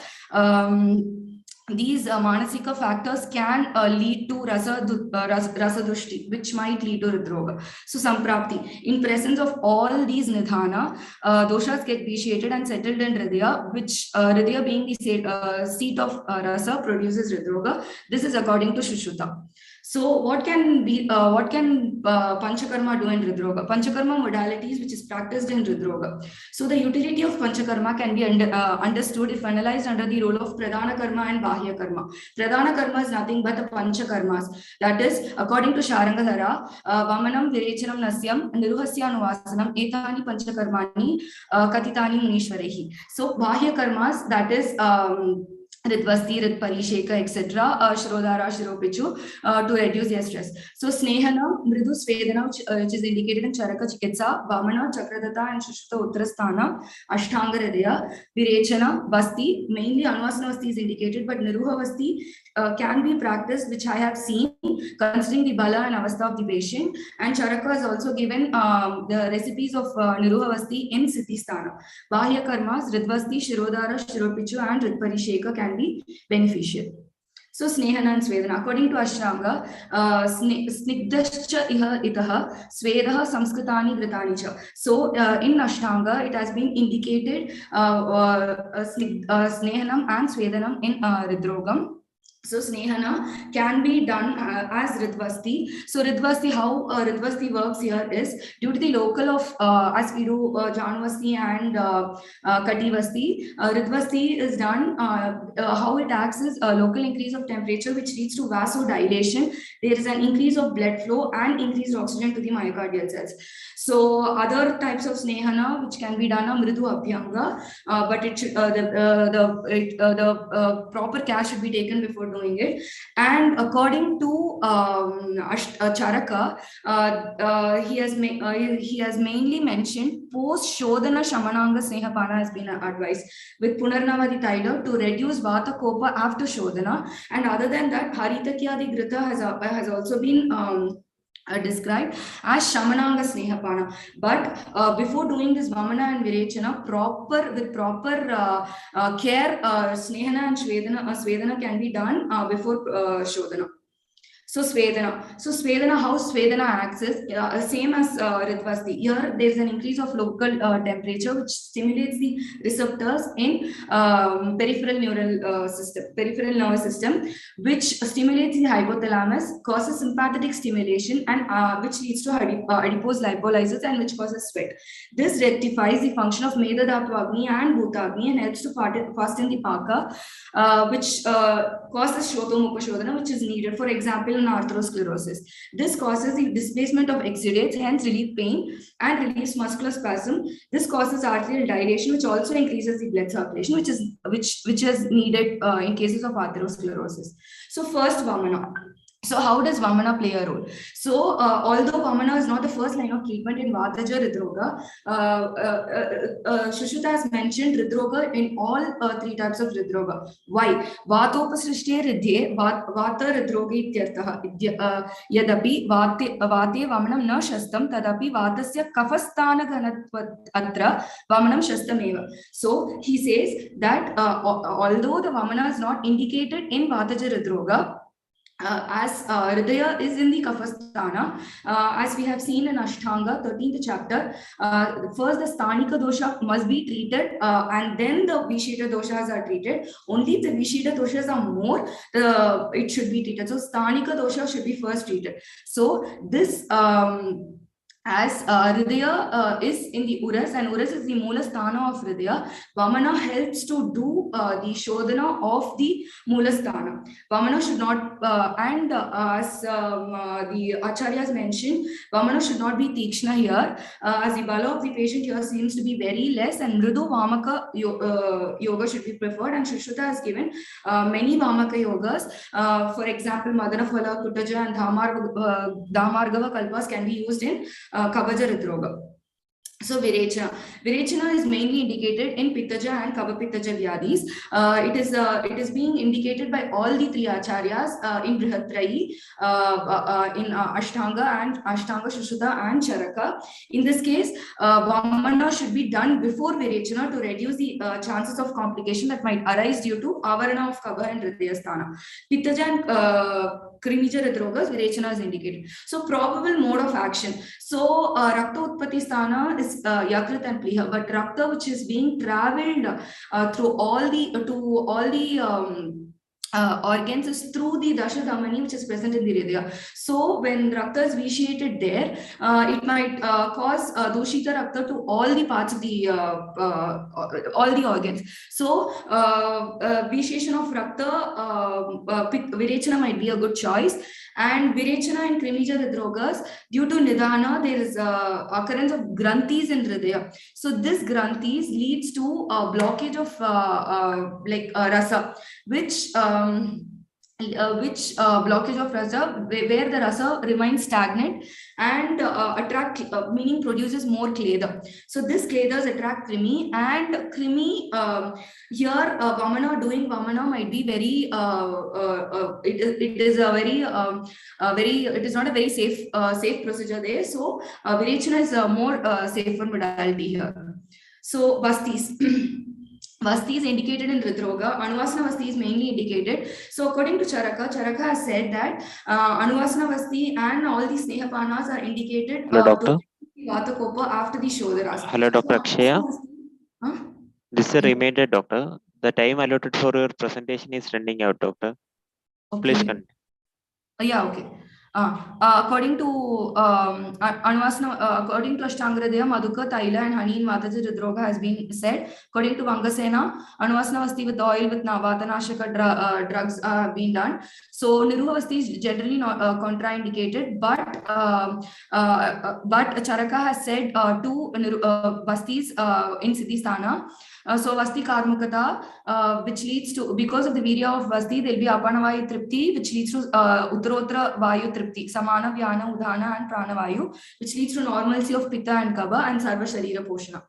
these manasika factors can lead to rasa dushti, which might lead to hridroga. So samprapti, in presence of all these nidhana, doshas get vitiated and settled in hridaya, which hridaya being the seat of rasa produces hridroga. This is according to Sushruta. So what can Panchakarma do in hridroga? Panchakarma modalities which is practiced in hridroga. So the utility of Panchakarma can be understood if analyzed under the role of Pradhana Karma and Bahya Karma. Pradhana Karma is nothing but the Panchakarmas. That is, according to Sharangadhara, Vamanam, Virechanam, Nasyam, Niruhasyanuvasanam, Etani Panchakarmani, Katitani Munishwarehi. So Bahya Karmas, that is Ritvasti, Ritparisheka, etc. Shrodhara, Shiropichu to reduce their stress. So Snehana, Mridu Svedana, which is indicated in Charaka Chikitsa, Vamana, Chakradata and Shushruta Uttarasthana, Ashtanga Hridaya, Virechana, Vasti, mainly Anuvasana Vasti is indicated, but Niruha Vasti can be practiced, which I have seen, considering the Bala and Avastha of the patient. And Charaka has also given the recipes of Niruha Vasti in Siddhisthana. Bahya Karmas, Ritvasti, Shirodhara, Shiropichu and Ritparisheka can be beneficial. So Snehana and Svedana, according to Ashtanga, Snigdascha iha itaha, Svedaha Samskritani Gritani cha. So in Ashtanga, it has been indicated Snehanam and Svedanam in Hridrogam. So Snehana can be done as Ritvasti. So Ritvasti, how Ritvasti works here is, due to the local of as we do Janvasti and Kativasti, Ritvasti is done, how it acts is a local increase of temperature which leads to vasodilation. There is an increase of blood flow and increased oxygen to the myocardial cells. So other types of Snehana which can be done are Mridu Abhyanga, but it should, the proper care should be taken before doing it. And according to Charaka, he has mainly mentioned post Shodhana Shamananga Snehapana has been advised with Punarnavadi Taila to reduce Vata Kopa after Shodhana. And other than that, Haritakyadi Grita has also been described as Shamananga Snehapana. But before doing this Vamana and Virechana, with proper care, Snehana and Svedana can be done before Shodhana. So Svedana, how Svedana acts is same as Ritvasti. Here there is an increase of local temperature which stimulates the receptors in peripheral nervous system, which stimulates the hypothalamus, causes sympathetic stimulation, and which leads to adipose lipolysis and which causes sweat. This rectifies the function of Medha Dhatu Agni and Bhuta Agni and helps to fasten the Paka, which causes Shotomukha Shodhana, which is needed. For example, in arthrosclerosis, this causes the displacement of exudates, hence relieve pain and relieves muscular spasm. This causes arterial dilation, which also increases the blood circulation, which is needed in cases of arthrosclerosis. So first, Vamana. So how does Vamana play a role? So although Vamana is not the first line of treatment in Vataja Hridroga, Sushruta has mentioned Hridroga in all three types of Hridroga. Why? Vatopasrishte Hridye, Vata Hridrogi Ityartha, Yadapi Vate Vamanam na Shastam, Tadapi Vatasya Kafasthana Ganatra Vamanam Shastameva. So he says that although the Vamana is not indicated in Vataja Hridroga, as Hridaya is in the Kafasthana, as we have seen in Ashtanga, 13th chapter, first the Sthanika dosha must be treated and then the Vishita doshas are treated. Only if the Vishita doshas are more, it should be treated. So Sthanika dosha should be first treated. So this as Hridaya is in the Uras, and Uras is the Mula Sthana of Hridaya, Vamana helps to do the Shodhana of the Mula Sthana. Vamana should not, as the Acharyas mentioned, Vamana should not be Tikshna here, as the Bala of the patient here seems to be very less, and Mridu Vamaka yoga should be preferred, and Shushrutha has given many Vamaka yogas. For example, Madanaphala, Kuttaja, and Dhamargava Kalpas can be used in Kabaja Hridroga. So Virechana is mainly indicated in Pittaja and Kavapittaja Vyadis. It is being indicated by all the three acharyas in Brihatrayi, in Ashtanga and Ashtanga, Shushrutha and Charaka. In this case, Vamana should be done before Virechana to reduce the chances of complication that might arise due to Avarana of Kava and Hridaya Sthana. Pittaja and Krimija Hridrogas, Virechana is indicated. So probable mode of action. So Rakta Utpatti Sthana is Yakrit and Pliha, but Rakta which is being traveled through all the organs is through the Dasha Dhamani which is present in the Hridaya. So when Rakta is vitiated there, it might cause Dushita Rakta to all the parts of the all the organs. So vitiation of Rakta, Virechana might be a good choice. And Virechana and Krimija Hridrogas, due to Nidana, there is occurrence of Granthis in Hridaya. So this Granthis leads to a blockage of rasa, which blockage of rasa where the rasa remains stagnant and meaning produces more kleda. So this kledas attract krimi, and krimi here doing Vamana might be very it is not a very safe procedure there. So Virechana is a more safer modality here. So Vastis. Vasti is indicated in Hridroga. Anuvasana Vasti is mainly indicated. So according to Charaka has said that Anuvasana Vasti and all the Snehapanas are indicated Hello, doctor. to Vatakopa after the Shodaras. Hello, Dr. Akshaya. This is a reminder, doctor. The time allotted for your presentation is running out, doctor. Okay. Please continue. Yeah, okay. According to Anuvasana, according to Ashtangradaya, Madhuka, Taila, and honey in Vataja Hridroga has been said. According to Vangasena, Anuvasana Vasti with oil with Vatanashaka drugs have been done. So Niruha Vasti is generally not contraindicated, but Charaka has said two Vastis in Siddhisthana. So Vasti Karmukata, which leads to, because of the virya of Vasti, there will be Apanavayu Tripti, which leads to Uttarottara Vayu Tripti, Samana, Vyana, Udhana, and Pranavayu, which leads to normalcy of Pitta and Kaba and Sarva Sharira Poshana.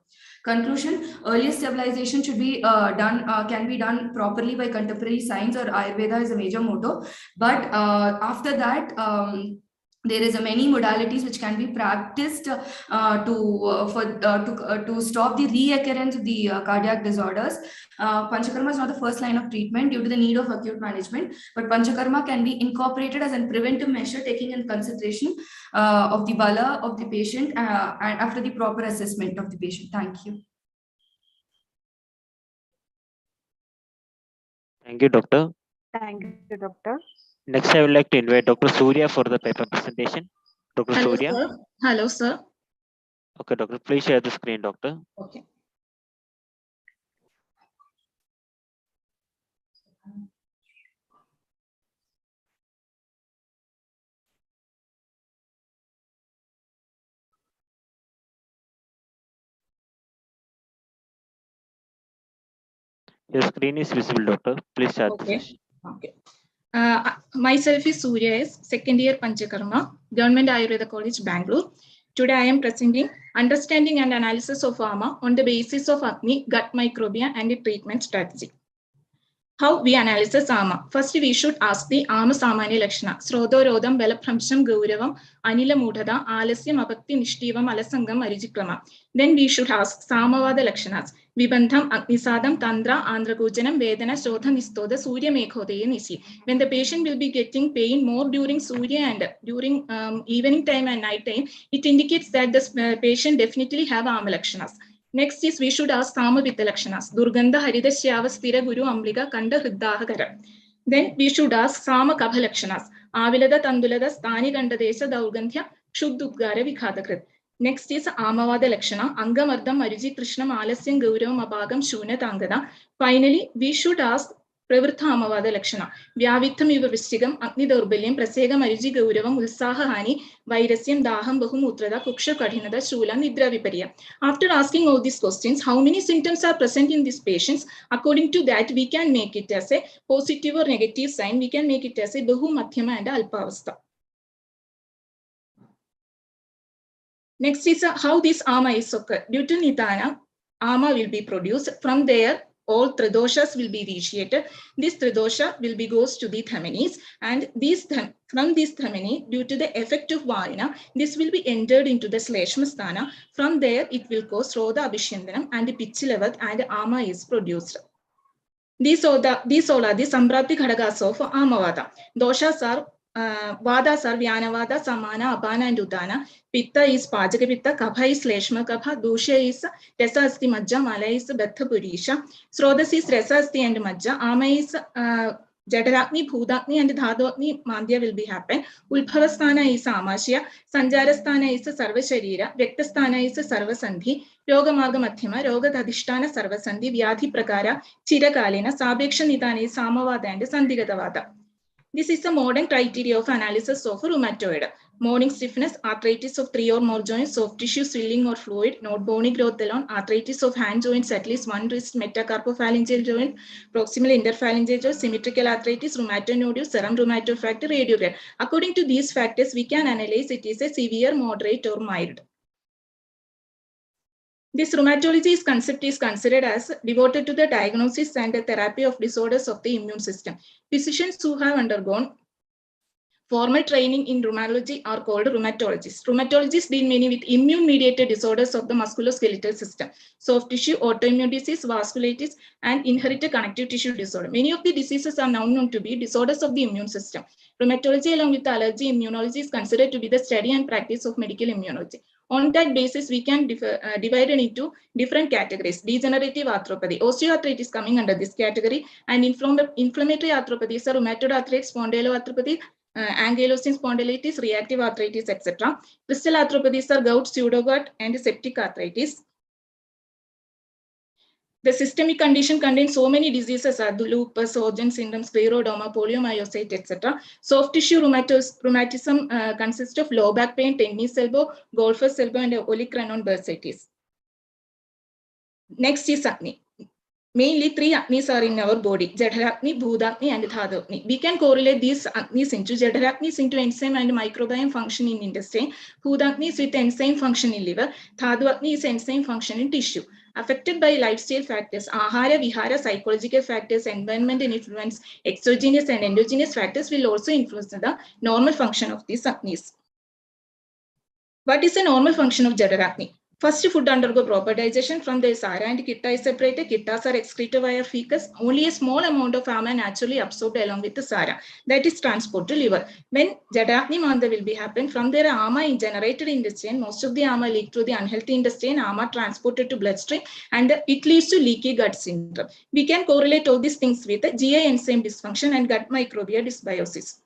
Conclusion: earlier stabilization should be can be done properly by contemporary science, or Ayurveda is a major motto. But after that, there is many modalities which can be practiced to stop the reoccurrence of the cardiac disorders. Panchakarma is not the first line of treatment due to the need of acute management, but Panchakarma can be incorporated as a preventive measure, taking in consideration of the bala of the patient and after the proper assessment of the patient. Thank you. Thank you, doctor. Thank you, doctor. Next, I would like to invite Dr. Surya for the paper presentation. Dr. Hello, Surya. sir. Hello, sir. Okay, doctor, please share the screen, doctor. Okay. Your screen is visible, doctor. Please start the Okay. session. Okay. Myself is Surya S, second year Panchakarma, Government Ayurveda College, Bangalore. Today I am presenting understanding and analysis of PAMA on the basis of Agni, gut microbiome, and the treatment strategy. How we analyze AMA? First, we should ask the AMA Samanya Lakshana. Srodhorodham, Velapramsham, Gauravam, Anila Mudhada, Alasyam, Abhakti, Nishtivam, Alasangam, Arijikrama. Then we should ask Samavada Lakshanas. Vibandham, Agnisadam, Tandra, Andragojanam, Vedana, Shodha, Nistoda, Surya Mekhodayan Nisi. When the patient will be getting pain more during Surya and during evening time and night time, it indicates that the patient definitely have AMA Lakshanas. Next is we should ask Samavita Lakshanas. Durgandha Harida Shyava Stira Guru Amblika Kanda Hridahakara. Then we should ask Sama Kabha Lakshanas. Avilada Tandulada Stani Ganda Desha Daugandhya Shuddhudgara Vikhadakrit. Next is Amavada Lakshana. Angamardam Mariji Krishna Alasyan Gauravam Abhagam Shuna Tangada. Finally, we should ask Pravritha Amavada Lakshana. Vyavitham Iva Vistigam, Agni Durbilyam, Prasega Mariji Gauravam, Ulsaha Hani, Vairasyam Daham Bahumutrada, Kuksha Kadhinada, Shula, Nidra Viparya. After asking all these questions, how many symptoms are present in these patients? According to that, we can make it as a positive or negative sign. We can make it as a Bahu, Madhyama and Alpavastha. Next is how this AMA is occurred. Due to Nidana, AMA will be produced. From there, all tridoshas will be initiated. This tridosha will be goes to the thamenes, and from this thamene, due to the effect of varna, this will be entered into the sleshmasthana. From there, it will cause Rodha Abhishendanam and the Pichilavat, and AMA is produced. These all are the Samprapti Khadagas of Amavada. Doshas are Vadas are Vyanavada, Samana, Apana, and Udana. Pitta is Pajaka Pitta, Kapha is Leshma Kapha, Dusha is Resa Asti Majja, Mala is Betha Purisha, Srodas is Resa Asti and Majja, Ama is Jadarakni, Bhudakni, and Dhadokni Mandya will be happen. Ulbhavasthana is Amashya, Sanjarasthana is Sarva Sharira, Vektasthana is Sarva Sandhi, Yoga Marga Madhyama, Yoga Dhadishtana Sarva Sandhi, Vyadhi Prakara, Chirakalina, Sabeksha Nidana is Samavada and Sandigatavada. This is the modern criteria of analysis of rheumatoid. Morning stiffness, arthritis of 3 or more joints, soft tissue swelling or fluid, not bony growth alone, arthritis of hand joints, at least one wrist, metacarpophalangeal joint, proximal interphalangeal joint, symmetrical arthritis, rheumatoid nodule, serum rheumatoid factor, radiograph. According to these factors, we can analyze it is a severe, moderate, or mild. This rheumatology concept is considered as devoted to the diagnosis and the therapy of disorders of the immune system. Physicians who have undergone formal training in rheumatology are called rheumatologists. Rheumatologists deal mainly with immune-mediated disorders of the musculoskeletal system, soft tissue, autoimmune disease, vasculitis, and inherited connective tissue disorder. Many of the diseases are now known to be disorders of the immune system. Rheumatology, along with allergy immunology, is considered to be the study and practice of medical immunology. On that basis, we can divide it into different categories. Degenerative arthropathy, osteoarthritis coming under this category, and inflammatory arthropathies are rheumatoid arthritis, spondyloarthropathy, ankylosing spondylitis, reactive arthritis, etc. Crystal arthropathies are gout, pseudogout, and septic arthritis. The systemic condition contains so many diseases are the lupus, Sjögren's syndrome, scleroderma, poliomyosite, etc. Soft tissue rheumatism consists of low back pain, tennis elbow, golfer's elbow, and olecranon bursitis. Next is acne. Mainly 3 acnes are in our body: Jadarakni, Bhudakni, and Dhadokni. We can correlate these acnes into Jadaraknis into enzyme and microbiome function in intestine, Bhudaknis with enzyme function in liver, Dhadokni is enzyme function in tissue. Affected by lifestyle factors, ahara, vihara, psychological factors, environment and influence, exogenous and endogenous factors will also influence the normal function of these acnes. What is the normal function of Jadarakni? First, food undergo proper digestion. From the Sara and Kitta is separated. Kittas are excreted via fecus. Only a small amount of AMA naturally absorbed along with the Sara. That is transported to liver. When Jadarakni Manda will be happen, from there AMA is generated in the intestine. Most of the AMA leak through the unhealthy intestine, AMA transported to bloodstream, and it leads to leaky gut syndrome. We can correlate all these things with the GI enzyme dysfunction and gut microbial dysbiosis.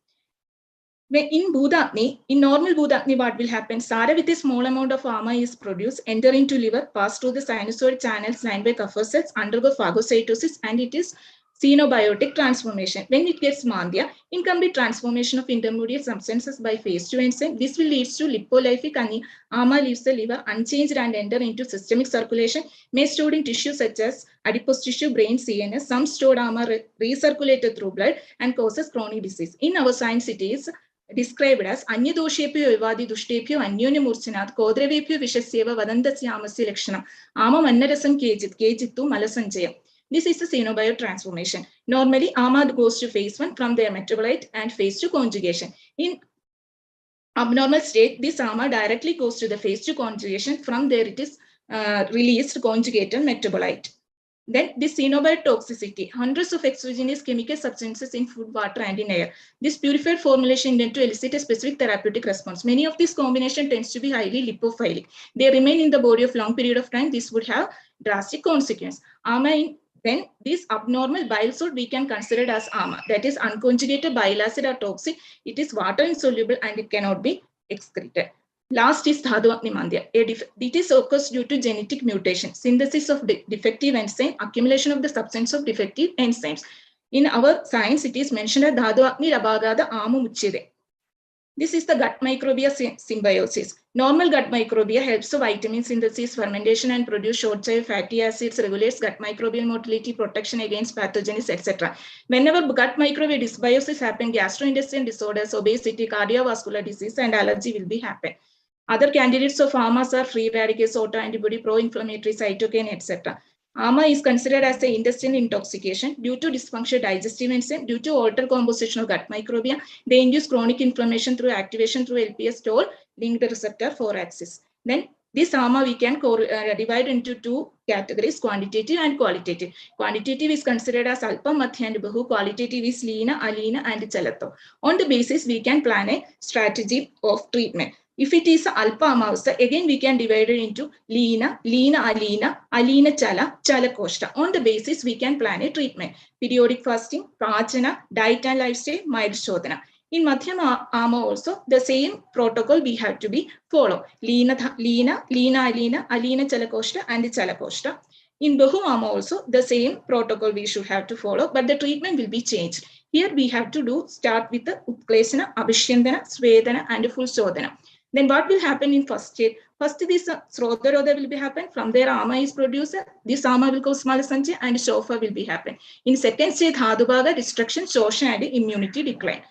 In Bhudakni, in normal Bhudakni, what will happen? Sara with a small amount of AMA is produced, enter into liver, pass through the sinusoid channels lined by Kupffer cells, undergo phagocytosis, and it is xenobiotic transformation. When it gets Mandya, incomplete transformation of intermediate substances by phase 2 enzyme. This will lead to lipolytic and AMA leaves the liver unchanged and enter into systemic circulation, may stored in tissue such as adipose tissue, brain, CNS. Some stored AMA recirculated through blood and causes chronic disease. In our science, it is described as Anyadoshepyo Vivadi Dushtepyo Anyonya Murchinat Kodrevepyo Vishasyeva Vadantasya Amasya Lakshanam Ama Mannarasam Kejittu Malasanjayam. This is the xenobiotransformation. Normally, AMA goes to phase 1 from their metabolite and phase 2 conjugation. In abnormal state, this AMA directly goes to the phase 2 conjugation. From there, it is released conjugated metabolite. Then this xenobiotoxicity, hundreds of exogenous chemical substances in food, water, and in air. This purified formulation tends to elicit a specific therapeutic response. Many of this combination tends to be highly lipophilic. They remain in the body of long period of time. This would have drastic consequence. Then this abnormal bile salt we can consider it as AMA. That is unconjugated bile acid are toxic. It is water insoluble and it cannot be excreted. Last is Dhatu Agni Mandya. It occurs due to genetic mutation, synthesis of defective enzyme, accumulation of the substance of defective enzymes. In our science, it is mentioned as Dhatu Agni Rabagada Amu Muchide. This is the gut microbia symbiosis. Normal gut microbia helps the vitamin synthesis, fermentation, and produce short-chain fatty acids, regulates gut microbial motility, protection against pathogens, etc. Whenever gut microbial dysbiosis happens, gastrointestinal disorders, obesity, cardiovascular disease, and allergy will be happen. Other candidates of AMAs are free radicals, autoantibody, pro-inflammatory, cytokine, etc. AMA is considered as an intestinal intoxication due to dysfunctional digestive enzyme, due to altered composition of gut microbia. They induce chronic inflammation through activation through LPS toll linked receptor 4-axis. Then this AMA we can divide into two categories, quantitative and qualitative. Quantitative is considered as Alpa, Madhya, and Bahu. Qualitative is Leena, Alina, and Chalato. On the basis, we can plan a strategy of treatment. If it is Alpa Amavastha, again we can divide it into Leena, Leena Alina, Alina Chala, Chala Koshta. On the basis, we can plan a treatment. Periodic fasting, Prachana, diet and lifestyle, mild Shodhana. In Madhyama AMA also, the same protocol we have to be follow. Leena, Alina, Alina Chala Koshta, and Chala Koshta. In Bahu AMA also, the same protocol we should have to follow, but the treatment will be changed. Here we have to start with the Utklesana, Abhishyandana, Svedana, and full Shodhana. Then what will happen in first stage? First, this Srodharodha will be happen. From there, AMA is produced. This AMA will cause Malasanchaya and Shofa will be happen. In second stage, Dhadubhaga, destruction, Shosha, and immunity decline.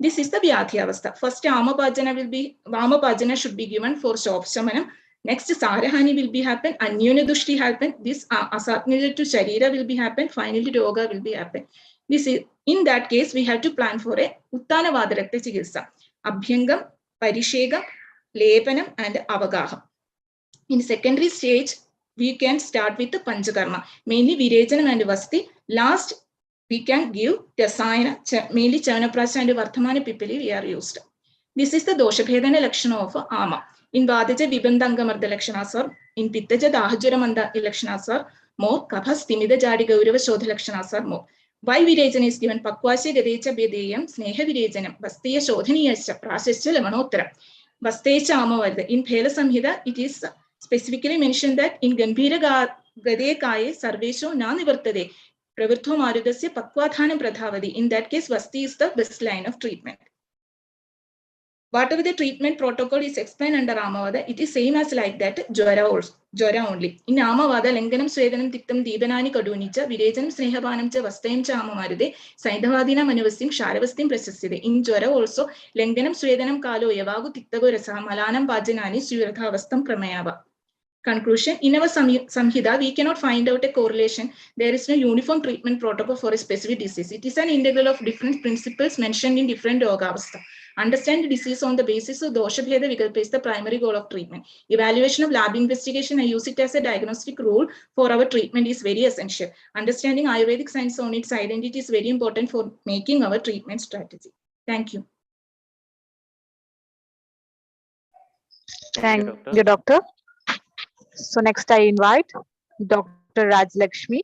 This is the Vyadhyavastha. First, Amapajana should be given for Shopshamanam. Next, Sarahani will be happen. Anyuna Dushti happen. This Asatnila to Sharira will be happen. Finally, Yoga will be happen. This is, in that case, we have to plan for a Uttana Vadarakta Chikitsa. Abhyangam, Parishegam, Lepanam, and Avagaham. In secondary stage, we can start with the Panchakarma, mainly Virejanam and Vasti. Last, we can give Dasayana, mainly Chanaprasha and Varthamana Pipili we are used. This is the Doshabhedana Lakshana of AMA. In Vadaja Vibandanga Mardha Lakshanas are, in Pittaja Dahajuramanda Lakshanas are more, Kaphas Timida Jadi Gaurava Shodha Lakshanas are more. Why Virejana is given Pakwashi Gadecha Bedeyam, Sneha Virejanam, Vasteya Shodhaniyascha, Prasescha Lamanotra. Vastecha Amavarda. In Phela Samhita, it is specifically mentioned that in Gambhira Gade Kaye Sarvesho Nanivartade, Pravartho Marudasya Pakwadhanam Pradhavadi. In that case, Vasti is the best line of treatment. Whatever the treatment protocol is explained under Amavada, it is same as like that Jwara only. In Amavada, Langanam Swedanam Tiktam Didanani Kadunicha, Virejanam Snehavanam Cha Vastayam Cha Amamarade, Saidhavadina Manavastim, Sharavastim Prasaside. In Jwara also, Langanam Swedanam Kalo Yavagu Tiktago Rasa, Malanam Pajanani, Surathavastam Pramayava. Conclusion, in our Samhita, we cannot find out a correlation. There is no uniform treatment protocol for a specific disease. It is an integral of different principles mentioned in different Yogavastha. Understand the disease on the basis of Doshabheda Vikalpa is the primary goal of treatment. Evaluation of lab investigation, I use it as a diagnostic rule for our treatment is very essential. Understanding Ayurvedic science on its identity is very important for making our treatment strategy. Thank you. Thank you, Doctor. So next I invite Dr. Rajlakshmi.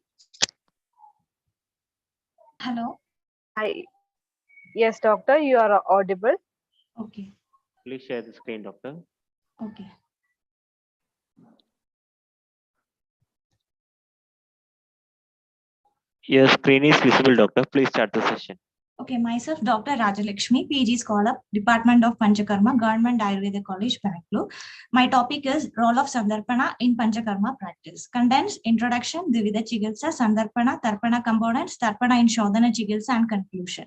Hello. Hi. Yes, Doctor, you are audible. Okay. Please share the screen, Doctor. Okay. Your screen is visible, Doctor. Please start the session. Okay, myself, Dr. Rajalakshmi, PG Scholar, Department of Panchakarma, Government Ayurveda College, Bangalore. My topic is role of Sandarpana in Panchakarma practice. Condensed introduction, Dvivida Chikitsa, Sandarpana, Tarpana components, Tarpana in Shodhana Chikitsa, and conclusion.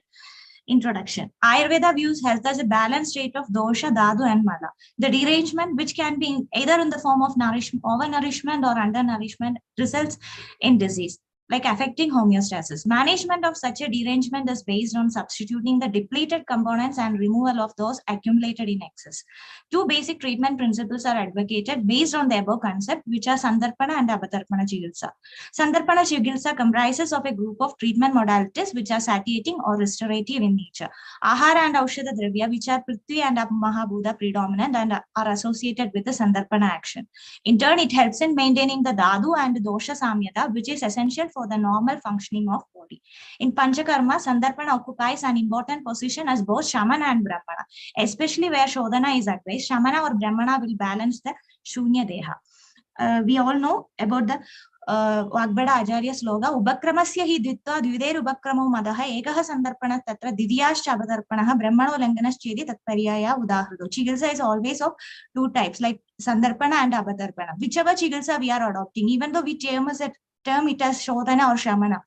Introduction. Ayurveda views health as a balanced state of dosha, dhatu, and mala. The derangement, which can be either in the form of nourishment, overnourishment, or undernourishment, results in disease. like affecting homeostasis. Management of such a derangement is based on substituting the depleted components and removal of those accumulated in excess. Two basic treatment principles are advocated based on the above concept, which are Sandarpana and Abatarpana Chikitsa. Sandarpana Chikitsa comprises of a group of treatment modalities which are satiating or restorative in nature. Ahara and Aushadha Dravya, which are Prithvi and Mahabhuta predominant and are associated with the Sandarpana action. In turn, it helps in maintaining the Dhatu and Dosha Samyata, which is essential for the normal functioning of body. In Panchakarma, Sandarpana occupies an important position as both Shamana and Brahmana, especially where Shodhana is advised. Shamana or Brahmana will balance the Shunya Deha. We all know about the Vagbada Acharya sloga, Ubakramasya hi ditva dvider ubakramo madaha ekaha sandarpana tatra didiyascha avadarpanaha brahmano langanas chedi tatparyaya udahrudo. Chikitsa is always of two types, like Sandarpana and Abatarpana. Whichever Chikitsa we are adopting, even though we term it as Shodhana or Shamana,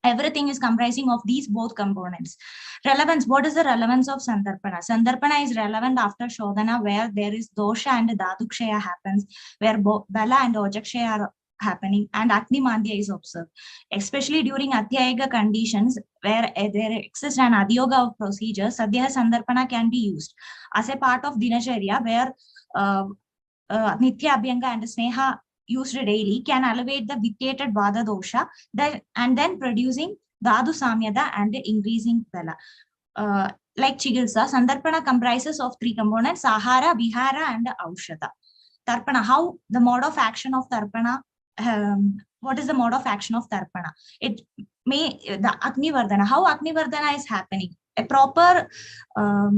everything is comprising of these both components. Relevance. What is the relevance of Sandarpana? Sandarpana is relevant after Shodhana, where there is Dosha and Dhadukshaya happens, where Bala and Ojakshaya are happening, and Agni Mandya is observed. Especially during Atyaiga conditions, where there exists an Adyoga of procedures, Sadhya Sandarpana can be used as a part of Dinacharya, where Nitya Abhyanga and Sneha used daily can elevate the vitiated Vada dosha and then producing Dhatu Samyata and increasing Bala. Like Chikitsa, Sandarpana comprises of three components, Ahara, Vihara and Aushadha. Tarpana, how the mode of action of Tarpana, what is the mode of action of Tarpana? It may, the Agni Vardhana, how Agni Vardhana is happening? A proper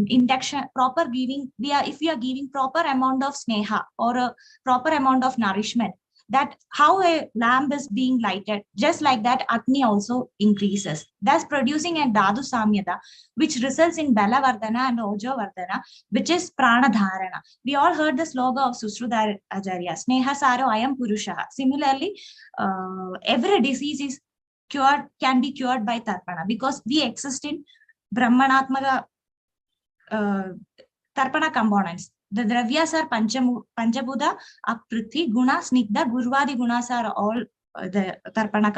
induction, proper giving, if we are giving proper amount of sneha or a proper amount of nourishment, that how a lamp is being lighted, just like that Agni also increases, thus producing a Dhatu Samyata, which results in Bala Vardhana and Ojo Vardhana, which is Prana Dharana. We all heard the slogan of Susruta Acharya, Sneha Saro Ayam Purushaha. Similarly, every disease is cured, can be cured by Tarpana, because we exist in Brahmanatmaka Tarpana components. The Dravyas are Panchabhuta, Aprithvi, Guna, Snigdha, Gurvadi Gunas are all the Tarpana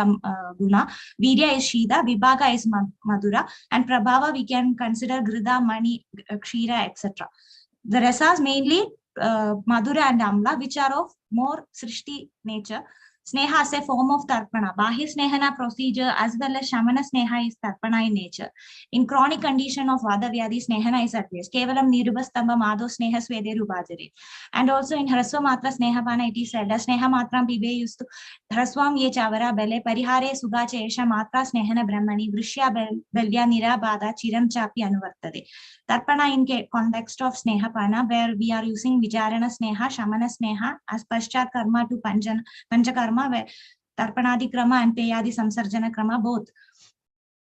Guna. Virya is Shida, Vibhaga is Madhura, and Prabhava we can consider Grida, Mani, Kshira, etc. The rasas mainly Madhura and Amla, which are of more Srishti nature. Sneha is a form of Tarpana. Bahya Snehana procedure as well as Shamana Sneha is Tarpana in nature. In chronic condition of Vada Vyadhi, Snehana is advised. Kevalam Nirubastamba Madho Sneha Swede Rubajare. And also in Hraswa Matra Snehapana, it is said as Sneha Matram Pibe used to Hraswam Ye Chavara Bele, Parihare Sugacha Esha Matra Snehana Brahmani, Vrishya Belya Nira Bada, Chiram Chapi Anuvartade. Tarpana in context of Snehapana, where we are using Vijarana Sneha, Shamana Sneha as Paschat Karma to Panchakarma, where Tarpanadi Krama and Peyadi Samsarjana Krama both.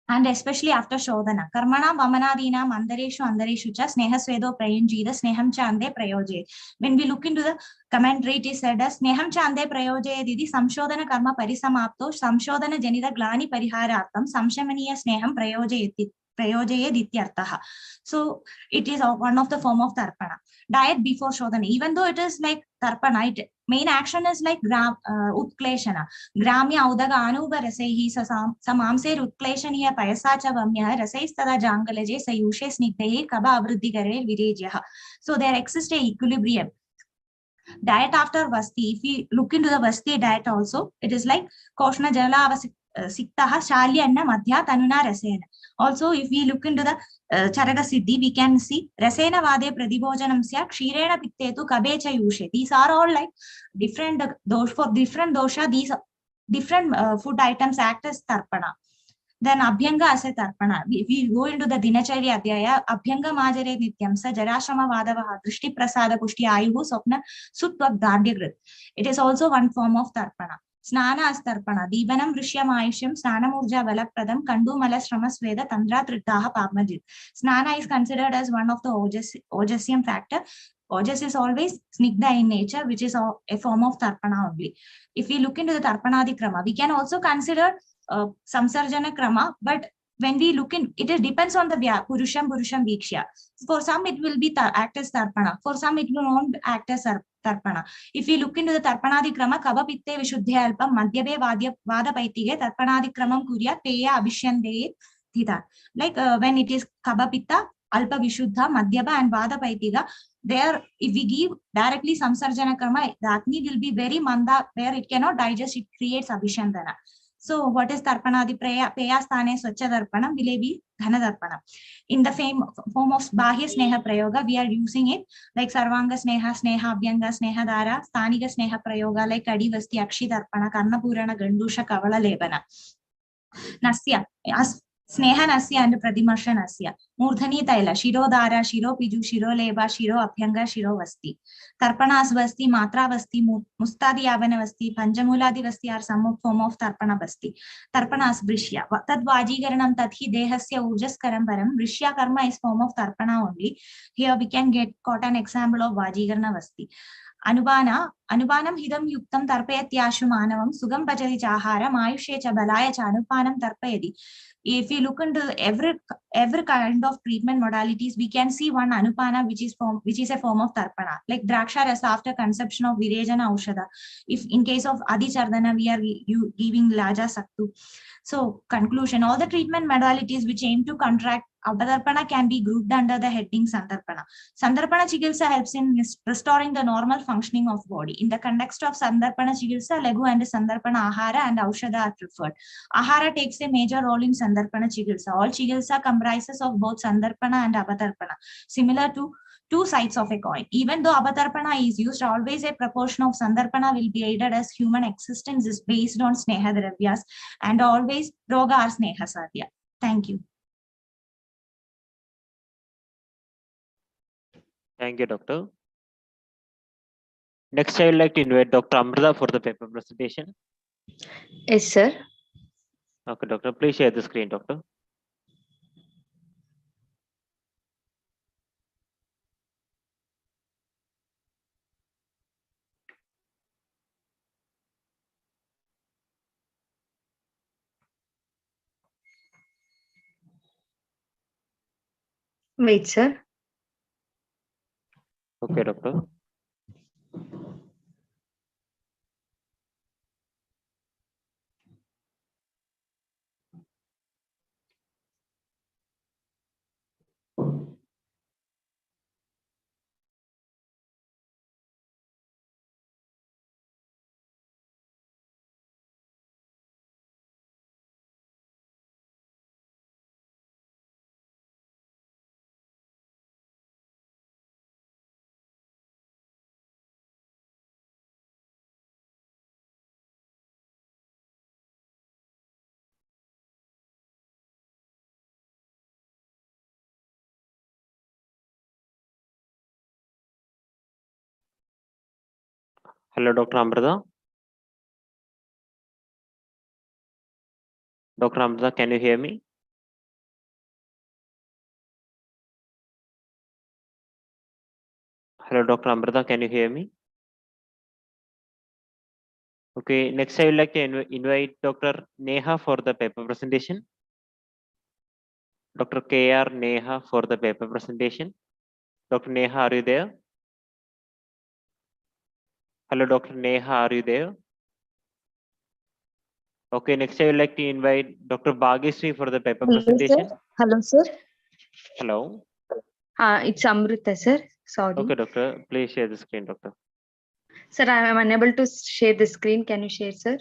And especially after Shodhana. Karmana Vamanadina Mandareshu Andareshu Cha Sneha Svedo Prayanjida Sneham Chande Prayoje. When we look into the commentary, it is said as Sneham Chande Prayoje Didi Samshodhana Karma Parisamapto Samshodhana Janida Glani Pariharatam Samshamaniya Sneham Prayoje Dityartaha. So it is one of the form of Tarpana. Diet before Shodhana, even though it is like Tarpana, main action is like Utkleshana. Gramya Udaga Anuba Rasehi Samamse Utkleshaniya Payasacha Vamya Rasais Tada Jangalaje Sayushe Snigdehi Kaba Avruddhi Gare Virejaha. So there exists a equilibrium. Diet after Vasti, if we look into the Vasti diet also, it is like Koshna Jala Siktaha Shalya Anna Madhya Tanuna Rasena. Also, if we look into the Charaga Siddhi, we can see Rasena Vade Pradibhojanam Sya Kshirena Pittetu Kabecha Yushe. These are all like different for different dosha, these different food items act as Tarpana. Then Abhyanga as a Tarpana. If we go into the Dinacharya Adhyaya, Abhyanga Majare Nityamsa, Jarashama Vadavaha, Drishti Prasada Pushti Ayuhu Sopna Sutva Dardhya. It is also one form of Tarpana. Snana as Tarpana. Divanam Rishyam Aisham, Snana Murja Valapradam, Kandu Malas Ramasveda, Tandra Tritaha Pamajit. Snana is considered as one of the Ojasium factor. Ojas is always Snigdha in nature, which is a form of Tarpana only. If we look into the Tarpanadi Krama, we can also consider Samsarjana Krama, but when we look in, it depends on the Purusham Vikshya. For some, it will be act as Tarpana. For some, it will not act as Tarpana. If we look into the Tarpanadikrama, Kava Pitte Vishuddhya Alpam, Madhyabe Vada Paitige, Tarpanadikramam Kurya, Peya Abhishyande Thita. Like when it is Kava Pitta, Alpa Vishuddha, Madhyaba, and Vada Paitiga, there, if we give directly Samsarjana Karma, the Agni will be very manda, where it cannot digest, it creates Abhishandana. So what is Tarpanadi Peya Sthane Swacha Darpanam will be Dhana Darpanam. In the form of Bahya Sneha Prayoga, we are using it like Sarvanga Sneha, Sneha Abhyanga, Sneha Dara, Sthanika Sneha Prayoga like Kadi Vasti Akshi Darpana, Karna Purana, Gandusha, Kavala Lebana. Nasya, as Sneha Nasya and Pradimarsha Nasya. Murdhani Taila, Shiro Dara, Shiro Piju, Shiro Leba, Shiro Abhyanga, Shiro Vasti. Tarpanas Vasti, Matra Vasti, Mustadi Avana Vasti, Panjamuladi Vasti are some form of Tarpana Vasti. Tarpanas Brishya. Tad Vajigaranam Tathi Dehasya Ujas Karambaram. Brishya Karma is form of Tarpana only. Here we can get caught an example of Vajigarana Vasti. Anubanam hidam yuktam tarpayatyashu manavam sugam pachati chahara mayushe cha balaya cha anupanam tarpayadi. If we look into every kind of treatment modalities, we can see one anupana which is a form of tarpana, like draksha rasa after conception of virejana aushada. If in case of adi chardana we are giving laja saktu. So conclusion, all the treatment modalities which aim to contract Apadarpana can be grouped under the heading Sandarpana. Sandarpana Chikitsa helps in restoring the normal functioning of body. In the context of Sandarpana Chikitsa, Legu and Sandarpana Ahara and Aushada are preferred. Ahara takes a major role in Sandarpana Chikitsa. All Chikitsa comprises of both Sandarpana and Apadarpana, similar to two sides of a coin. Even though Apadarpana is used, always a proportion of Sandarpana will be aided as human existence is based on Sneha Dravyas and always Roga or Sneha Sadhya. Thank you. Thank you, Doctor. Next, I would like to invite Dr. Amrita for the paper presentation. Yes, sir. Okay, Doctor, please share the screen, Doctor. Wait, sir. Okay, Doctor. Hello, Dr. Amrita. Dr. Amrita, can you hear me? Hello, Dr. Amrita, can you hear me? Okay, next I would like to invite Dr. Neha for the paper presentation. Dr. K.R. Neha for the paper presentation. Dr. Neha, are you there? Hello, Dr. Neha, are you there? Okay, next I would like to invite Dr. Bhageshree for the paper Hello, presentation. sir. Hello, sir. Hello. It's Amrita, sir. Sorry. Okay, Doctor, please share the screen, Doctor. Sir, I am unable to share the screen. Can you share, sir?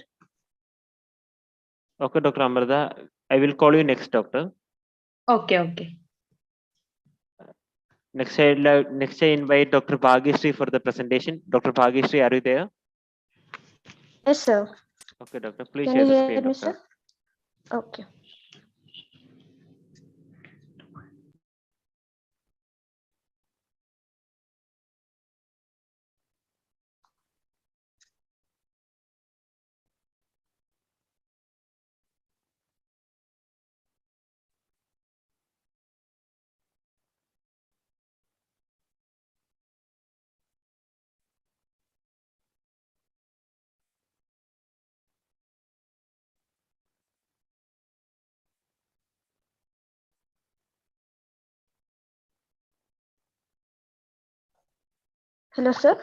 Okay, Dr. Amrita, I will call you next, Doctor. Okay, okay. Next I invite Dr. Bhageshree for the presentation. Dr. Bhageshree, are you there? Yes, sir. Okay, Doctor, please Can share you the hear screen, me, Doctor. sir? Okay. Hello, sir.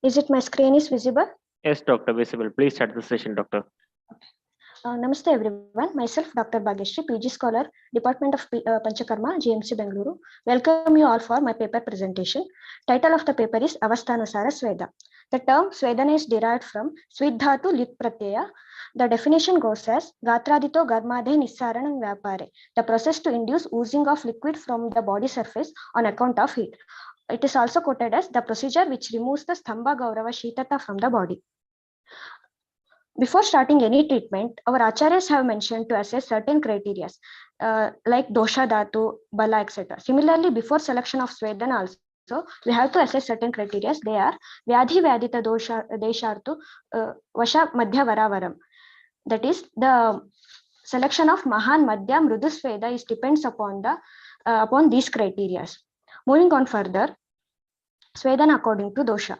Is it my screen is visible? Yes, doctor, visible. Please start the session, doctor. Namaste everyone. Myself, Dr. Bhageshri, PG Scholar, Department of Panchakarma, GMC Bengaluru. Welcome you all for my paper presentation. Title of the paper is Avasthanusara Sweda. The term Svedana is derived from Svidhatu Lit Pratyaya. The definition goes as Gatradito Garmadhe Nissaranam Vyapare, the process to induce oozing of liquid from the body surface on account of heat. It is also quoted as the procedure which removes the Stamba Gaurava Shitata from the body. Before starting any treatment, our acharyas have mentioned to assess certain criteria like dosha dhatu, bala, etc. Similarly, before selection of Svedana also, we have to assess certain criteria. They are Vyadhi Vyadita dosha deshartu Vasha Madhya Varavaram. That is, the selection of Mahan, Madhya, Mrudu Sveda is depends upon the upon these criteria. Moving on further, Svedana according to dosha.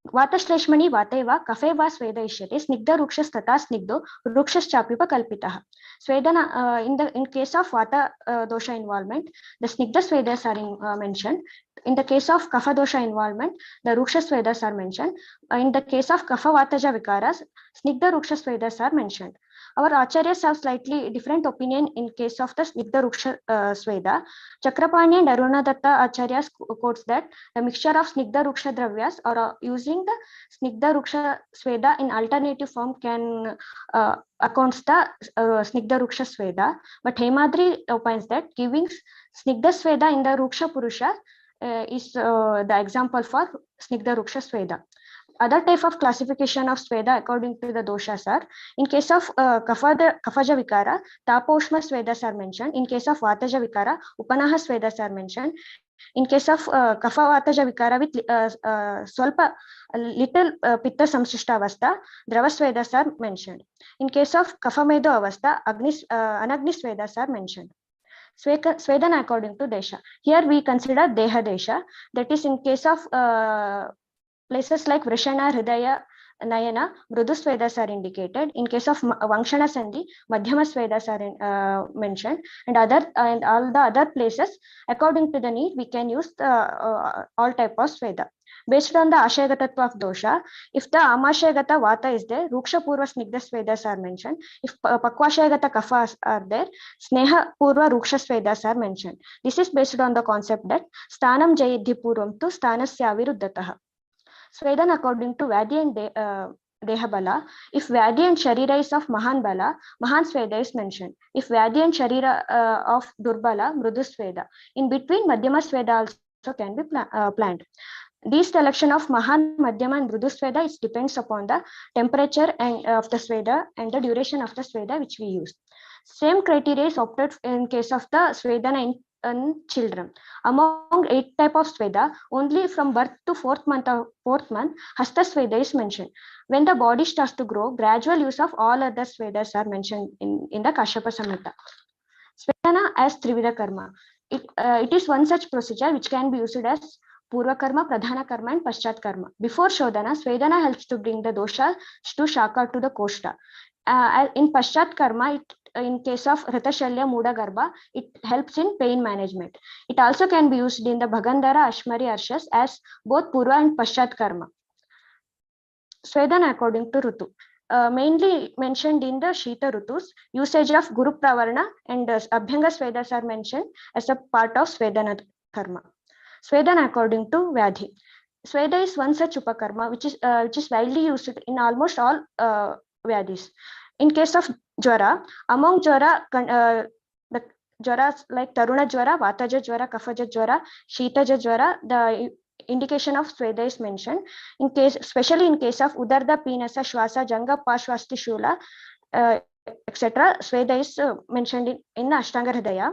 Vatashleishmani Vateva Kafeva Sveda Ishyate Snigdha Rukshas Tata Snigdho Rukshas Chapipa Kalpitaha. Svedana in case of Vata dosha involvement, the Snigdha Svedas are mentioned. In the case of Kapha dosha involvement, the Ruksha Svedas are mentioned. In the case of Kapha Vataja Vikaras, Snigdha Ruksha Svedas are mentioned. Our acharyas have slightly different opinion in case of the Snigdha Ruksha Sveda. Chakrapani and Arunadatta acharyas quotes that the mixture of Snigdha Ruksha Dravyas or using the Snigdha Ruksha Sveda in alternative form can accounts the Snigdha Ruksha Sveda. But Hemadri opines that giving Snigdha Sveda in the Ruksha Purusha is the example for Snigdha Ruksha Sveda. Other type of classification of Sveda according to the doshas are, in case of Kafaja Vikara, Taposhma Svedas are mentioned. In case of Vataja Vikara, Upanaha Svedas are mentioned. In case of Kapha Vataja Vikara with Swalpa little Pitta Samsishta Avastha, Drava Svedas are mentioned. In case of Kapha Medo Avastha, Anagni Svedas are mentioned. Svedana according to Desha. Here we consider Deha Desha, that is in case of places like Vrishana, Hridaya, Nayana, Mrudu Svedas are indicated. In case of Vankshana Sandhi, Madhyama Svedas are mentioned, and all the other places, according to the need, we can use all type of Sveda. Based on the Ashayagatatva of dosha, if the Amashayagata Vata is there, Ruksha Purva Snigdha Svedas are mentioned. If Pakvashayagata Kapha are there, Sneha Purva Ruksha Svedas are mentioned. This is based on the concept that Stanam Jayidhi Purvam to Stanasya Viruddhataha. Svedana according to Vyadhi and Dehabala, if Vyadhi and Sharira is of Mahan Bala, Mahan Sveda is mentioned. If Vyadhi and Sharira of Durbala, Mrudu Sveda. In between, Madhyama Sveda also can be planned. This selection of Mahan, Madhyama and Mrudu Sveda is depends upon the temperature and of the Sveda and the duration of the Sveda which we use. Same criteria is opted in case of the Svedana in children. Among 8 type of Sveda, only from birth to 4th month, Hasta Sveda is mentioned. When the body starts to grow, gradual use of all other Svedas are mentioned in the Kashyapa Samhita. Svedana as Trivida Karma. It is one such procedure which can be used as Purva Karma, Pradhana Karma and Paschat Karma. Before Shodhana, Svedana helps to bring the dosha to Shaka to the Koshta. In Paschat Karma, in case of Hritashalya Muda Garbha, it helps in pain management. It also can be used in the Bhagandhara, Ashmari, Arshas as both Purva and Paschat Karma. Svedana according to Rutu. Mainly mentioned in the Shita Rutus, usage of Guru Pravarna and Abhyanga Svedas are mentioned as a part of Svedana Karma. Svedana according to Vyadhi. Sveda is one such Upakarma which is widely used in almost all Vyadhis. In case of Jwara, among Jwara, the Jwaras like Taruna Jwara, Vataja Jwara, Kafaja Jwara, Shitaja Jwara, the indication of Sveda is mentioned. In case, especially in case of Udarda, Pinasa, Shwasa, Janga, Pashwasti, Shula, etc., Sveda is mentioned in Ashtanga Hridaya.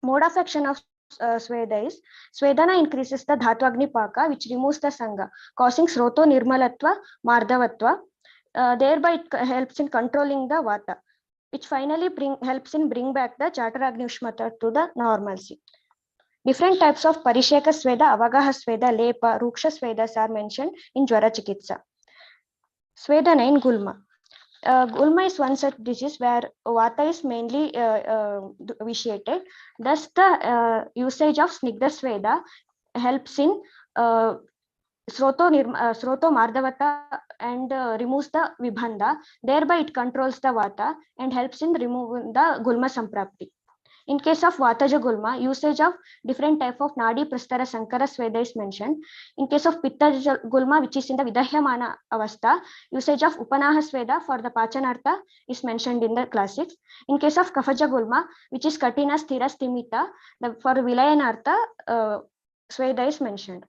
Mode of action of Sveda is Svedana increases the Dhatwagni Paka, which removes the Sangha, causing Sroto Nirmalatva, Mardavatva. Thereby it helps in controlling the Vata, which finally helps in bring back the Chaturagni Ushmata to the normalcy. Different types of Parisheka Sveda, Avagaha Sveda, Lepa, Ruksha Svedas are mentioned in Jwara Chikitsa. Svedana in Gulma. Gulma is one such disease where Vata is mainly vitiated. Thus, the usage of Snigdha Sveda helps in Sroto Mardavata and removes the Vibhanda. Thereby it controls the Vata and helps in removing the Gulma Samprapti. In case of Vataja Gulma, usage of different type of Nadi Prastara Sankara Sweda is mentioned. In case of Pitta Gulma, which is in the Vidahyamana Avastha, usage of Upanaha Sweda for the Pachanartha is mentioned in the classics. In case of Kafaja Gulma, which is Katina Sthira Stimita, for Vilayanartha, Sweda is mentioned.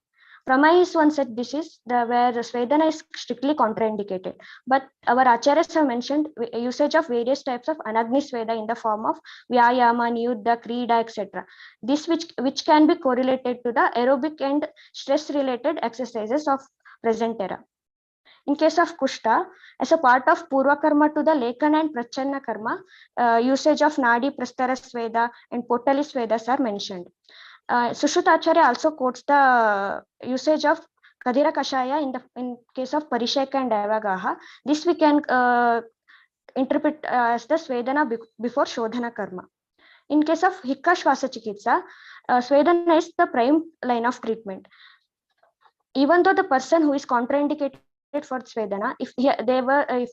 Pramay is one such disease where Svedana is strictly contraindicated. But our acharyas have mentioned usage of various types of Anagni Sveda in the form of Vyayama, Niyuddha, Krida, etc. This which can be correlated to the aerobic and stress-related exercises of present era. In case of Kushta, as a part of Purva Karma to the Lekana and Prachanna Karma, usage of Nadi, Prastara Sveda and Potali Svedas are mentioned. Sushruta Acharya also quotes the usage of Kadira Kashaya in case of Parisheka and Daivagaha. This we can interpret as the Svedana before Shodhana Karma. In case of Hikka Shwasa Chikitsa, Svedana is the prime line of treatment. Even though the person who is contraindicated for Svedana, if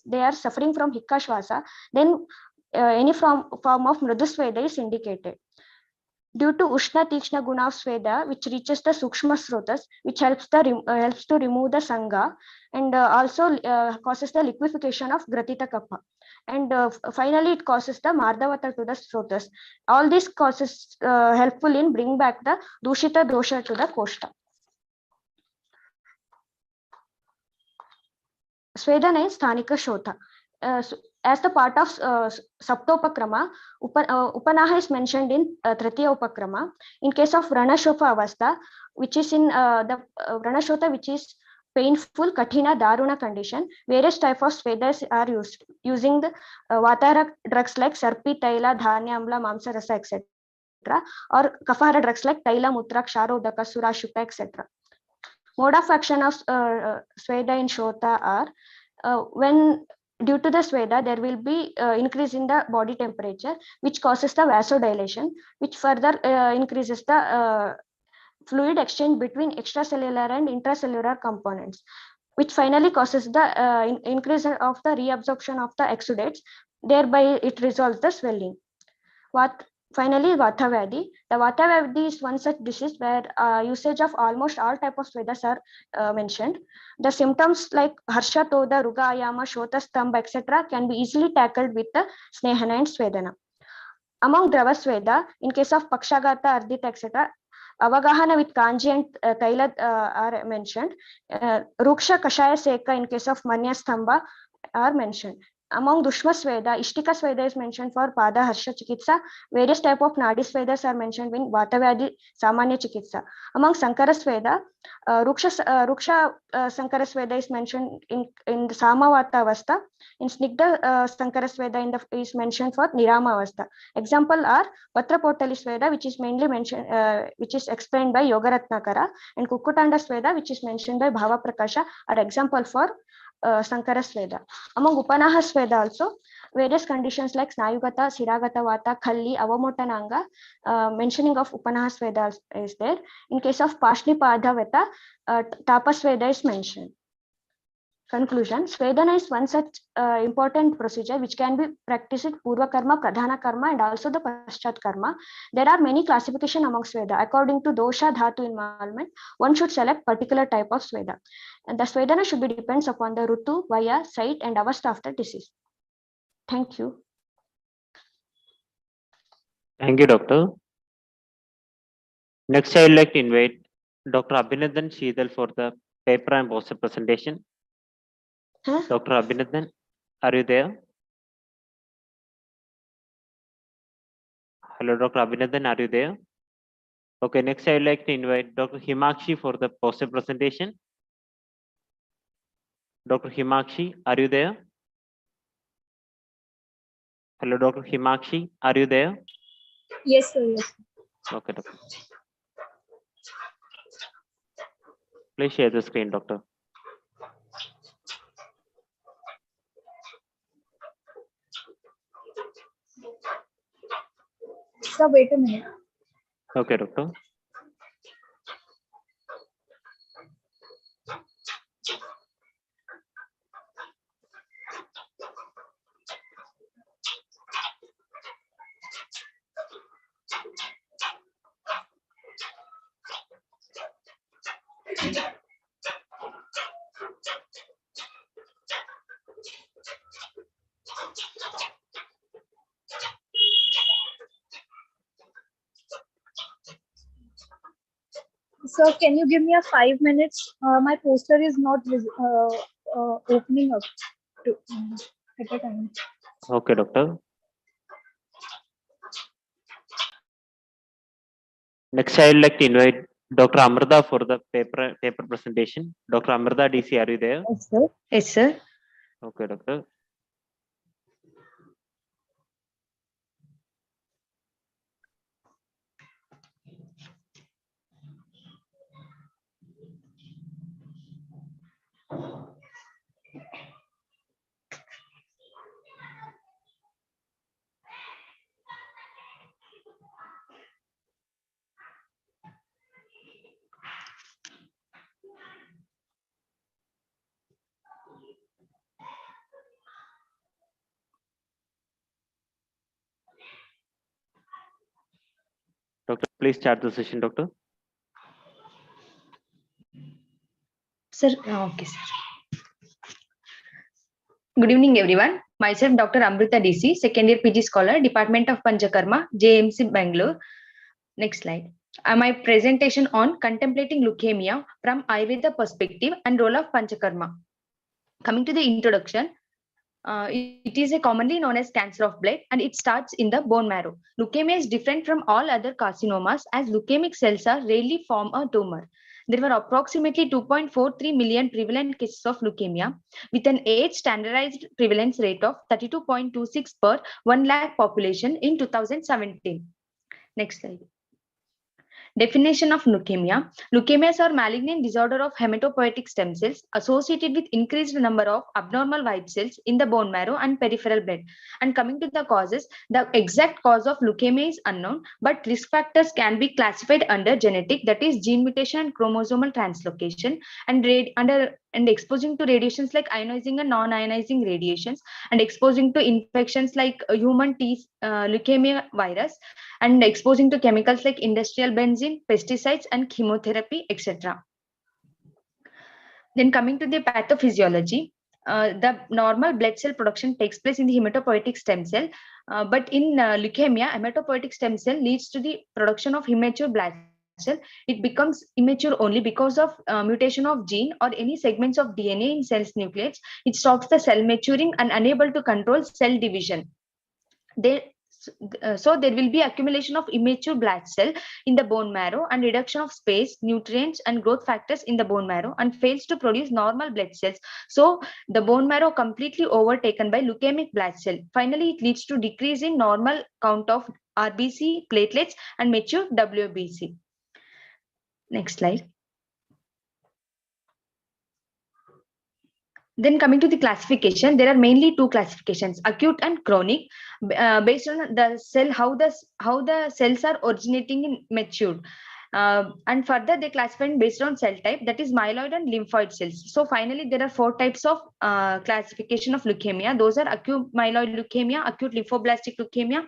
they are suffering from Hikka Shwasa, then any form of Mridu Sveda is indicated. Due to Ushna Tikshna Guna of Sveda, which reaches the Sukshma Srotas, which helps to remove the Sangha and also causes the liquefaction of Gratita Kapha. And finally, it causes the Mardavata to the Srotas. All these causes helpful in bringing back the Dushita Dosha to the Koshta. Svedana is Sthanika Shotha. As the part of Saptopakrama, Upanaha is mentioned in Tritiya Upakrama. In case of Ranashopha Avastha, which is in the Ranashota, which is painful, Kathina, Daruna condition, various types of Svedas are used using the Vatara drugs like Sarpi, Taila, Dhanya, Amla, Mamsa, Rasa, etc. or Kafara drugs like Taila, Mutra, Ksharodaka, Sura, Shuka, etc. Mode of action of Sveda in Shota are when due to the Sveda, there will be increase in the body temperature, which causes the vasodilation, which further increases the fluid exchange between extracellular and intracellular components, which finally causes the increase of the reabsorption of the exudates. Thereby, it resolves the swelling. Finally, Vata Vyadhi. The Vata Vyadhi is one such disease where usage of almost all type of Svedas are mentioned. The symptoms like Harsha, Toda, Ruga, Ayama, Shota, Stamba, etc. can be easily tackled with the Snehana and Svedana. Among Drava Sveda, in case of Pakshagata, Ardita, etc., Avagahana with Kanji and Taila are mentioned. Ruksha, Kashaya, Seka in case of Manya, Stamba are mentioned. Among Dushma Sveda, Ishtika Sveda is mentioned for Pada Harsha Chikitsa. Various type of Nadi Svedas are mentioned in Vata Vyadhi Samanya Chikitsa. Among Sankara Sveda, Ruksha Sankara Sveda is mentioned in the Samavata Avastha. In Snigdha Sankara Sveda is mentioned for Nirama Avastha. Example are Patra Potali Sveda, which is mainly mentioned, which is explained by Yogaratnakara, and Kukutanda Sveda, which is mentioned by Bhava Prakasha, are example for Sankara Sveda. Among Upanaha Sveda also, various conditions like Snayugata, Siragata Vata, Khalli, Avamotananga, mentioning of Upanaha Sveda is there. In case of Pashnipada Vata, Tapas Sveda is mentioned. Conclusion, Svedana is one such important procedure which can be practiced Purva Karma, Pradhana Karma and also the Paschat Karma. There are many classification among Sveda. According to dosha, dhatu involvement, one should select particular type of Sveda. And the Svedana should be depends upon the Rutu, Vaya, site and Avastha of the disease. Thank you. Thank you, Doctor. Next, I would like to invite Dr. Abhinandan Sheetal for the paper and poster presentation. Dr. Abhinandan, are you there? Hello, Dr. Abhinandan, are you there? Okay, next I would like to invite Dr. Himakshi for the poster presentation. Dr. Himakshi, are you there? Hello, Dr. Himakshi, are you there? Yes, sir. Yes. Okay, Doctor. Please share the screen, Doctor. Sir, wait a minute. Okay, Doctor. So can you give me a 5 minutes? My poster is not opening up to, at a time. Okay, doctor. Next, I would like to invite Dr. Amrita for the paper presentation. Dr. Amrita, DC, are you there? Yes, sir. Yes, sir. Okay, doctor. Doctor, please start the session, doctor. Sir, okay, sir. Good evening, everyone. Myself, Dr. Amrita DC, second year PG scholar, Department of Panchakarma, JMC Bangalore. Next slide. My presentation on contemplating leukemia from Ayurveda perspective and role of Panchakarma. Coming to the introduction, it is a commonly known as cancer of blood and it starts in the bone marrow. Leukemia is different from all other carcinomas as leukemic cells are rarely form a tumor. There were approximately 2.43 million prevalent cases of leukemia with an age standardized prevalence rate of 32.26 per 1 lakh population in 2017. Next slide. Definition of leukemia. Leukemias are malignant disorder of hematopoietic stem cells associated with increased number of abnormal white cells in the bone marrow and peripheral blood. And coming to the causes, the exact cause of leukemia is unknown, but risk factors can be classified under genetic, that is gene mutation and chromosomal translocation, and exposing to radiations like ionizing and non-ionizing radiations, and exposing to infections like human T leukemia virus, and exposing to chemicals like industrial benzene, pesticides, and chemotherapy, etc. Then coming to the pathophysiology, the normal blood cell production takes place in the hematopoietic stem cell, but in leukemia, hematopoietic stem cell leads to the production of immature blood cell. It becomes immature only because of mutation of gene or any segments of DNA in cell's nucleates. It stops the cell maturing and unable to control cell division. So there will be accumulation of immature blood cell in the bone marrow and reduction of space, nutrients, and growth factors in the bone marrow and fails to produce normal blood cells. So the bone marrow completely overtaken by leukemic blood cell. Finally, it leads to decrease in normal count of RBC, platelets, and mature WBC. Next slide. Then coming to the classification, there are mainly two classifications: acute and chronic, based on the cell, how the cells are originating in matured. And further, they classify based on cell type, that is myeloid and lymphoid cells. So finally, there are 4 types of classification of leukemia. Those are acute myeloid leukemia, acute lymphoblastic leukemia,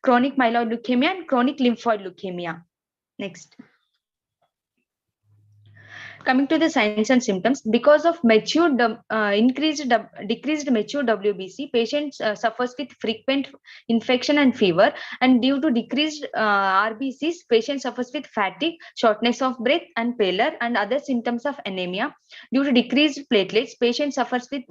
chronic myeloid leukemia, and chronic lymphoid leukemia. Next. Coming to the signs and symptoms, because of decreased mature WBC, patients suffers with frequent infection and fever, and due to decreased RBCs, patient suffers with fatigue, shortness of breath, and pallor, and other symptoms of anemia. Due to decreased platelets, patient suffers with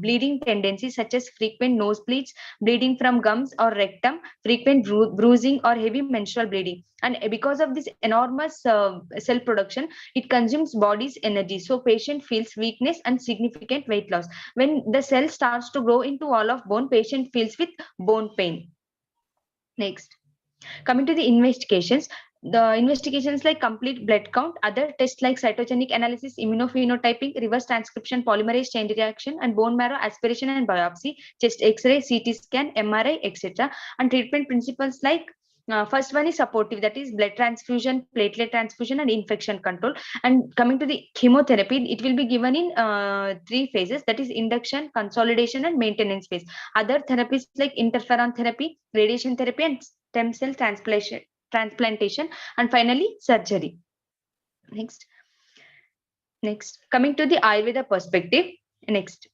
bleeding tendencies such as frequent nosebleeds, bleeding from gums or rectum, frequent bruising, or heavy menstrual bleeding. And because of this enormous cell production, it consumes body's energy. So patient feels weakness and significant weight loss. When the cell starts to grow into wall of bone, patient feels with bone pain. Next. Coming to the investigations, the investigations like complete blood count, other tests like cytogenic analysis, immunophenotyping, reverse transcription, polymerase chain reaction, and bone marrow aspiration and biopsy, chest X-ray, CT scan, MRI, etc. And treatment principles like first one is supportive, that is blood transfusion, platelet transfusion, and infection control. And coming to the chemotherapy, it will be given in 3 phases, that is induction, consolidation, and maintenance phase. Other therapies like interferon therapy, radiation therapy, and stem cell transplantation, and finally surgery. Next. Coming to the Ayurveda perspective. Next.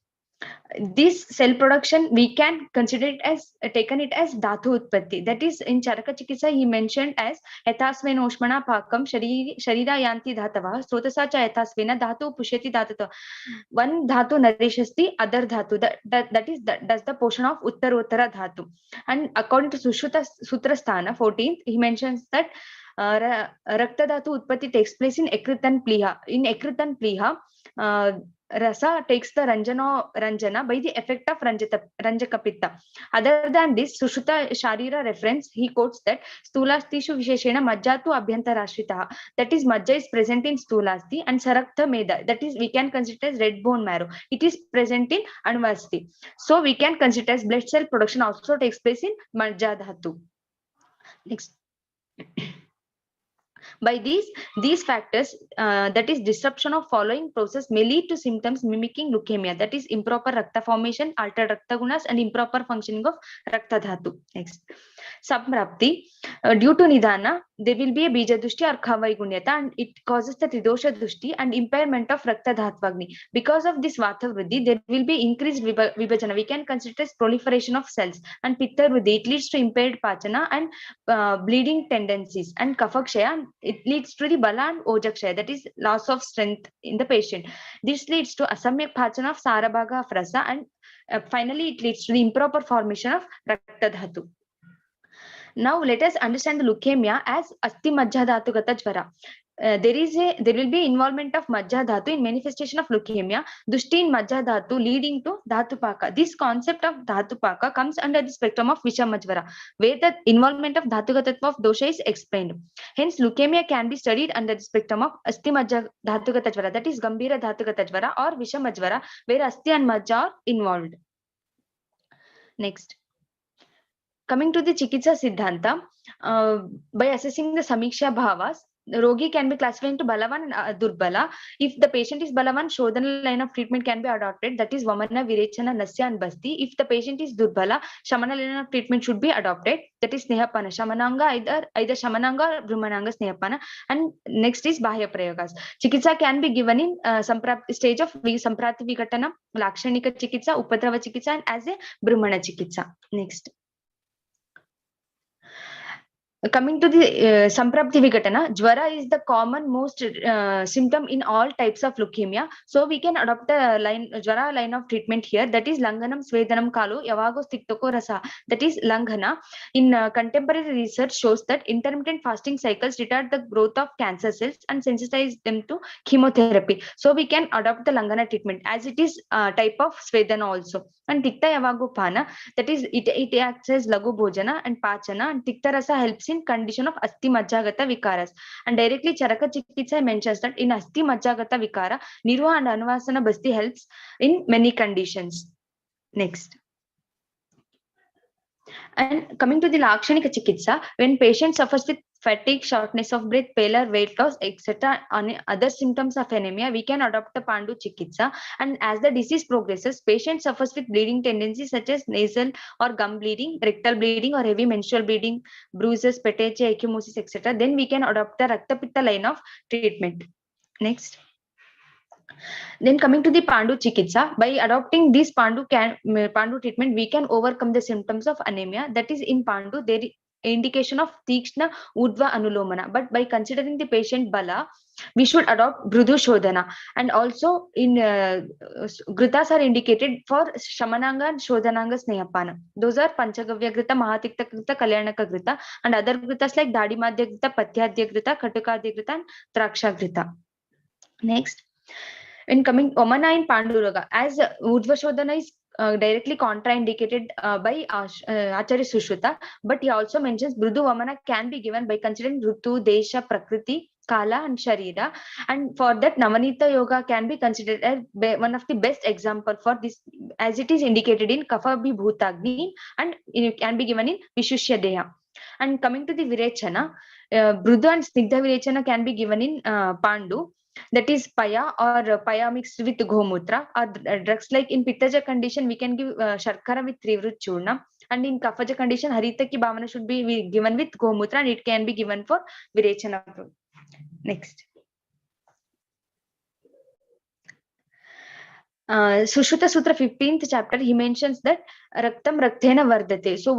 This cell production we can consider it as taken it as dhatu utpatti. That is in Charaka Chikitsa he mentioned as yathasvena oshmana pakam sharira yanti dhatava sotasa cha yathasvena dhatu pushyati dhatata. One dhatu nourishes the other dhatu. That's the portion of uttarottara dhatu. And according to Sushruta Sutrasthana 14th, he mentions that Rakta dhatu utpatti takes place in Ekritan Pliha. In Ekritan Pliha, Rasa takes the Ranjana by the effect of Ranjaka Pitta. Other than this, Sushruta Sharira reference, he quotes that Stulastishu Visheshena Majjatu Abhyantarashritaha. That is, Majja is present in Stulasti, and Sarakta Meda, that is, we can consider as red bone marrow. It is present in Anvasti. So we can consider as blood cell production also takes place in Majja Dhatu. Next. By these factors, that is disruption of following process may lead to symptoms mimicking leukemia. That is improper rakta formation, altered rakta gunas, and improper functioning of rakta dhatu. Next, samprapti. Due to nidana, there will be a bija dushti or khavai gunyata, and it causes the tridosha dushti and impairment of rakta dhatvagni. Because of this vata vriddhi, there will be increased vibhajana. We can consider as proliferation of cells, and pitta vriddhi. It leads to impaired pachana and bleeding tendencies, and kafakshaya, and it leads to the bala and ojakshaya, that is loss of strength in the patient. This leads to asamyak pachana of sarabhaga of rasa, and finally it leads to the improper formation of rakta dhatu. Now let us understand the leukemia as asti majja dhatu gata jvara. There will be involvement of majja dhatu in manifestation of leukemia, dushti in majja dhatu leading to dhatupaka. This concept of dhatupaka comes under the spectrum of vishamajvara, where the involvement of dhatugatatva of dosha is explained. Hence, leukemia can be studied under the spectrum of asti majja dhatugata jvara, that is gambhira dhatugata jvara, or vishamajvara, where asti and majja are involved. Next. Coming to the Chikitsa Siddhanta, by assessing the Sameeksha Bhavas, the Rogi can be classified into Balavan and Durbala. If the patient is Balavan, Shodhana line of treatment can be adopted, that is Vamana, Virechana, Nasya and Basti. If the patient is Durbala, Shamana line of treatment should be adopted, that is Snehapana, Shamananga, either Shamananga or Brahmananga Snehapana. And next is Bahya Prayagas. Chikitsa can be given in stage of Samprati Vikatana, Lakshanika Chikitsa, Upadrava Chikitsa, and as a Brahmana Chikitsa. Next. Coming to the Samprapti Vikatana, Jvara is the common most symptom in all types of leukemia. So we can adopt a Jvara line of treatment here, that is Langhanam Svedanam Kalu Yavago Stiktoko Rasa, that is Langhana. In contemporary research shows that intermittent fasting cycles retard the growth of cancer cells and sensitize them to chemotherapy. So we can adopt the Langhana treatment as it is type of Svedana also. And Tikta Yavago Pana, that is it acts as Lagu Bhojana and Pachana, and Tikta Rasa helps in condition of asti majjagata vikaras. And directly Charaka Chikitsa mentions that in asti majjagata vikara, Nirva and Anvasana Basti helps in many conditions. Next. And coming to the Lakshanika Chikitsa, when patient suffers with fatigue, shortness of breath, pallor, weight loss, etc., and other symptoms of anemia, we can adopt the Pandu Chikitsa. And as the disease progresses, patient suffers with bleeding tendencies such as nasal or gum bleeding, rectal bleeding, or heavy menstrual bleeding, bruises, peteche, ecchymosis, etc., then we can adopt the Rakta Pitta line of treatment. Next. Then coming to the Pandu Chikitsa, by adopting this Pandu treatment, we can overcome the symptoms of anemia. That is, in Pandu, there is indication of Tikshna Udva Anulomana. But by considering the patient Bala, we should adopt Brudu Shodhana. And also in Gritas are indicated for Shamananga and Shodhananga Snehapana. Those are Panchagavya Grita, Mahatikta Grita, Kalyanaka Grita, and other Gritas like Dadimadya Grita, Patyadya Grita, Katukadya Grita, and Traksha Grita. Next. When coming Omana in Panduraga, as Udva Shodhana is directly contraindicated by Acharya Sushruta, but he also mentions Brudu Vamana can be given by considering Rutu, Desha, Prakriti, Kala and Sharira, and for that Navanita Yoga can be considered as one of the best example for this, as it is indicated in Kapha Bhutagni, and it can be given in Vishushya Deha. And coming to the Virechana, Brudu and Snigdha Virechana can be given in Pandu. That is Paya or Paya mixed with Gomutra, or drugs like in Pittaja condition, we can give Sharkara with Trivrut Churna, and in Kafaja condition, Harita ki Bhavana should be given with Gomutra, and it can be given for Virechana. Next. Sushruta Sutra 15th chapter, he mentions that Raktam Raktena Vardate. So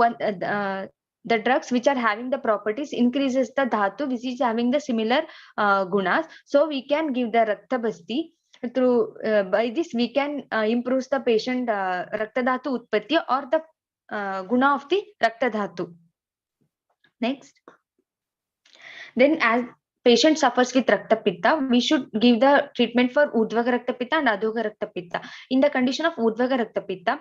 the drugs which are having the properties increases the dhatu which is having the similar gunas. So we can give the Rakta Basti through by this we can improve the patient Rakta Dhatu Utpatti or the guna of the Rakta Dhatu. Next. Then as patient suffers with Rakta Pitta, we should give the treatment for Urdhvaga Rakta Pitta and Adhoga Rakta Pitta. In the condition of Urdhvaga Rakta Pitta,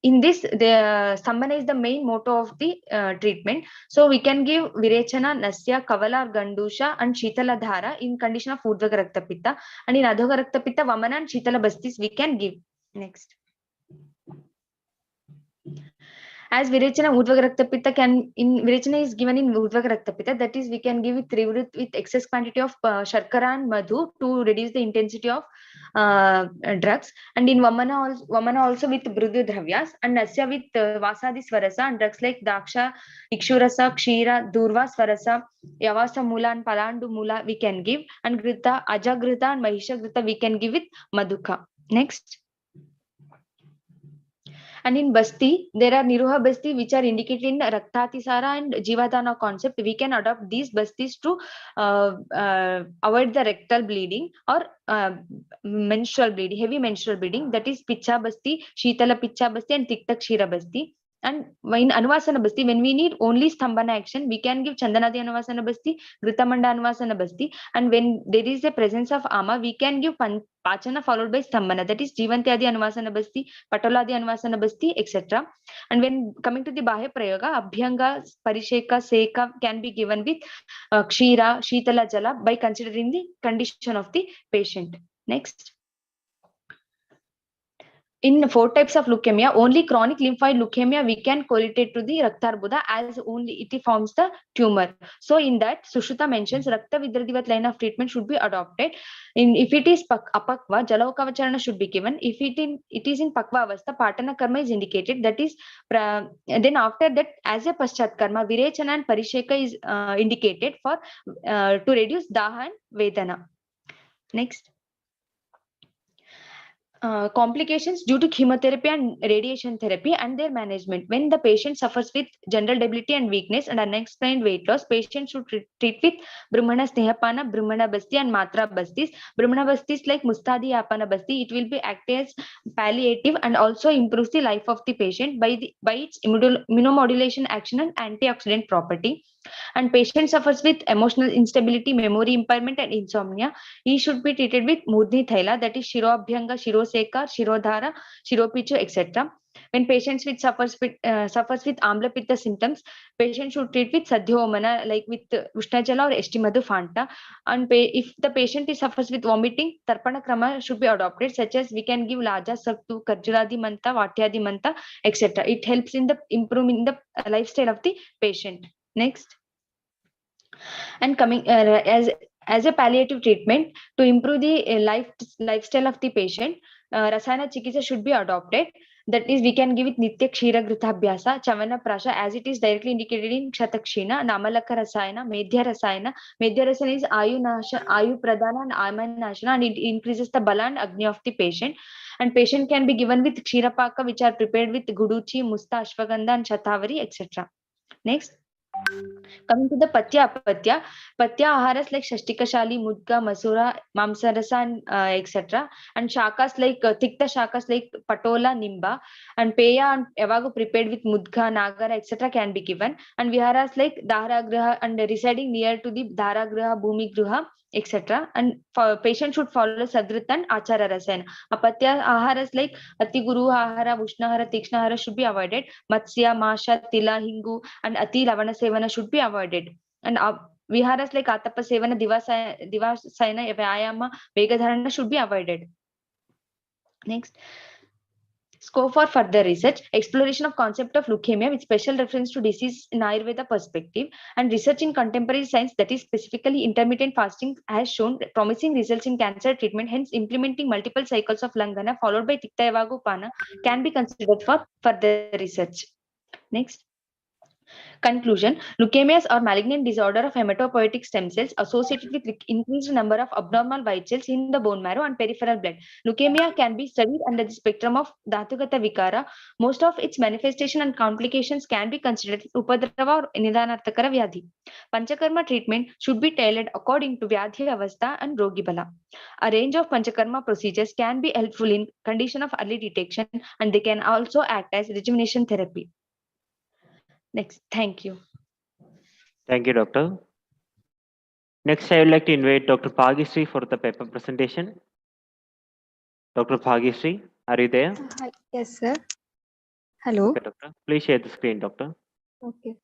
in this, the Stambhana is the main motto of the treatment. So we can give Virechana, Nasya, Kavala or Gandusha and Shitala Dhara in condition of Urdhvaga Rakta Pitta. And in Adhoga Rakta Pitta, Vamana and Shitala Bastis we can give. Next. As Virechana Urdhvaga Rakta Pitta Virechana is given in Urdhvaga Rakta Pitta, that is we can give it Trivrut with excess quantity of Sharkara and Madhu to reduce the intensity of drugs. And in Vamana also with Brudhu Dravyas, and Nasya with Vasadi Swarasa and drugs like Daksha, Ikshurasa, Kshira, Durva Swarasa, Yavasa Mula and Palandu Mula we can give, and Grita, Ajagrita and Mahisha Grita we can give with Madhuka. Next. And in Basti, there are Niruha Basti which are indicated in Raktatisara and Jivadhana concept. We can adopt these Bastis to avoid the rectal bleeding or menstrual bleeding, heavy menstrual bleeding. That is Picha Basti, Shitala Picha Basti and Tikta Kshira Basti. And in Anuvasana Basti, when we need only Stambhana action, we can give Chandanadi Anuvasana Basti, Gritamanda Anuvasana Basti. And when there is a presence of Ama, we can give Pachana followed by Stambhana, that is Jivantyadi Anuvasana Basti, Patoladi Anuvasana Basti, etc. And when coming to the Bahya Prayoga, Abhyanga, Parisheka, Seka can be given with Kshira, Shitala Jala by considering the condition of the patient. Next. In 4 types of leukemia, only chronic lymphoid leukemia we can correlate to the Raktarbuda as only it forms the tumor. So in that, Sushruta mentions Rakta Vidradhivat line of treatment should be adopted. If it is Apakva, Jalaukavacharana should be given. If it is in Pakva Avastha, Patana Karma is indicated. That is, then after that, as a Paschat Karma, Virechana and Parisheka is indicated for to reduce Daha and Vedana. Next. Complications due to chemotherapy and radiation therapy and their management. When the patient suffers with general debility and weakness and unexplained weight loss, patient should treat with Brahmana Snehapana, Brahmana Basti and Matra Bastis. Brahmana Bastis like Mustadi Apana Basti, it will be act as palliative and also improves the life of the patient by its immunomodulation action and antioxidant property. And patient suffers with emotional instability, memory impairment and insomnia. He should be treated with Murdhi Thaila, that is Shirobhyanga, Shiroseka, Shirodhara, Shiropichu, etc. When patients suffers with Amla Pitta symptoms, patient should treat with Sadhyomana like with Ushnajala or Eshtimadu Fanta. And if the patient suffers with vomiting, Tarpana Krama should be adopted, such as we can give Laja Saktu, Karjuradi Manta, Vatyadi Manta, etc. It helps in the improving the lifestyle of the patient. Next. And coming as a palliative treatment to improve the lifestyle of the patient, Rasayana Chikitsa should be adopted. That is, we can give it Nitya Kshira Grithabhyasa, Chavana Prasha, as it is directly indicated in Kshatakshina, Namalaka Rasayana, Medhya Rasayana. Medhya Rasayana is Ayu Pradana and Aman Nashana, and it increases the Bala and Agni of the patient. And patient can be given with Kshirapaka, which are prepared with Guduchi, Musta, Ashwagandha and Shatavari, etc. Next. Coming to the Patya Apatya, Patya Aharas like Shashtikashali, Mudga, Masura, Mamsarasa, and etc. And Shakas like Tikta Shakas like Patola, Nimba, and Peya and Evago prepared with Mudga, Nagara, etc. can be given. And Viharas like Dharagriha and residing near to the Dharagriha, Bhumi Griha, etc. And patient should follow Sadrit and Achara Rasayana. Apatya Aharas like Ati Guru Ahara, Vushnahara, Tikshnahara should be avoided. Matsya, Masha, Tila, Hingu, and Ati Lavana Sevana should be avoided. And Viharas like Atapa Sevana, Divasayana, Vyayama, Vegadharana should be avoided. Next. Scope for further research, exploration of concept of leukemia with special reference to disease in Ayurveda perspective, and research in contemporary science, that is specifically intermittent fasting, has shown promising results in cancer treatment. Hence, implementing multiple cycles of Langana followed by Tikta Evago Pana can be considered for further research. Next. Conclusion: leukemias are malignant disorder of hematopoietic stem cells associated with increased number of abnormal white cells in the bone marrow and peripheral blood. Leukemia can be studied under the spectrum of Dhatugata Vikara. Most of its manifestation and complications can be considered Upadrava or Nidanartakara Vyadhi. Panchakarma treatment should be tailored according to Vyadhi Avastha and Rogi Bala. A range of Panchakarma procedures can be helpful in condition of early detection, and they can also act as rejuvenation therapy. Next, thank you. Thank you, Doctor. Next, I would like to invite Dr. Bhagyashree for the paper presentation. Dr. Bhagyashree, are you there? Hi. Yes, sir. Hello. Okay, Doctor. Please share the screen, Doctor. Okay.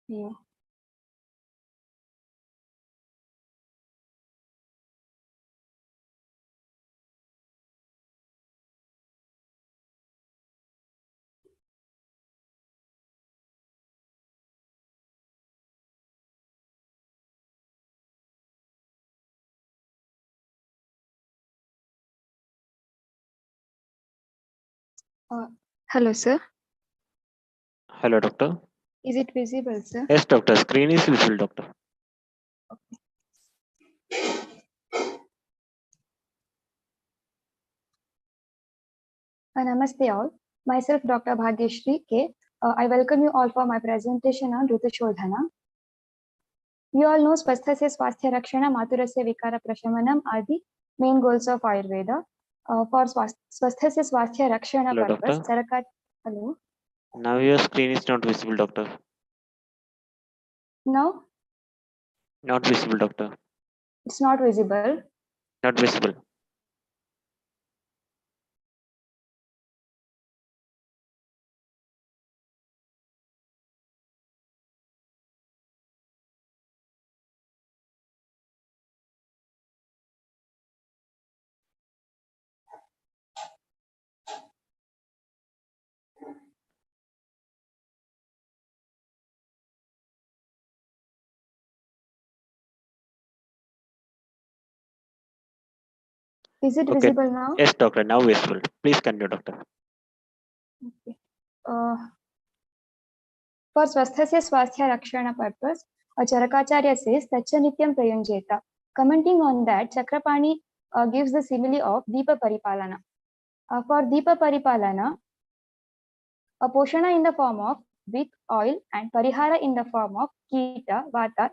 Yeah. Hello, sir. Hello, Doctor. Is it visible, sir? Yes, Doctor. Screen is visible, Doctor. Namaste all. Myself, Dr. Bhagyashree K. I welcome you all for my presentation on ऋतुशोधना. We all know Swasthasya Swasthya Rakshana, Maturasya Vikara Prashamanam are the main goals of Ayurveda. For Swasthasya Swasthya Rakshana Hello, purpose, Doctor. Hello. Now your screen is not visible, Doctor. Now Not visible, Doctor. it's not visible. Not visible. Is it Okay. visible now? Yes, Doctor. Now visible. Please continue, Doctor. Okay. For Swasthasya Swasthya Rakshana purpose, Charakacharya says Tacha Nityam Prayunjeta. Commenting on that, Chakrapani gives the simile of Deepa Paripalana. For Deepa Paripalana, a Poshana in the form of wheat, oil, and Parihara in the form of Kita, Vata,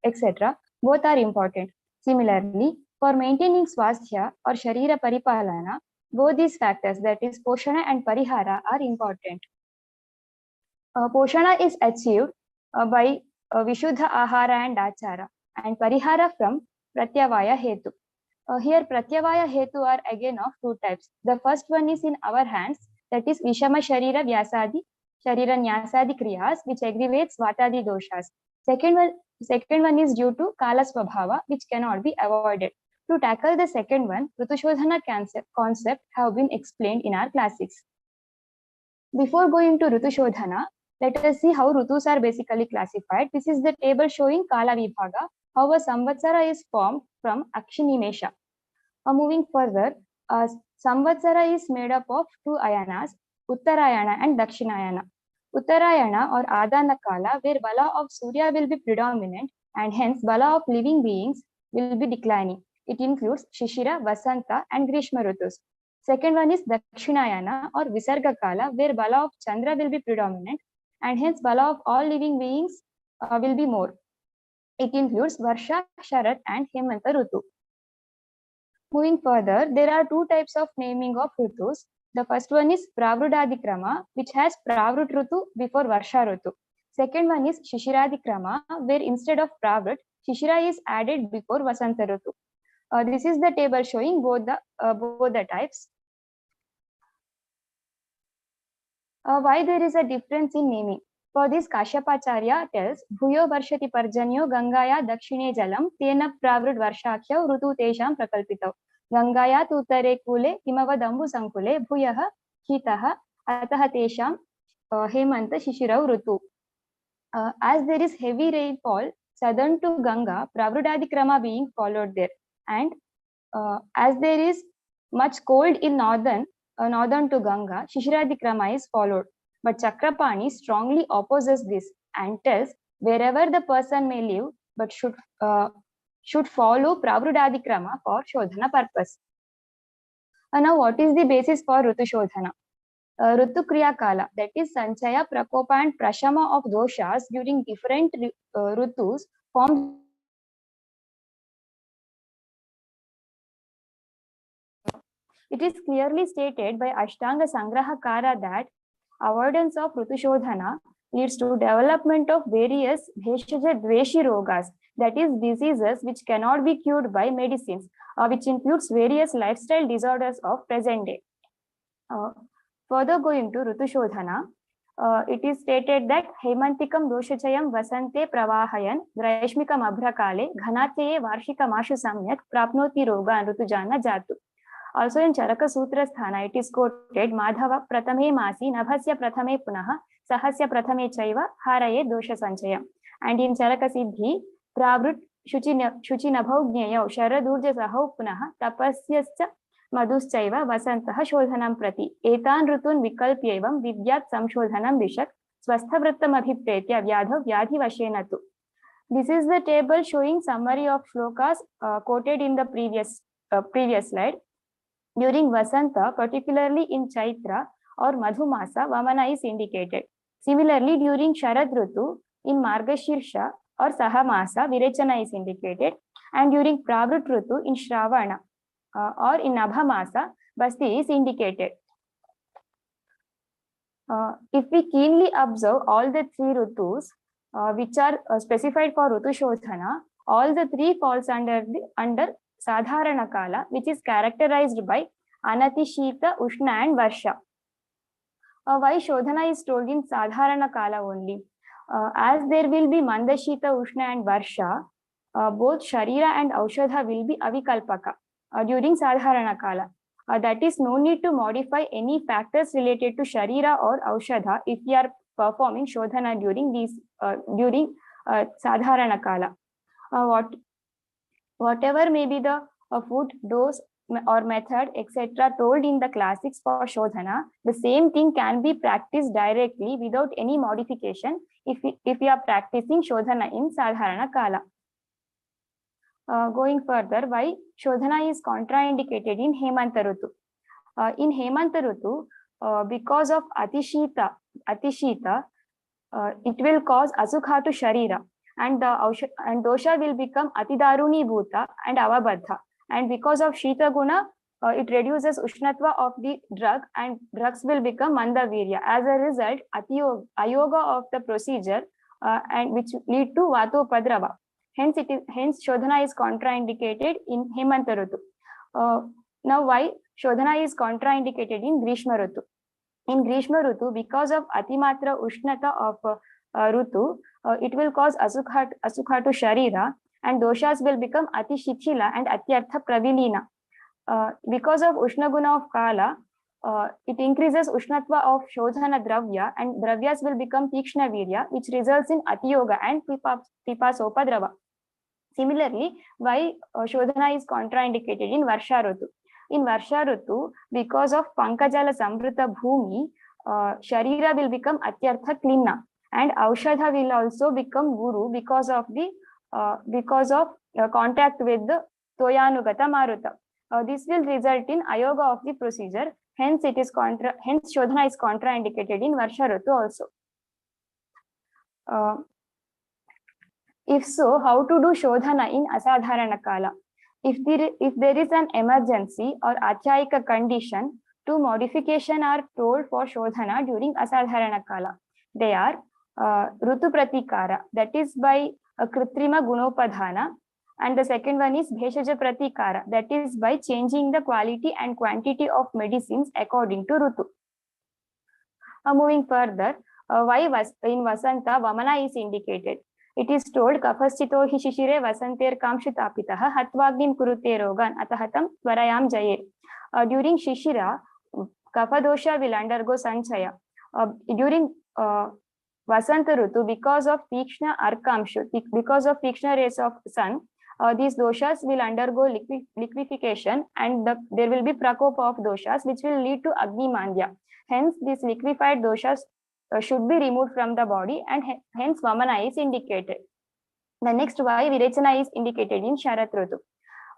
etc. both are important. Similarly, for maintaining Swasthya or Sharira Paripalana, both these factors, that is Poshana and Parihara, are important. Poshana is achieved by Vishuddha Ahara and Achara, and Parihara from Pratyavaya Hetu. Here Pratyavaya Hetu are again of two types. The first one is in our hands, that is Vishama Sharira Vyasadi, Sharira Nyasadi Kriyas, which aggravates Vatadi doshas. Second one is due to Kala Swabhava, which cannot be avoided. To tackle the second one, ऋतुशोधना concept have been explained in our classics. Before going to ऋतुशोधना, let us see how Rutus are basically classified. This is the table showing Kala Vibhaga, how a Samvatsara is formed from Akshini Mesha. Moving further, Samvatsara is made up of two ayanas, Uttarayana and Dakshinayana. Uttarayana or Adana Kala, where Bala of Surya will be predominant and hence Bala of living beings will be declining. It includes Shishira, Vasanta and Grishma Rutus. Second one is Dakshinayana or Visarga Kala, where Bala of Chandra will be predominant and hence Bala of all living beings will be more. It includes Varsha, Sharat and Hemanta Rutu. Moving further, there are two types of naming of Rutus. The first one is Pravrudadikrama, which has Pravrut Rutu before Varsha Rutu. Second one is Shishiradikrama, where instead of Pravrut, Shishira is added before Vasanta Rutu. This is the table showing both the types. Why there is a difference in naming? For this, Kashyapacharya tells, Bhuyo Varshati Parjanyo Gangaya Dakshine Jalam Tena Pravrud Varshakya Rutu Tesham Prakalpitav. Gangaya Tutare Kule Himavadambu Sankule Bhuyaha Hitaha Ataha Tesham Hemanta Shishirav Rutu. As there is heavy rainfall southern to Ganga, Pravrudadikrama being followed there. And as there is much cold in northern, northern to Ganga, Shishiradikrama is followed. But Chakrapani strongly opposes this and tells wherever the person may live, but should follow Pravrudadikrama for Shodhana purpose. Now, what is the basis for Rutu Shodhana? Rutu Kriya Kala, that is Sanchaya, Prakopa and Prashama of doshas during different Rutus forms. It is clearly stated by Ashtanga Sangrahakara that avoidance of Rutu Shodhana leads to development of various Bheshaja Dveshi Rogas, that is diseases which cannot be cured by medicines, which includes various lifestyle disorders of present day. Further going to Rutu Shodhana, it is stated that Hemantikam Doshachayam Vasante Pravahayan Graishmikam Abhrakale Ghanatye Varshikamashu Samyak Prapnoti Roga Rutujana Jatu. Also in Charaka Sutra Sthana, it is quoted Madhava Pratame Masi Nabhasya Pratame Punaha Sahasya Pratame Chaiva Haraye Dosha Sanchaya. And in Charaka Siddhi, Pravrut Shuchi Nabhav Gnyayo Sharadurja Sahav Punaha Tapasyascha Madhuschaiva Vasantaha Shodhanam Prati Etan Rutun Vikalpyevam Vidyat Samshodhanam Vishak Swasthavrittam Abhipretya Vyadhav Vyadhi Vashenatu. This is the table showing summary of shlokas quoted in the previous slide. During Vasanta, particularly in Chaitra or Madhumasa, Vamana is indicated. Similarly, during Sharad Rutu, in Margashirsha or Sahamasa, Virechana is indicated. And during Pravrut Rutu, in Shravana or in Abhamasa, Basti is indicated. If we keenly observe all the three Rutus, which are specified for Rutu Shodhana, all the three falls under Sadharana Kala, which is characterized by Anatishita, Ushna and Varsha. Why Shodhana is told in Sadharana Kala only? As there will be Mandashita, Ushna and Varsha, both Sharira and Aushadha will be Avikalpaka during Sadharana Kala. That is, no need to modify any factors related to Sharira or Aushadha if we are performing Shodhana during Sadharana Kala. Whatever may be the food, dose or method, etc. told in the classics for Shodhana, the same thing can be practiced directly without any modification if we are practicing Shodhana in Sadharana Kala. Going further, why Shodhana is contraindicated in Hemanta Rutu. In Hemanta Rutu, because of Atishita, it will cause Asukha to Sharira. And dosha will become Atidaruni Bhuta and Avabadha. And because of Shita Guna, it reduces Ushnatva of the drug and drugs will become Mandavirya. As a result, Ayoga of the procedure and which lead to Vatopadrava. Hence Shodhana is contraindicated in Hemanta Rutu. Now why Shodhana is contraindicated in Grishma Rutu? In Grishma Rutu, because of Atimatra Ushnata of Rutu, it will cause Asukha to Sharira and doshas will become Ati Shichila and Atyartha Pravilina. Because of Ushna Guna of Kala, it increases Ushnatva of Shodhana Dravya and Dravyas will become Tikshna Virya, which results in Atiyoga and Pipasopadrava. Similarly, why Shodhana is contraindicated in Varsha Rutu? In Varsha Rutu, because of Pankajala Samvrita Bhumi, Sharira will become Atyartha Klinna. And Aushadha will also become Guru because of contact with the Toyanugata Maruta. This will result in Ayoga of the procedure. Hence Shodhana is contraindicated in Varsha Rutu also. If so, how to do Shodhana in Asadharana Kala? If there is an emergency or Achyayika condition, two modifications are told for Shodhana during Asadharana Kala. They are Rutu Pratikara, that is by Kritrima Gunopadhana, and the second one is Bheshaja Pratikara, that is by changing the quality and quantity of medicines according to Rutu. Moving further, why in Vasanta Vamana is indicated? It is told Kafasthito hi shishire vasanter kamshitapitaha hatvagnim kurute rogan atahatam tvarayam jaye. During Shishira, Kafadosha will undergo Sanchaya. During Vasanta Rutu, because of Tikshna Arkamshu, because of Tikshna rays of sun, These doshas will undergo liquefaction, and there will be prakopa of doshas, which will lead to Agni Mandya. Hence, these liquefied doshas should be removed from the body, and hence Vamana is indicated. The next why Virechana is indicated in Sharat Rutu.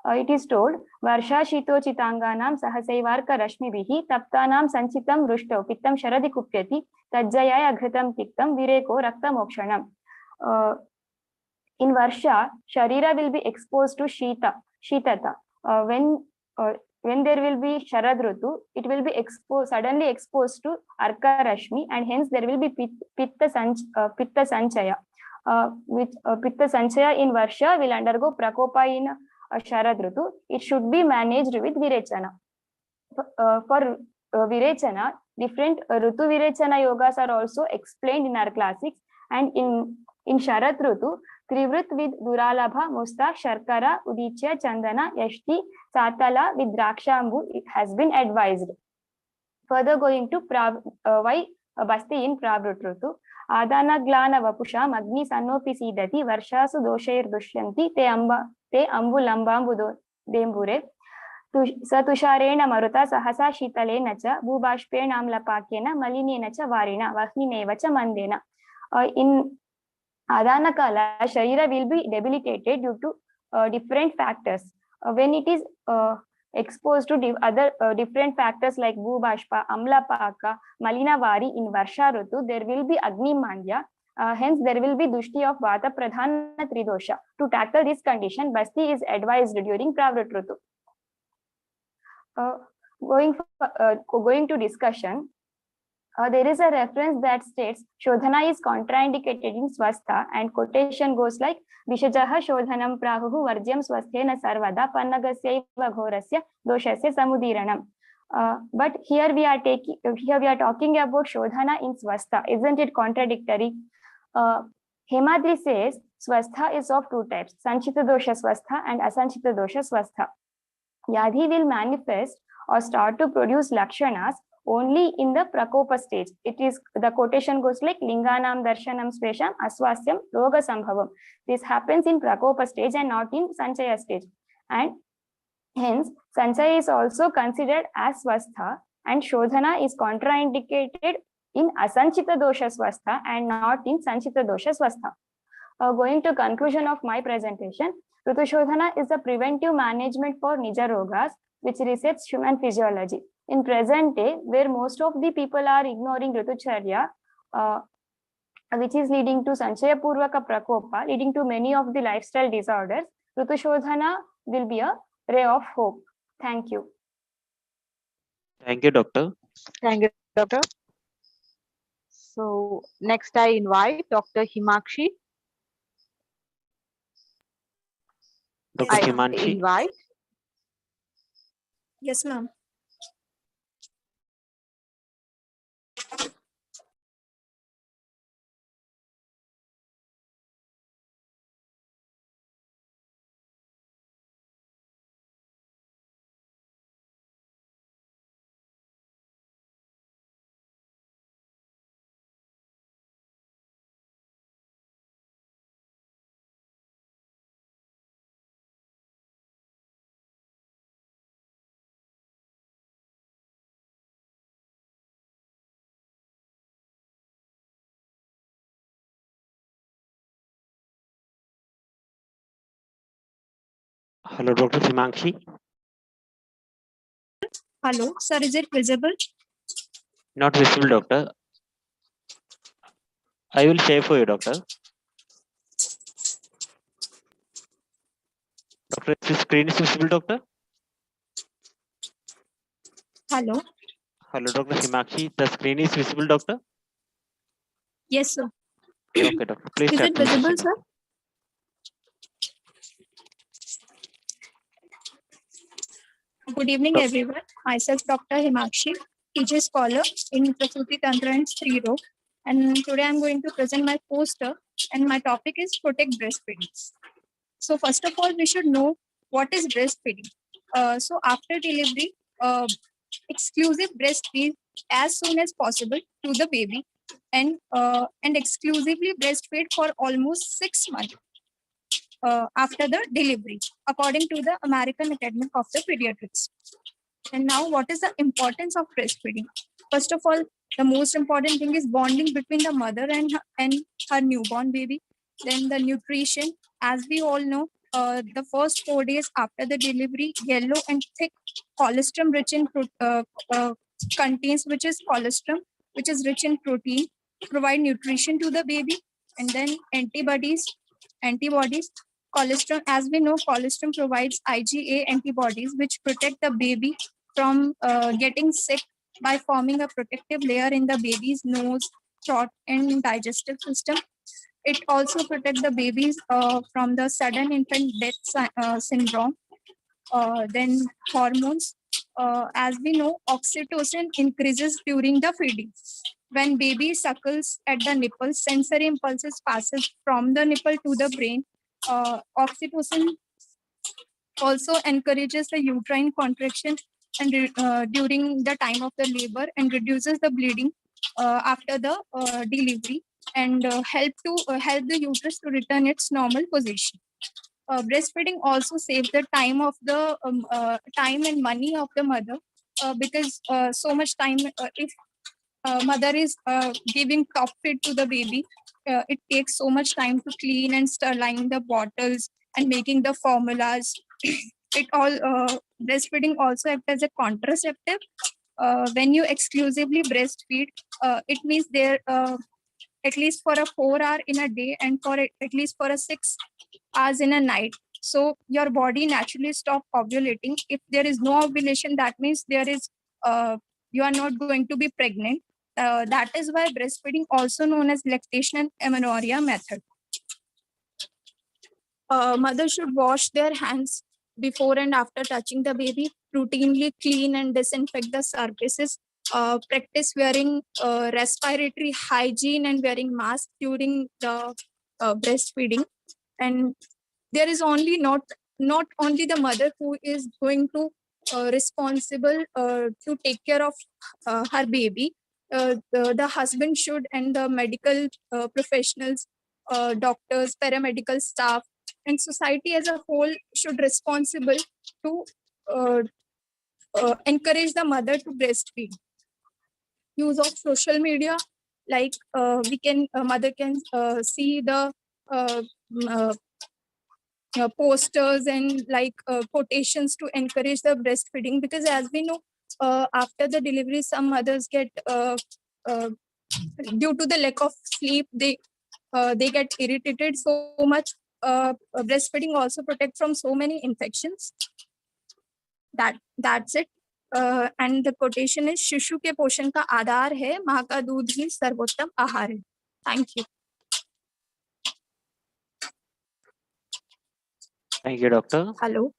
It is told, Varsha Shito Chitanganam Sahasaivarka Rashmibihi Taptanam Sanchitam Rushto Pittam Sharadi Kupyati Tajjaya Aghritam Tiktam Vireko Rakta Mokshanam. In Varsha, Sharira will be exposed to Shitata. When there will be Sharad Rutu, it will be suddenly exposed to Arka Rashmi, and hence there will be Pitta Sanchaya. Pitta Sanchaya in Varsha will undergo Prakopa in Sharad Rutu. It should be managed with Virechana. For Virechana, different Rutu Virechana yogas are also explained in our classics, and in Sharat Rutu, Trivrit with Duralabha, Musta, Sharkara, Udichya, Chandana, Yashti, Satala with Drakshambu, it has been advised. Further going to why Basti in Pravrut Rutu. Adana glana vapusha magni sanopi sidati varshasu doshair dushyanti te ambu lambambu dembure satusharena maruta sahasa shitale cha bhubashpe namla pakena maline cha varina vahine vacha mandena. In Adana Kala, Sharira will be debilitated due to different factors. When it is exposed to other different factors like Bhubashpa, Amla Paka, Malina Vari in Varsha Rutu, there will be Agni Mandya. Hence, there will be Dushti of Vata Pradhana Tridosha. To tackle this condition, Basti is advised during Pravrut Rutu. Going to discussion, there is a reference that states Shodhana is contraindicated in Swastha, and quotation goes like Vishajaha Shodhanam Prahuhu Varjyam Swasthena Sarvada Pannagasya Ghorasya Doshasya Samudiranam. But here we are talking about Shodhana in Swastha. Isn't it contradictory? Hemadri says Swastha is of two types, Sanchita Dosha Swastha and Asanchita Dosha Swastha. Yadhi will manifest or start to produce lakshanas only in the Prakopa stage. It is, the quotation goes like Linganam Darshanam Svesham Aswasyam Roga Sambhavam. This happens in Prakopa stage and not in Sanchaya stage. And hence, Sanchaya is also considered as Swastha, and Shodhana is contraindicated in Asanchita Dosha Swastha and not in Sanchita Dosha Swastha. Going to conclusion of my presentation, Rutu Shodhana is a preventive management for Nija Rogas, which resets human physiology. In present day, where most of the people are ignoring Ritucharya, which is leading to Sanchaya Purvaka Prakopa, leading to many of the lifestyle disorders, Rutushodhana will be a ray of hope. Thank you. Thank you, Doctor. Thank you, Doctor. So next I invite Dr. Himakshi. Dr. Himanshi. Invite. Yes, ma'am. Hello, Dr. Himakshi. Hello, sir, is it visible? Not visible, Doctor. I will share for you, Doctor. Doctor, the screen is visible, Doctor? Hello. Hello, Dr. Himakshi. The screen is visible, Doctor? Yes, sir. Okay, Doctor. Please Is start it the visible, session. sir? Good evening, everyone. Myself, Dr. Himakshi, PG scholar in Prasuti Tantra and Stree Rog. And today I'm going to present my poster, and my topic is protect breastfeeding. So first of all, we should know what is breastfeeding. So after delivery, exclusive breastfeed as soon as possible to the baby, and exclusively breastfeed for almost 6 months. after the delivery, according to the American Academy of the Pediatrics. And now, what is the importance of breastfeeding? First of all, the most important thing is bonding between the mother and her newborn baby. Then the nutrition, as we all know, the first 4 days after the delivery, yellow and thick colostrum rich in contains, which is colostrum, which is rich in protein, provide nutrition to the baby. And then antibodies. Colostrum, as we know, colostrum provides IgA antibodies, which protect the baby from getting sick by forming a protective layer in the baby's nose, throat, and digestive system. It also protects the babies from the sudden infant death syndrome. Then hormones. As we know, oxytocin increases during the feeding. When baby suckles at the nipple, sensory impulses passes from the nipple to the brain. Oxytocin also encourages the uterine contraction and during the time of the labor, and reduces the bleeding after the delivery, and help the uterus to return its normal position. Breastfeeding also saves the time of the time and money of the mother, because so much time, if mother is giving top feed to the baby, it takes so much time to clean and sterilize the bottles and making the formulas. It all breastfeeding also acts as a contraceptive. When you exclusively breastfeed, it means there at least for a 4 hour in a day, and for at least for a 6 hours in a night. So your body naturally stop ovulating. If there is no ovulation, that means there is you are not going to be pregnant. That is why breastfeeding, also known as lactation and amenorrhea method. Mothers should wash their hands before and after touching the baby, routinely clean and disinfect the surfaces, practice wearing respiratory hygiene and wearing masks during the breastfeeding. And there is only not only the mother who is going to responsible to take care of her baby. The husband should, and the medical professionals, doctors, paramedical staff, and society as a whole should responsible to encourage the mother to breastfeed. Use of social media, like mother can see the posters and like quotations to encourage the breastfeeding, because as we know, after the delivery, some mothers get due to the lack of sleep, they get irritated so much. Breastfeeding also protect from so many infections. That's it. And the quotation is, शिशु के पोषण का आधार है, माँ का दूध ही सर्वोत्तम आहार है. Thank you. Thank you, doctor. Hello.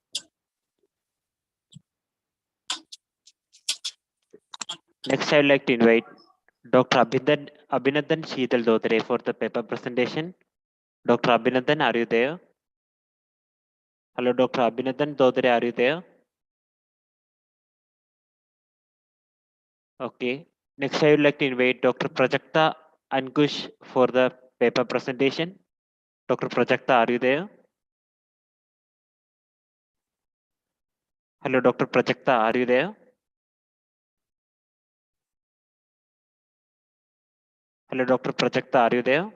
Next, I would like to invite Dr. Abhinandan Sheetal Dodre for the paper presentation. Dr. Abhinandan, are you there? Hello, Dr. Abhinandan Dodre, are you there? Okay. Next, I would like to invite Dr. Prajakta Ankush for the paper presentation. Dr. Prajakta, are you there? Hello, Dr. Prajakta, are you there? Hello, Dr. Prajakta, are you there?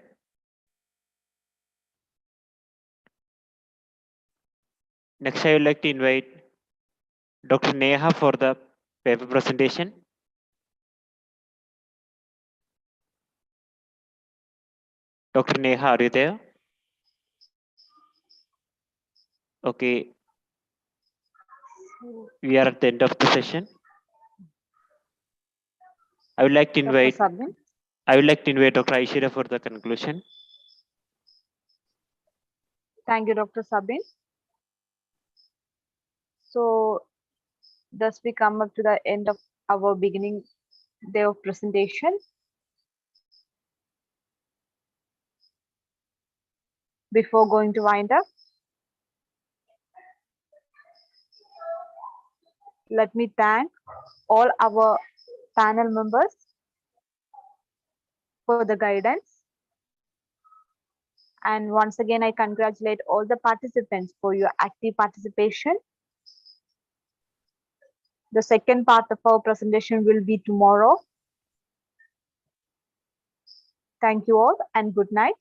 Next, I would like to invite Dr. Neha for the paper presentation. Dr. Neha, are you there? Okay. We are at the end of the session. I would like to invite Dr. Aishwarya for the conclusion. Thank you, Dr. Sabin. So, thus we come up to the end of our beginning day of presentation. Before going to wind up, let me thank all our panel members for the guidance And once again, I congratulate all the participants for your active participation. The second part of our presentation will be tomorrow. Thank you all and good night.